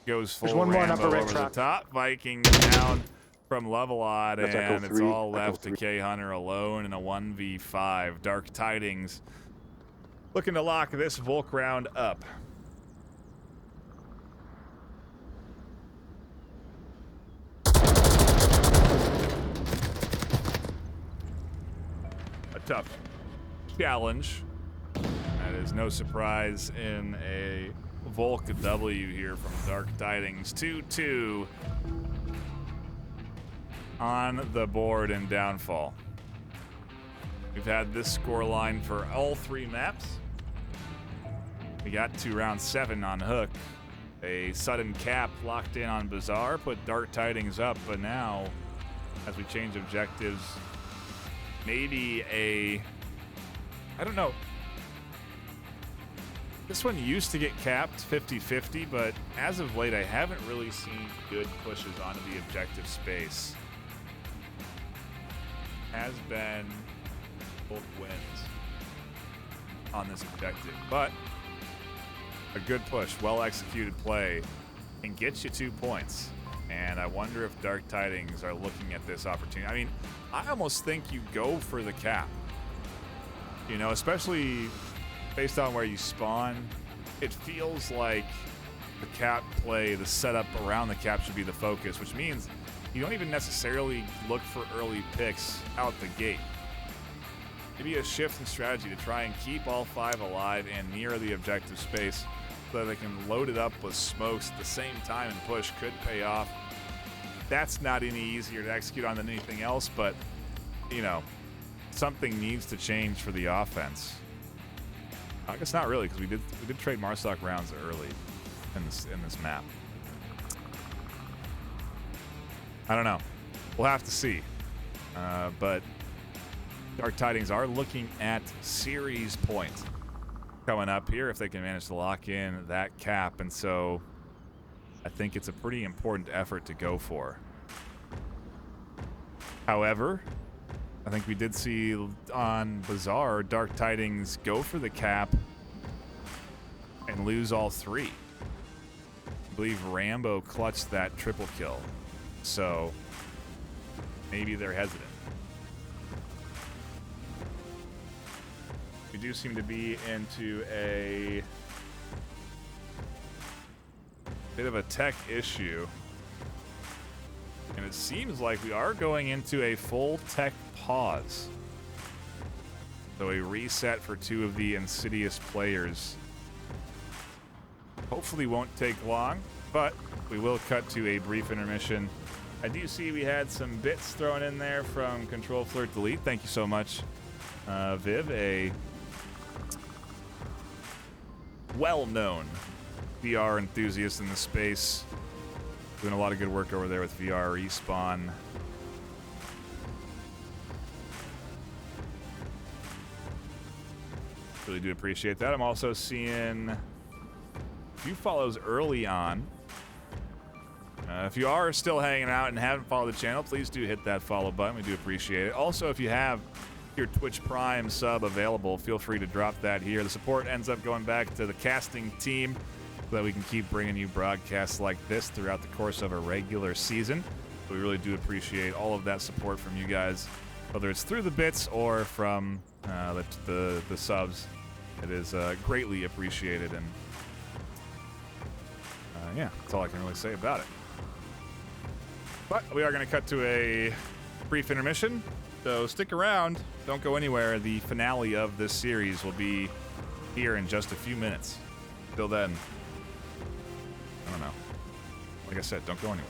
[SPEAKER 3] goes full
[SPEAKER 6] one more on
[SPEAKER 3] Rambo
[SPEAKER 6] upper right
[SPEAKER 3] over the
[SPEAKER 6] track.
[SPEAKER 3] top. Viking down from Level-Lot,
[SPEAKER 9] That's Echo
[SPEAKER 3] and it's
[SPEAKER 9] 3,
[SPEAKER 3] all
[SPEAKER 9] Echo
[SPEAKER 3] left to
[SPEAKER 9] 3.
[SPEAKER 3] K-Hunter alone in a 1v5. Dark Tidings looking to lock this Volk round up. A tough challenge. That is no surprise in a Volk W here from Dark Tidings. 2-2 on the board in downfall. We've had this score line for all 3 maps. We got to round 7 on Hook. A sudden cap locked in on Bazaar put Dark Tidings up, but now as we change objectives, maybe I don't know. This one used to get capped 50-50, but as of late, I haven't really seen good pushes onto the objective space. Has been both wins on this objective, but a good push, well-executed play, and gets you 2 points. And I wonder if Dark Tidings are looking at this opportunity. I mean, I almost think you go for the cap. You know, especially based on where you spawn. It feels like the cap play, the setup around the cap should be the focus, which means you don't even necessarily look for early picks out the gate. Maybe a shift in strategy to try and keep all 5 alive and near the objective space so that they can load it up with smokes at the same time and push could pay off. That's not any easier to execute on than anything else, but, you know, something needs to change for the offense. I guess not really, because we did trade Marsoc rounds early in this map. I don't know. We'll have to see. But Dark Tidings are looking at series points coming up here if they can manage to lock in that cap, and so I think it's a pretty important effort to go for. However, I think we did see on Bazaar Dark Tidings go for the cap and lose all 3. I believe Rambo clutched that triple kill, so maybe they're hesitant. We do seem to be into a bit of a tech issue, and it seems like we are going into a full tech pause. So a reset for 2 of the Insidious players hopefully won't take long, but we will cut to a brief intermission. I do see we had some bits thrown in there from Control Flirt Delete. Thank you so much, Viv, a well-known VR enthusiast in the space, doing a lot of good work over there with VR Respawn. Really do appreciate that. I'm also seeing a few follows early on. If you are still hanging out and haven't followed the channel, please do hit that follow button. We do appreciate it. Also, if you have your Twitch Prime sub available, feel free to drop that here. The support ends up going back to the casting team so that we can keep bringing you broadcasts like this throughout the course of a regular season. So we really do appreciate all of that support from you guys, whether it's through the bits or from the subs. It is greatly appreciated, and yeah, that's all I can really say about it. But we are going to cut to a brief intermission, so stick around. Don't go anywhere. The finale of this series will be here in just a few minutes. Till then, I don't know. Like I said, don't go anywhere.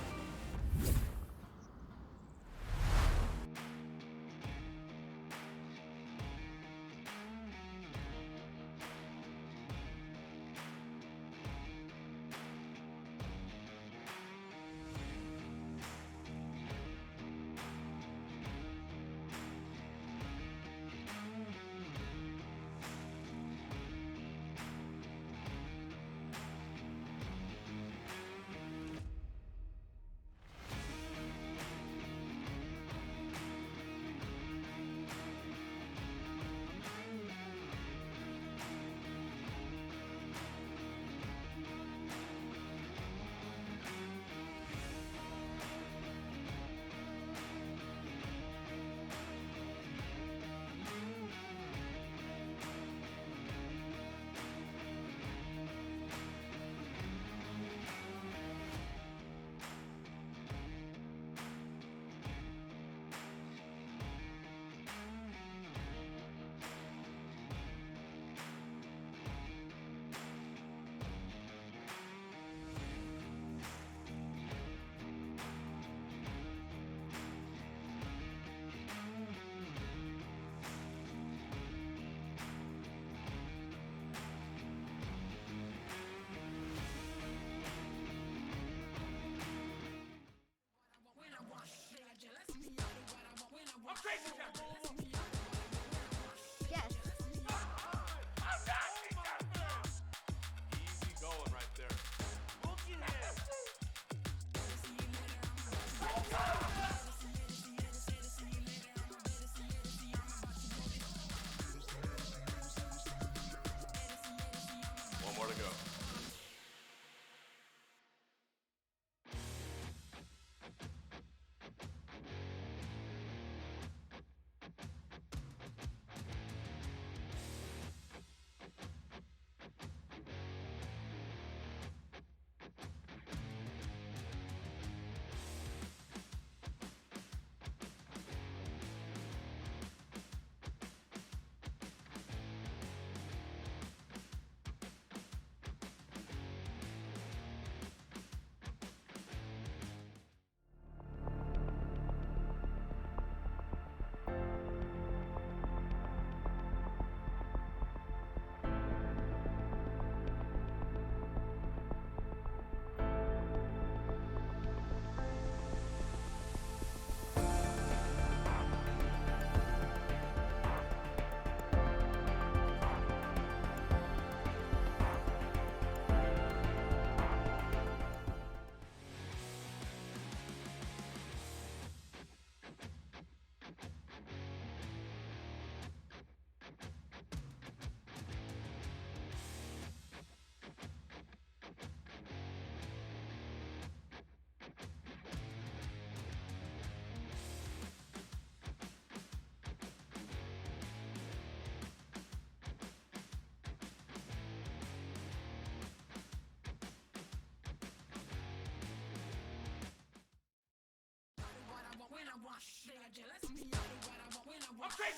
[SPEAKER 2] I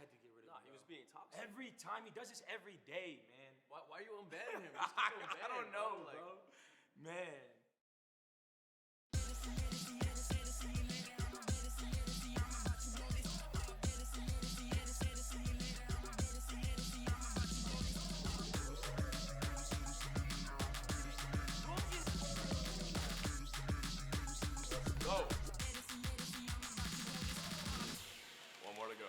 [SPEAKER 2] had to get rid of him.
[SPEAKER 1] He was being toxic.
[SPEAKER 2] Every time he does this every day, man.
[SPEAKER 1] Why are you unbanning him? He's still unbanned,
[SPEAKER 2] I don't know,
[SPEAKER 1] Like,
[SPEAKER 2] bro. Man.
[SPEAKER 1] go. One more to go.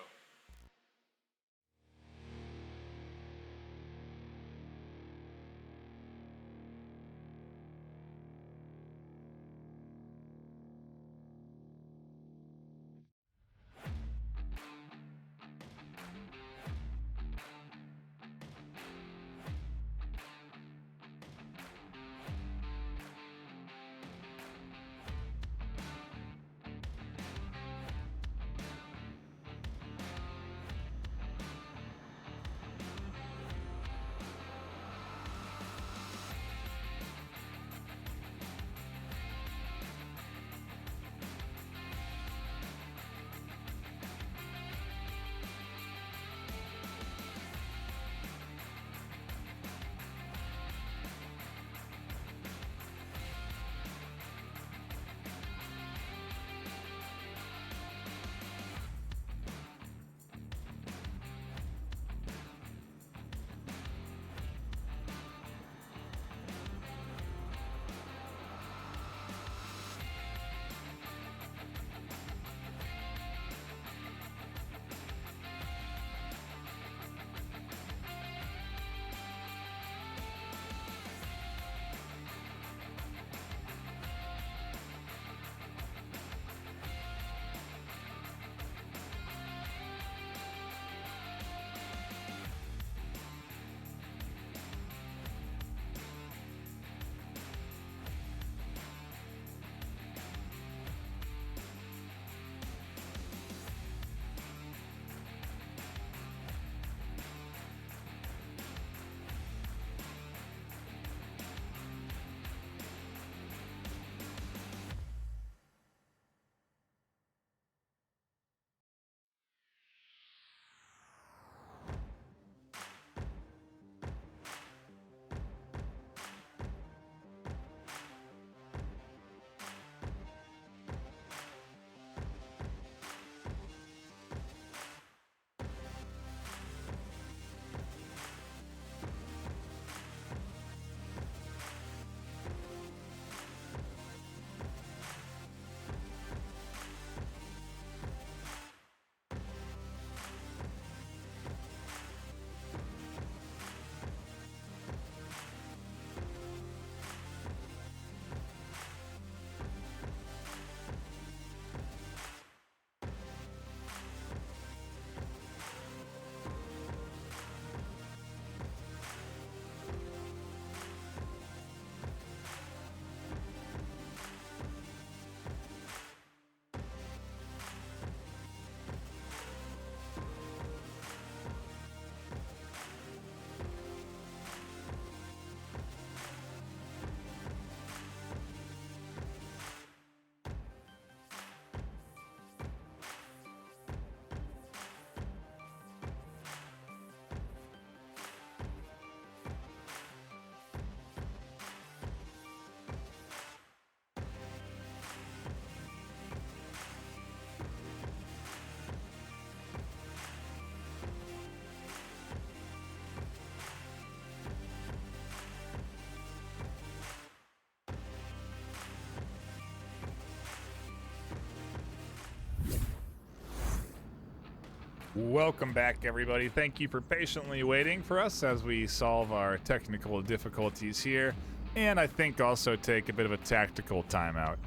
[SPEAKER 3] Welcome back, everybody. Thank you for patiently waiting for us as we solve our technical difficulties here, and I think also take a bit of a tactical timeout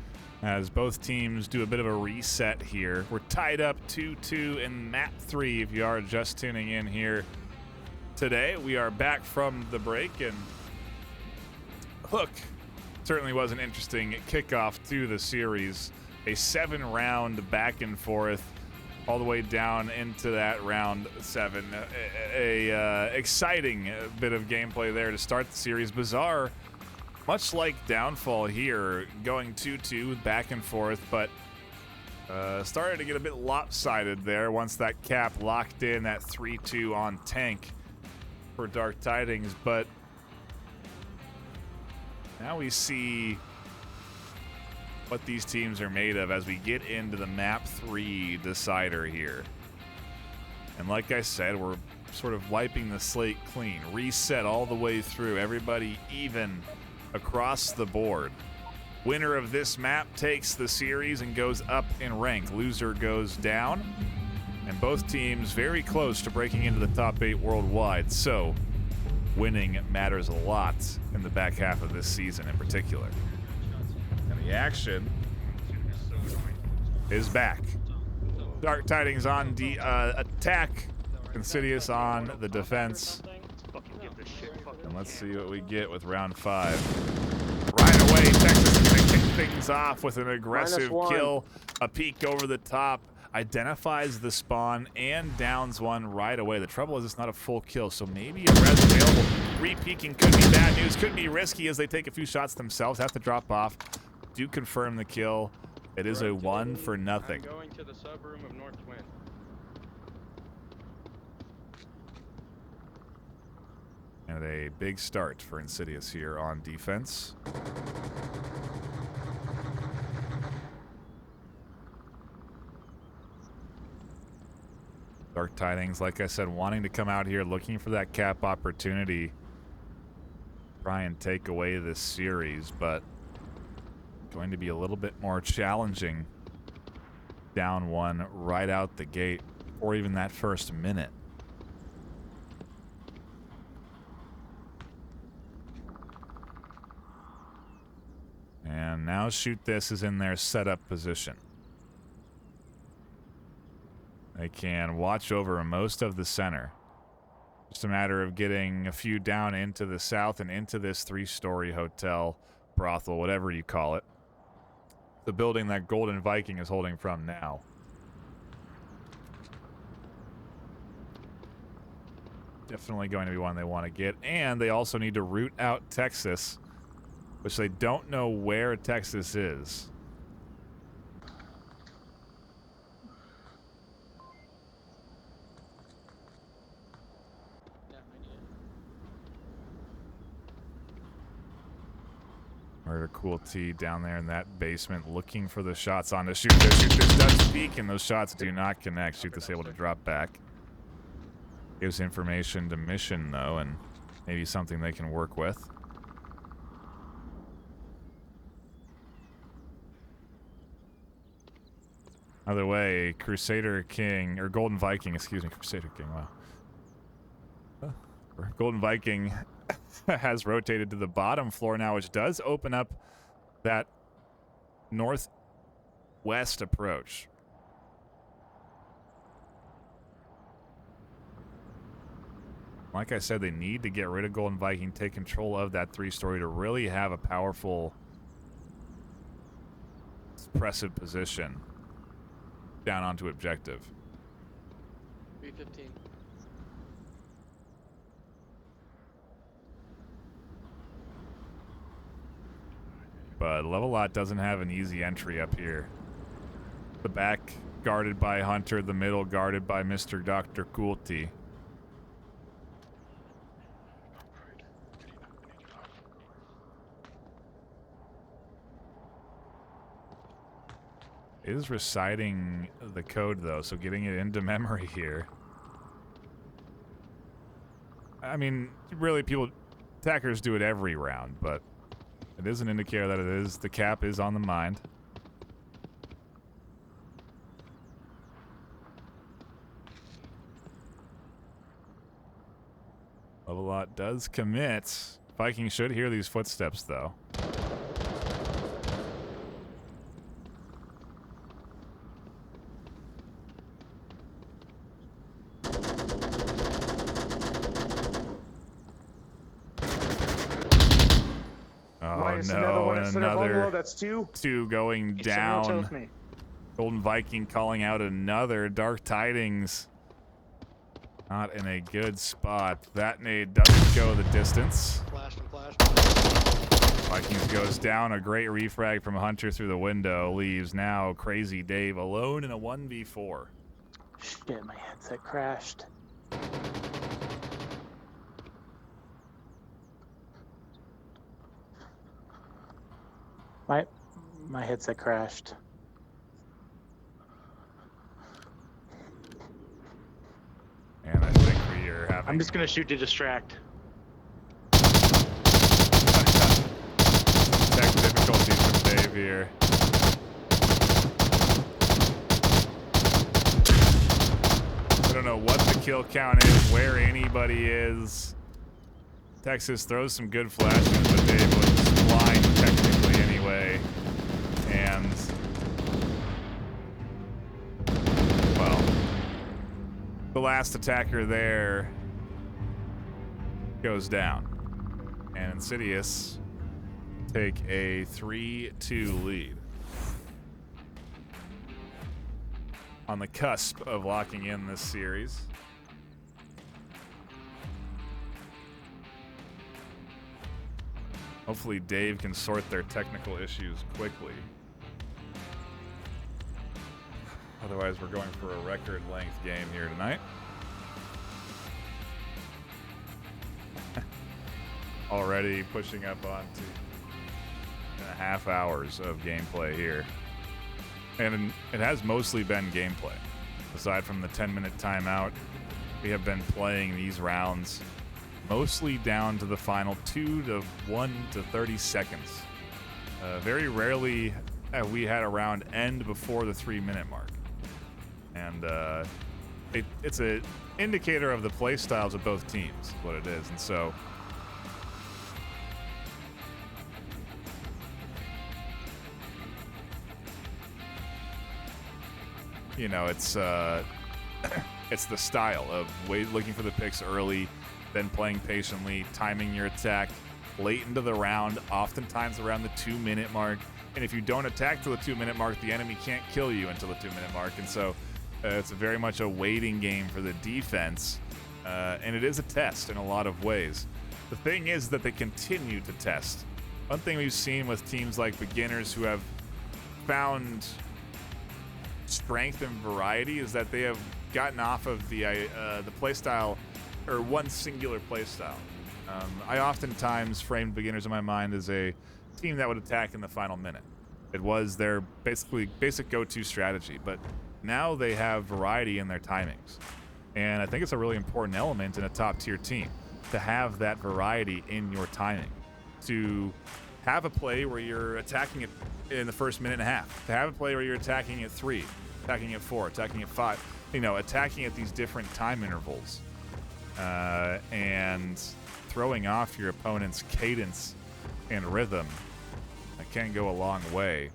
[SPEAKER 3] as both teams do a bit of a reset here. We're tied up 2-2 in map 3 if you are just tuning in here today. We are back from the break, and Hook certainly was an interesting kickoff to the series. A 7-round back and forth all the way down into that round 7. A exciting bit of gameplay there to start the series. Bizarre, much like Downfall here, going 2-2 back and forth, but started to get a bit lopsided there once that cap locked in that 3-2 on tank for Dark Tidings. But now we see what these teams are made of as we get into the map 3 decider here. And like I said, we're sort of wiping the slate clean, reset all the way through, everybody even across the board. Winner of this map takes the series and goes up in rank. Loser goes down, and both teams very close to breaking into the top 8 worldwide. So winning matters a lot in the back half of this season in particular. And the action is back. Dark Tidings on the attack, Insidious on the defense. And let's see what we get with round 5. Right away, Texas is going to kick things off with an aggressive kill. A peek over the top, identifies the spawn and downs one right away. The trouble is it's not a full kill, so maybe a res available. Re-peeking could be bad news, could be risky as they take a few shots themselves, have to drop off. Do confirm the kill. It is a 1 for nothing.
[SPEAKER 5] I'm going to the sub room of North Twin.
[SPEAKER 3] And a big start for Insidious here on defense. Dark Tidings, like I said, wanting to come out here looking for that cap opportunity. Try and take away this series, but going to be a little bit more challenging. Down 1 right out the gate, or even that first minute. And now Shoot This is in their setup position. They can watch over most of the center. Just a matter of getting a few down into the south and into this 3-story hotel, brothel, whatever you call it. The building that Golden Viking is holding from now. Definitely going to be one they want to get. And they also need to root out Texas, which they don't know where Texas is. Murder Cool T down there in that basement looking for the shots on to Shoot This. Shoot This does speak, and those shots do not connect. Shoot This able to drop back. Gives information to Mission, though, and maybe something they can work with. Either way, Crusader King, or Golden Viking, excuse me, Crusader King, wow. Golden Viking has rotated to the bottom floor now, which does open up that northwest approach. Like I said, they need to get rid of Golden Viking, take control of that 3-story to really have a powerful, suppressive position down onto objective.
[SPEAKER 5] B-15.
[SPEAKER 3] But Level-Lot doesn't have an easy entry up here. The back guarded by Hunter, the middle guarded by Mr. Dr. Coolty. It is reciting the code, though, so getting it into memory here. I mean, really, attackers do it every round, but it is an indicator that the cap is on the mind. Level-Lot does commit. Viking should hear these footsteps, though. Oh no, and another
[SPEAKER 6] that's 2.
[SPEAKER 3] going down. Golden Viking calling out another. Dark Tidings not in a good spot. That nade doesn't go the distance.
[SPEAKER 4] Flashed and flashed.
[SPEAKER 3] Vikings goes down. A great refrag from Hunter through the window. Leaves now Crazy Dave alone in a 1v4.
[SPEAKER 7] Shit, my headset crashed. My headset crashed.
[SPEAKER 3] And I think we are having...
[SPEAKER 12] I'm just gonna shoot to distract.
[SPEAKER 3] Tech difficulties from Dave here. I don't know what the kill count is, where anybody is. Texas throws some good flashes, but Dave was blind technically anyway. And, well, the last attacker there goes down. And Insidious take a 3-2 lead. On the cusp of locking in this series. Hopefully Dave can sort their technical issues quickly. Otherwise, we're going for a record-length game here tonight. Already pushing up on 2.5 hours of gameplay here. And it has mostly been gameplay. Aside from the 10-minute timeout, we have been playing these rounds mostly down to the final 1 to 30 seconds. Very rarely have we had a round end before the 3-minute mark. And it's an indicator of the play styles of both teams, is what it is. And so you know, it's it's the style of looking for the picks early, then playing patiently, timing your attack late into the round, oftentimes around the 2-minute mark. And if you don't attack to the 2-minute mark, the enemy can't kill you until the 2-minute mark. And so it's very much a waiting game for the defense. And it is a test in a lot of ways. The thing is that they continue to test. One thing we've seen with teams like Beginners who have found strength and variety is that they have gotten off of the playstyle, or one singular playstyle. I oftentimes framed Beginners in my mind as a team that would attack in the final minute. It was their basic go-to strategy, but now they have variety in their timings. And I think it's a really important element in a top-tier team to have that variety in your timing. To have a play where you're attacking it in the first minute and a half. To have a play where you're attacking at 3, attacking at 4, attacking at 5. You know, attacking at these different time intervals. And throwing off your opponent's cadence and rhythm that can go a long way.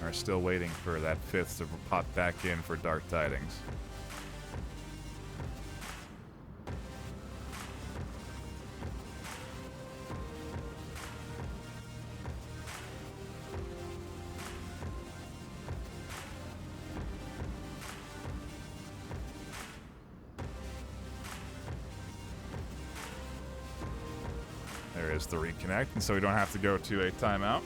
[SPEAKER 3] Are still waiting for that 5th to pop back in for Dark Tidings. There is the reconnect, and so we don't have to go to a timeout.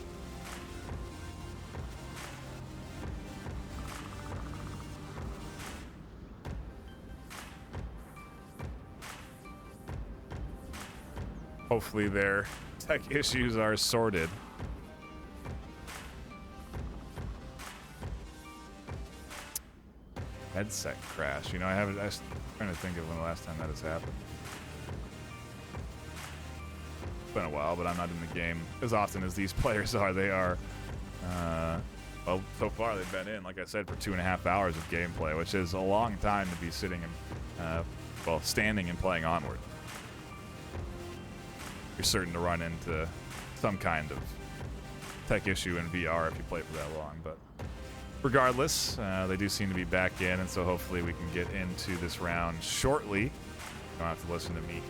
[SPEAKER 3] Hopefully their tech issues are sorted. Headset crash. You know, I was trying to think of when the last time that has happened. It's been a while, but I'm not in the game as often as these players are. They are, well, so far they've been in, like I said, for 2.5 hours of gameplay, which is a long time to be sitting and, well, standing and playing Onward. You're certain to run into some kind of tech issue in VR if you play for that long. But regardless, they do seem to be back in, and so hopefully we can get into this round shortly. You don't have to listen to me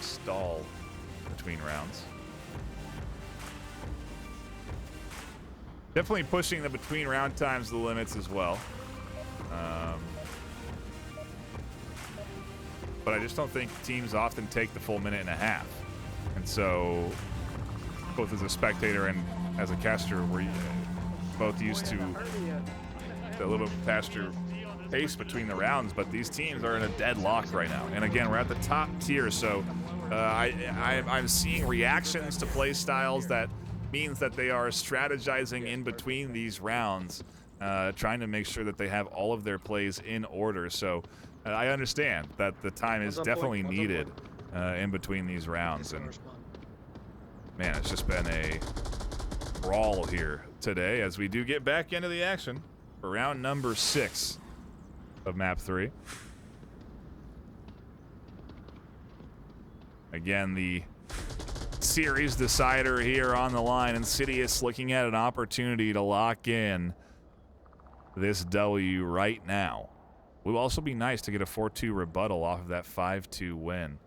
[SPEAKER 3] stall between rounds. Definitely pushing the between round times to the limits as well. But I just don't think teams often take the full minute and a half. And so, both as a spectator and as a caster, we're both used to a little bit faster pace between the rounds, but these teams are in a deadlock right now. And again, we're at the top tier, so I'm seeing reactions to play styles that means that they are strategizing in between these rounds, trying to make sure that they have all of their plays in order. So I understand that the time is definitely needed in between these rounds. And man, it's just been a brawl here today as we do get back into the action for round number 6 of map 3. Again, the series decider here on the line. Insidious looking at an opportunity to lock in this W right now. It would also be nice to get a 4-2 rebuttal off of that 5-2 win.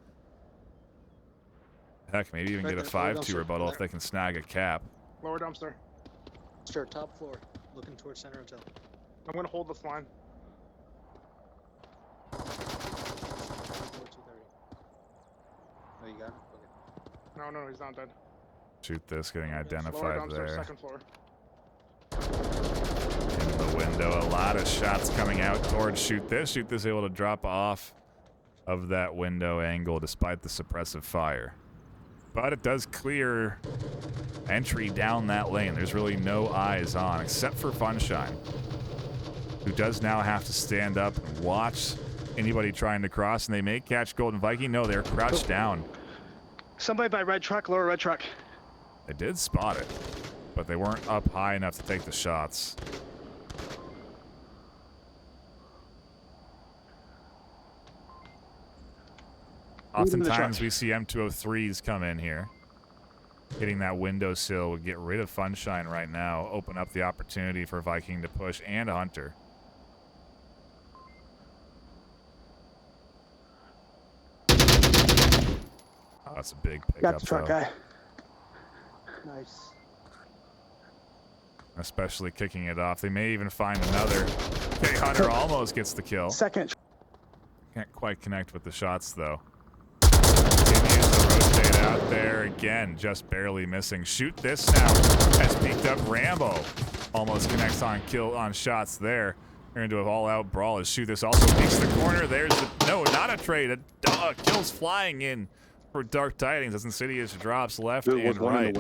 [SPEAKER 3] Heck, maybe even get a 5-2 rebuttal if they can snag a cap.
[SPEAKER 4] Lower dumpster.
[SPEAKER 8] Sure, top floor, looking towards center hotel.
[SPEAKER 4] I'm gonna hold this line.
[SPEAKER 8] Oh, you got it? Okay.
[SPEAKER 4] No, he's not dead.
[SPEAKER 3] Shoot this, getting identified
[SPEAKER 4] Lower dumpster,
[SPEAKER 3] there.
[SPEAKER 4] second floor.
[SPEAKER 3] In the window, a lot of shots coming out towards Shoot This. Shoot This able to drop off of that window angle despite the suppressive fire. But it does clear entry down that lane. There's really no eyes on, except for Funshine, who does now have to stand up and watch anybody trying to cross, and they may catch Golden Viking. No, they're crouched down.
[SPEAKER 12] Somebody by red truck, lower red truck.
[SPEAKER 3] They did spot it, but they weren't up high enough to take the shots. Oftentimes we see M203s come in here. Hitting that windowsill would get rid of Funshine right now, open up the opportunity for Viking to push and a Hunter. Oh, that's a big pickup.
[SPEAKER 12] Got the truck guy.
[SPEAKER 8] Nice.
[SPEAKER 3] Especially kicking it off. They may even find another. Okay, Hunter almost gets the kill.
[SPEAKER 12] Second.
[SPEAKER 3] Can't quite connect with the shots, though. Continues to rotate out there again, just barely missing. Shoot This now has peeked up. Rambo almost connects on shots there. They're into an all-out brawl as Shoot This also peeks the corner. There's the, no, not a trade. Kills flying in for Dark Tidings as Insidious drops left and right.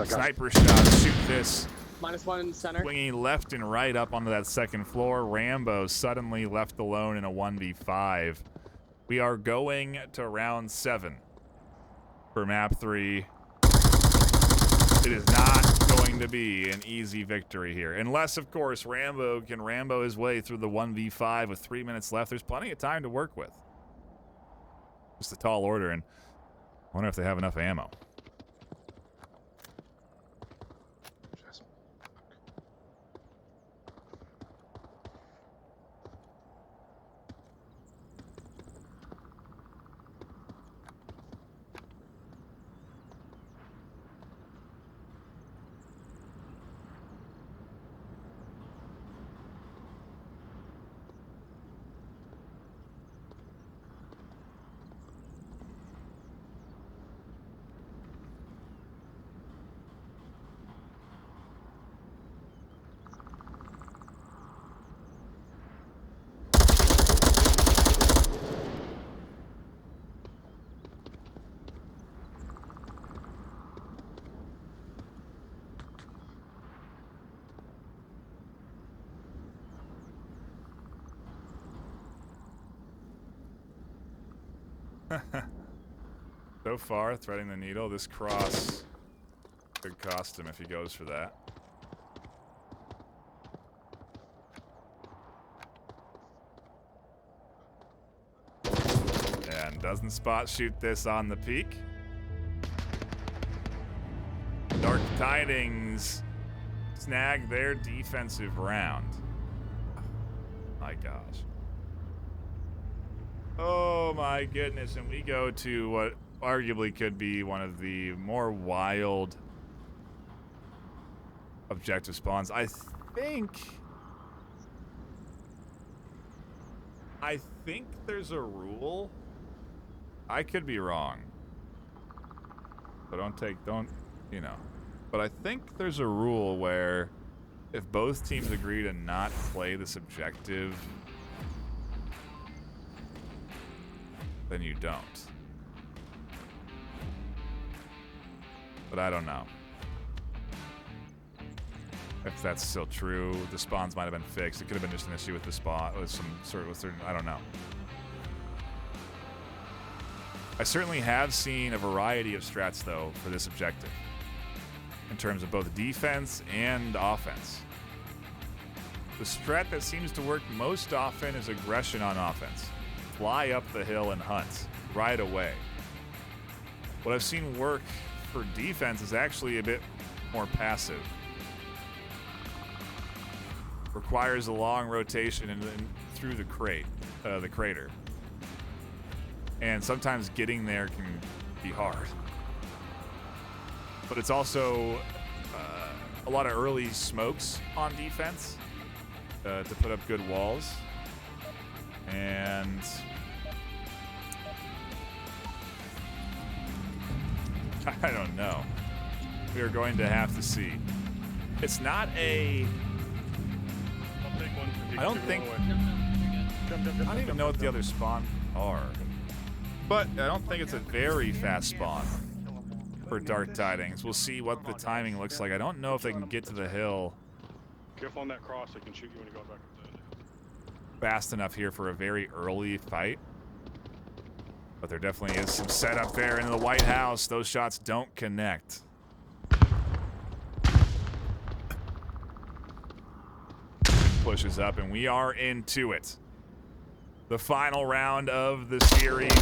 [SPEAKER 3] Sniper shots. Shoot This.
[SPEAKER 11] -1 in center.
[SPEAKER 3] Swinging left and right up onto that second floor. Rambo suddenly left alone in a 1v5. We are going to round 7 for map 3. It is not going to be an easy victory here. Unless, of course, Rambo can Rambo his way through the 1v5 with 3 minutes left. There's plenty of time to work with. Just a tall order, and I wonder if they have enough ammo. So far, threading the needle. This cross could cost him if he goes for that. And doesn't spot Shoot This on the peak. Dark Tidings snag their defensive round. My gosh. Oh my goodness, and we go to what arguably could be one of the more wild objective spawns. I think there's a rule. I could be wrong. So don't, you know. But I think there's a rule where if both teams agree to not play this objective, then you don't. But I don't know if that's still true. The spawns might have been fixed. It could have been just an issue with the spawn, with some sort of certain. I don't know. I certainly have seen a variety of strats though for this objective, in terms of both defense and offense. The strat that seems to work most often is aggression on offense. Fly up the hill and hunt right away. What I've seen work for defense is actually a bit more passive. Requires a long rotation and through the crater. And sometimes getting there can be hard. But it's also a lot of early smokes on defense to put up good walls. And I don't know. We are going to have to see. It's not a... I don't even know what the other spawn are. But I don't think it's a very fast spawn for Dark Tidings. We'll see what the timing looks like. I don't know if they can get to the hill.
[SPEAKER 9] Careful on that cross, they can shoot you when you go back up the hill.
[SPEAKER 3] Fast enough here for a very early fight. But there definitely is some setup there into the White House. Those shots don't connect. Pushes up, and we are into it. The final round of the series.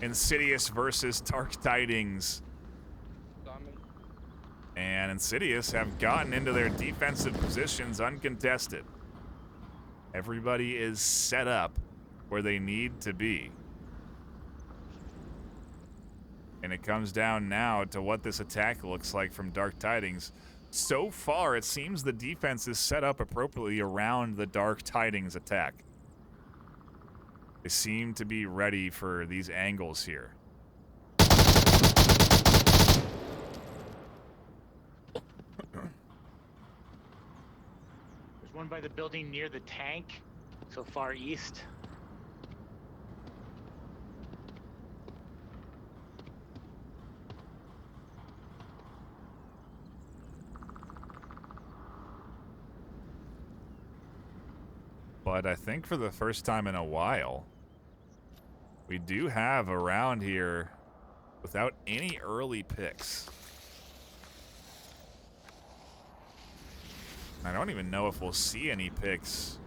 [SPEAKER 3] Insidious versus Dark Tidings. And Insidious have gotten into their defensive positions uncontested. Everybody is set up where they need to be. And it comes down now to what this attack looks like from Dark Tidings. So far, it seems the defense is set up appropriately around the Dark Tidings attack. They seem to be ready for these angles here.
[SPEAKER 10] There's one by the building near the tank, so far east.
[SPEAKER 3] But I think for the first time in a while, we do have a round here without any early picks. I don't even know if we'll see any picks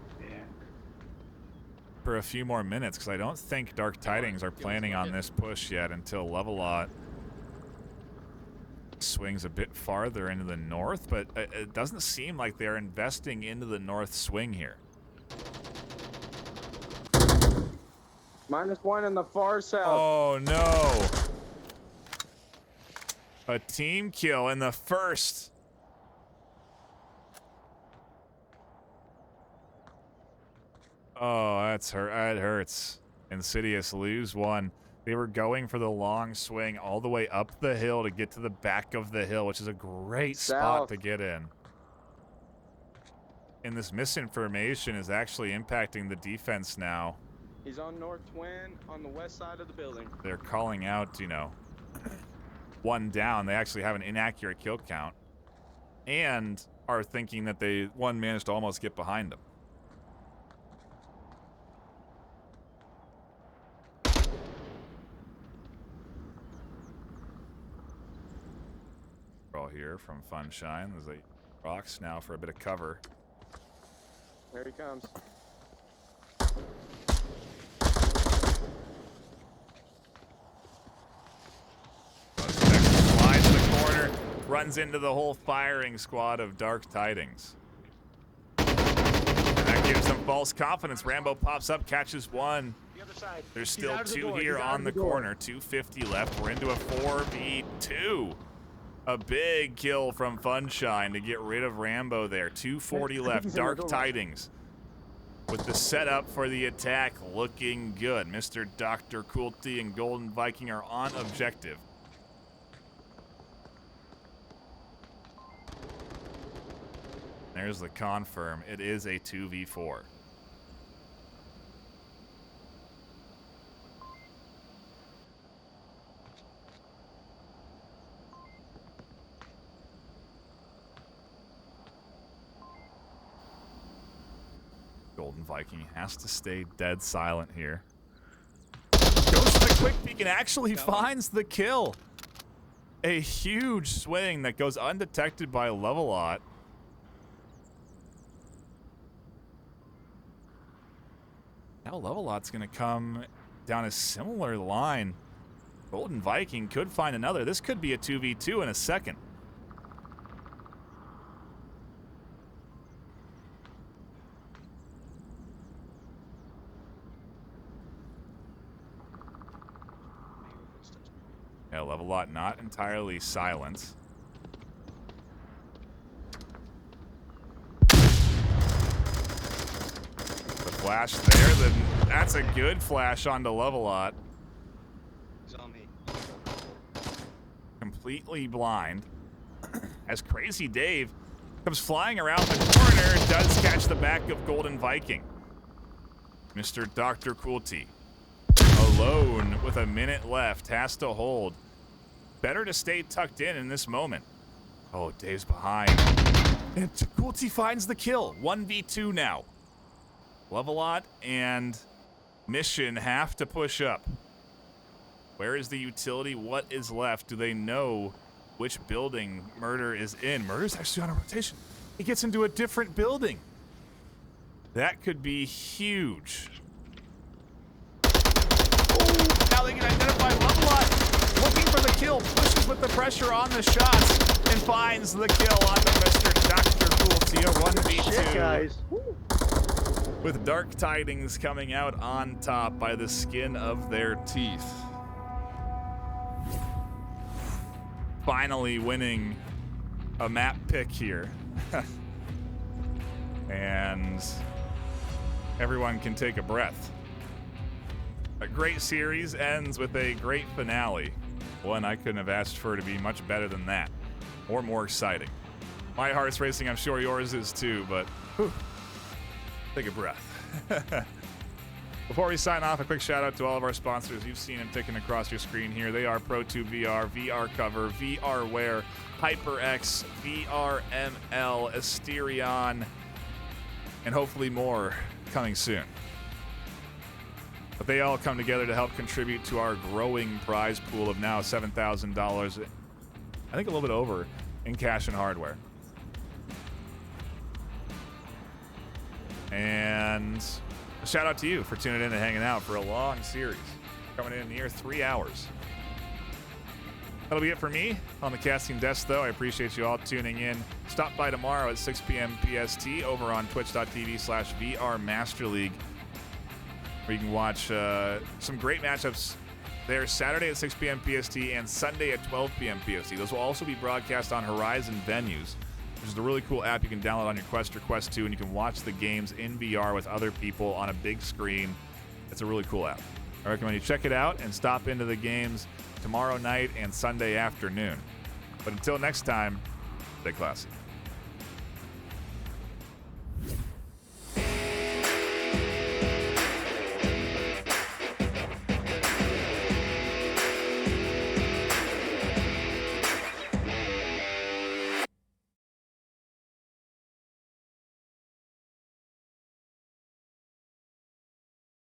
[SPEAKER 3] for a few more minutes, because I don't think Dark Tidings are planning on this push yet until Levelot swings a bit farther into the north, but it doesn't seem like they're investing into the north swing here.
[SPEAKER 7] -1 in the far south.
[SPEAKER 3] Oh, no. A team kill in the first. Oh, that hurts. Insidious lose one. They were going for the long swing all the way up the hill to get to the back of the hill, which is a great spot to get in. And this misinformation is actually impacting the defense now.
[SPEAKER 7] He's on North Twin on the west side of the building.
[SPEAKER 3] They're calling out, you know, one down. They actually have an inaccurate kill count and are thinking that one managed to almost get behind them. We're all here from Funshine. There's a rocks now for a bit of cover.
[SPEAKER 7] There he comes.
[SPEAKER 3] Slides in the corner, runs into the whole firing squad of Dark Tidings. And that gives some false confidence. Rambo pops up, catches one.
[SPEAKER 8] The other side.
[SPEAKER 3] There's
[SPEAKER 8] He's
[SPEAKER 3] still
[SPEAKER 8] out of the
[SPEAKER 3] two
[SPEAKER 8] door.
[SPEAKER 3] here
[SPEAKER 8] He's out
[SPEAKER 3] on
[SPEAKER 8] of
[SPEAKER 3] the
[SPEAKER 8] door.
[SPEAKER 3] corner. 250 left. We're into a 4v2. A big kill from Funshine to get rid of Rambo there. 240 left. Dark Tidings with the setup for the attack looking good. Mr. Dr. Coolty and Golden Viking are on objective. There's the confirm. It is a 2v4. Golden Viking has to stay dead silent here. Goes for the quick peek and actually finds the kill. A huge swing that goes undetected by Levelot. Now Levelot's going to come down a similar line. Golden Viking could find another. This could be a 2v2 in a second. Yeah, Levelot not entirely silent. The flash there, that's a good flash onto Levelot.
[SPEAKER 8] He's on me.
[SPEAKER 3] Completely blind. As Crazy Dave comes flying around the corner, does catch the back of Golden Viking. Mr. Dr. Coolty, alone with a minute left, has to hold. Better to stay tucked in this moment. Oh, Dave's behind. And Coolty finds the kill. 1v2 now. Levelot and Mission have to push up. Where is the utility? What is left? Do they know which building Murder is in? Murder's actually on a rotation. He gets into a different building. That could be huge. Oh, now they can identify Levelot. Looking for the kill, pushes with the pressure on the shots, and finds the kill on the Mr. Dr. Coolty, a 1v2.
[SPEAKER 8] Shit, guys.
[SPEAKER 3] With Dark Tidings coming out on top by the skin of their teeth. Finally winning a map pick here. And everyone can take a breath. A great series ends with a great finale. One I couldn't have asked for to be much better than that, or more exciting. My heart's racing, I'm sure yours is too, but whew, take a breath. Before we sign off, a quick shout out to all of our sponsors. You've seen them ticking across your screen here. They are Pro2 VR, VR Cover, VR Wear, HyperX, VRML, Asterion, and hopefully more coming soon. But they all come together to help contribute to our growing prize pool of now $7,000, I think a little bit over, in cash and hardware. And a shout out to you for tuning in and hanging out for a long series, coming in near 3 hours. That'll be it for me on the casting desk, though. I appreciate you all tuning in. Stop by tomorrow at 6 p.m. PST over on twitch.tv/VRMasterLeague, where you can watch some great matchups there Saturday at 6 p.m. PST and Sunday at 12 p.m. PST. Those will also be broadcast on Horizon Venues, which is a really cool app you can download on your Quest or Quest 2, and you can watch the games in VR with other people on a big screen. It's a really cool app. I recommend you check it out and stop into the games tomorrow night and Sunday afternoon. But until next time, stay classy.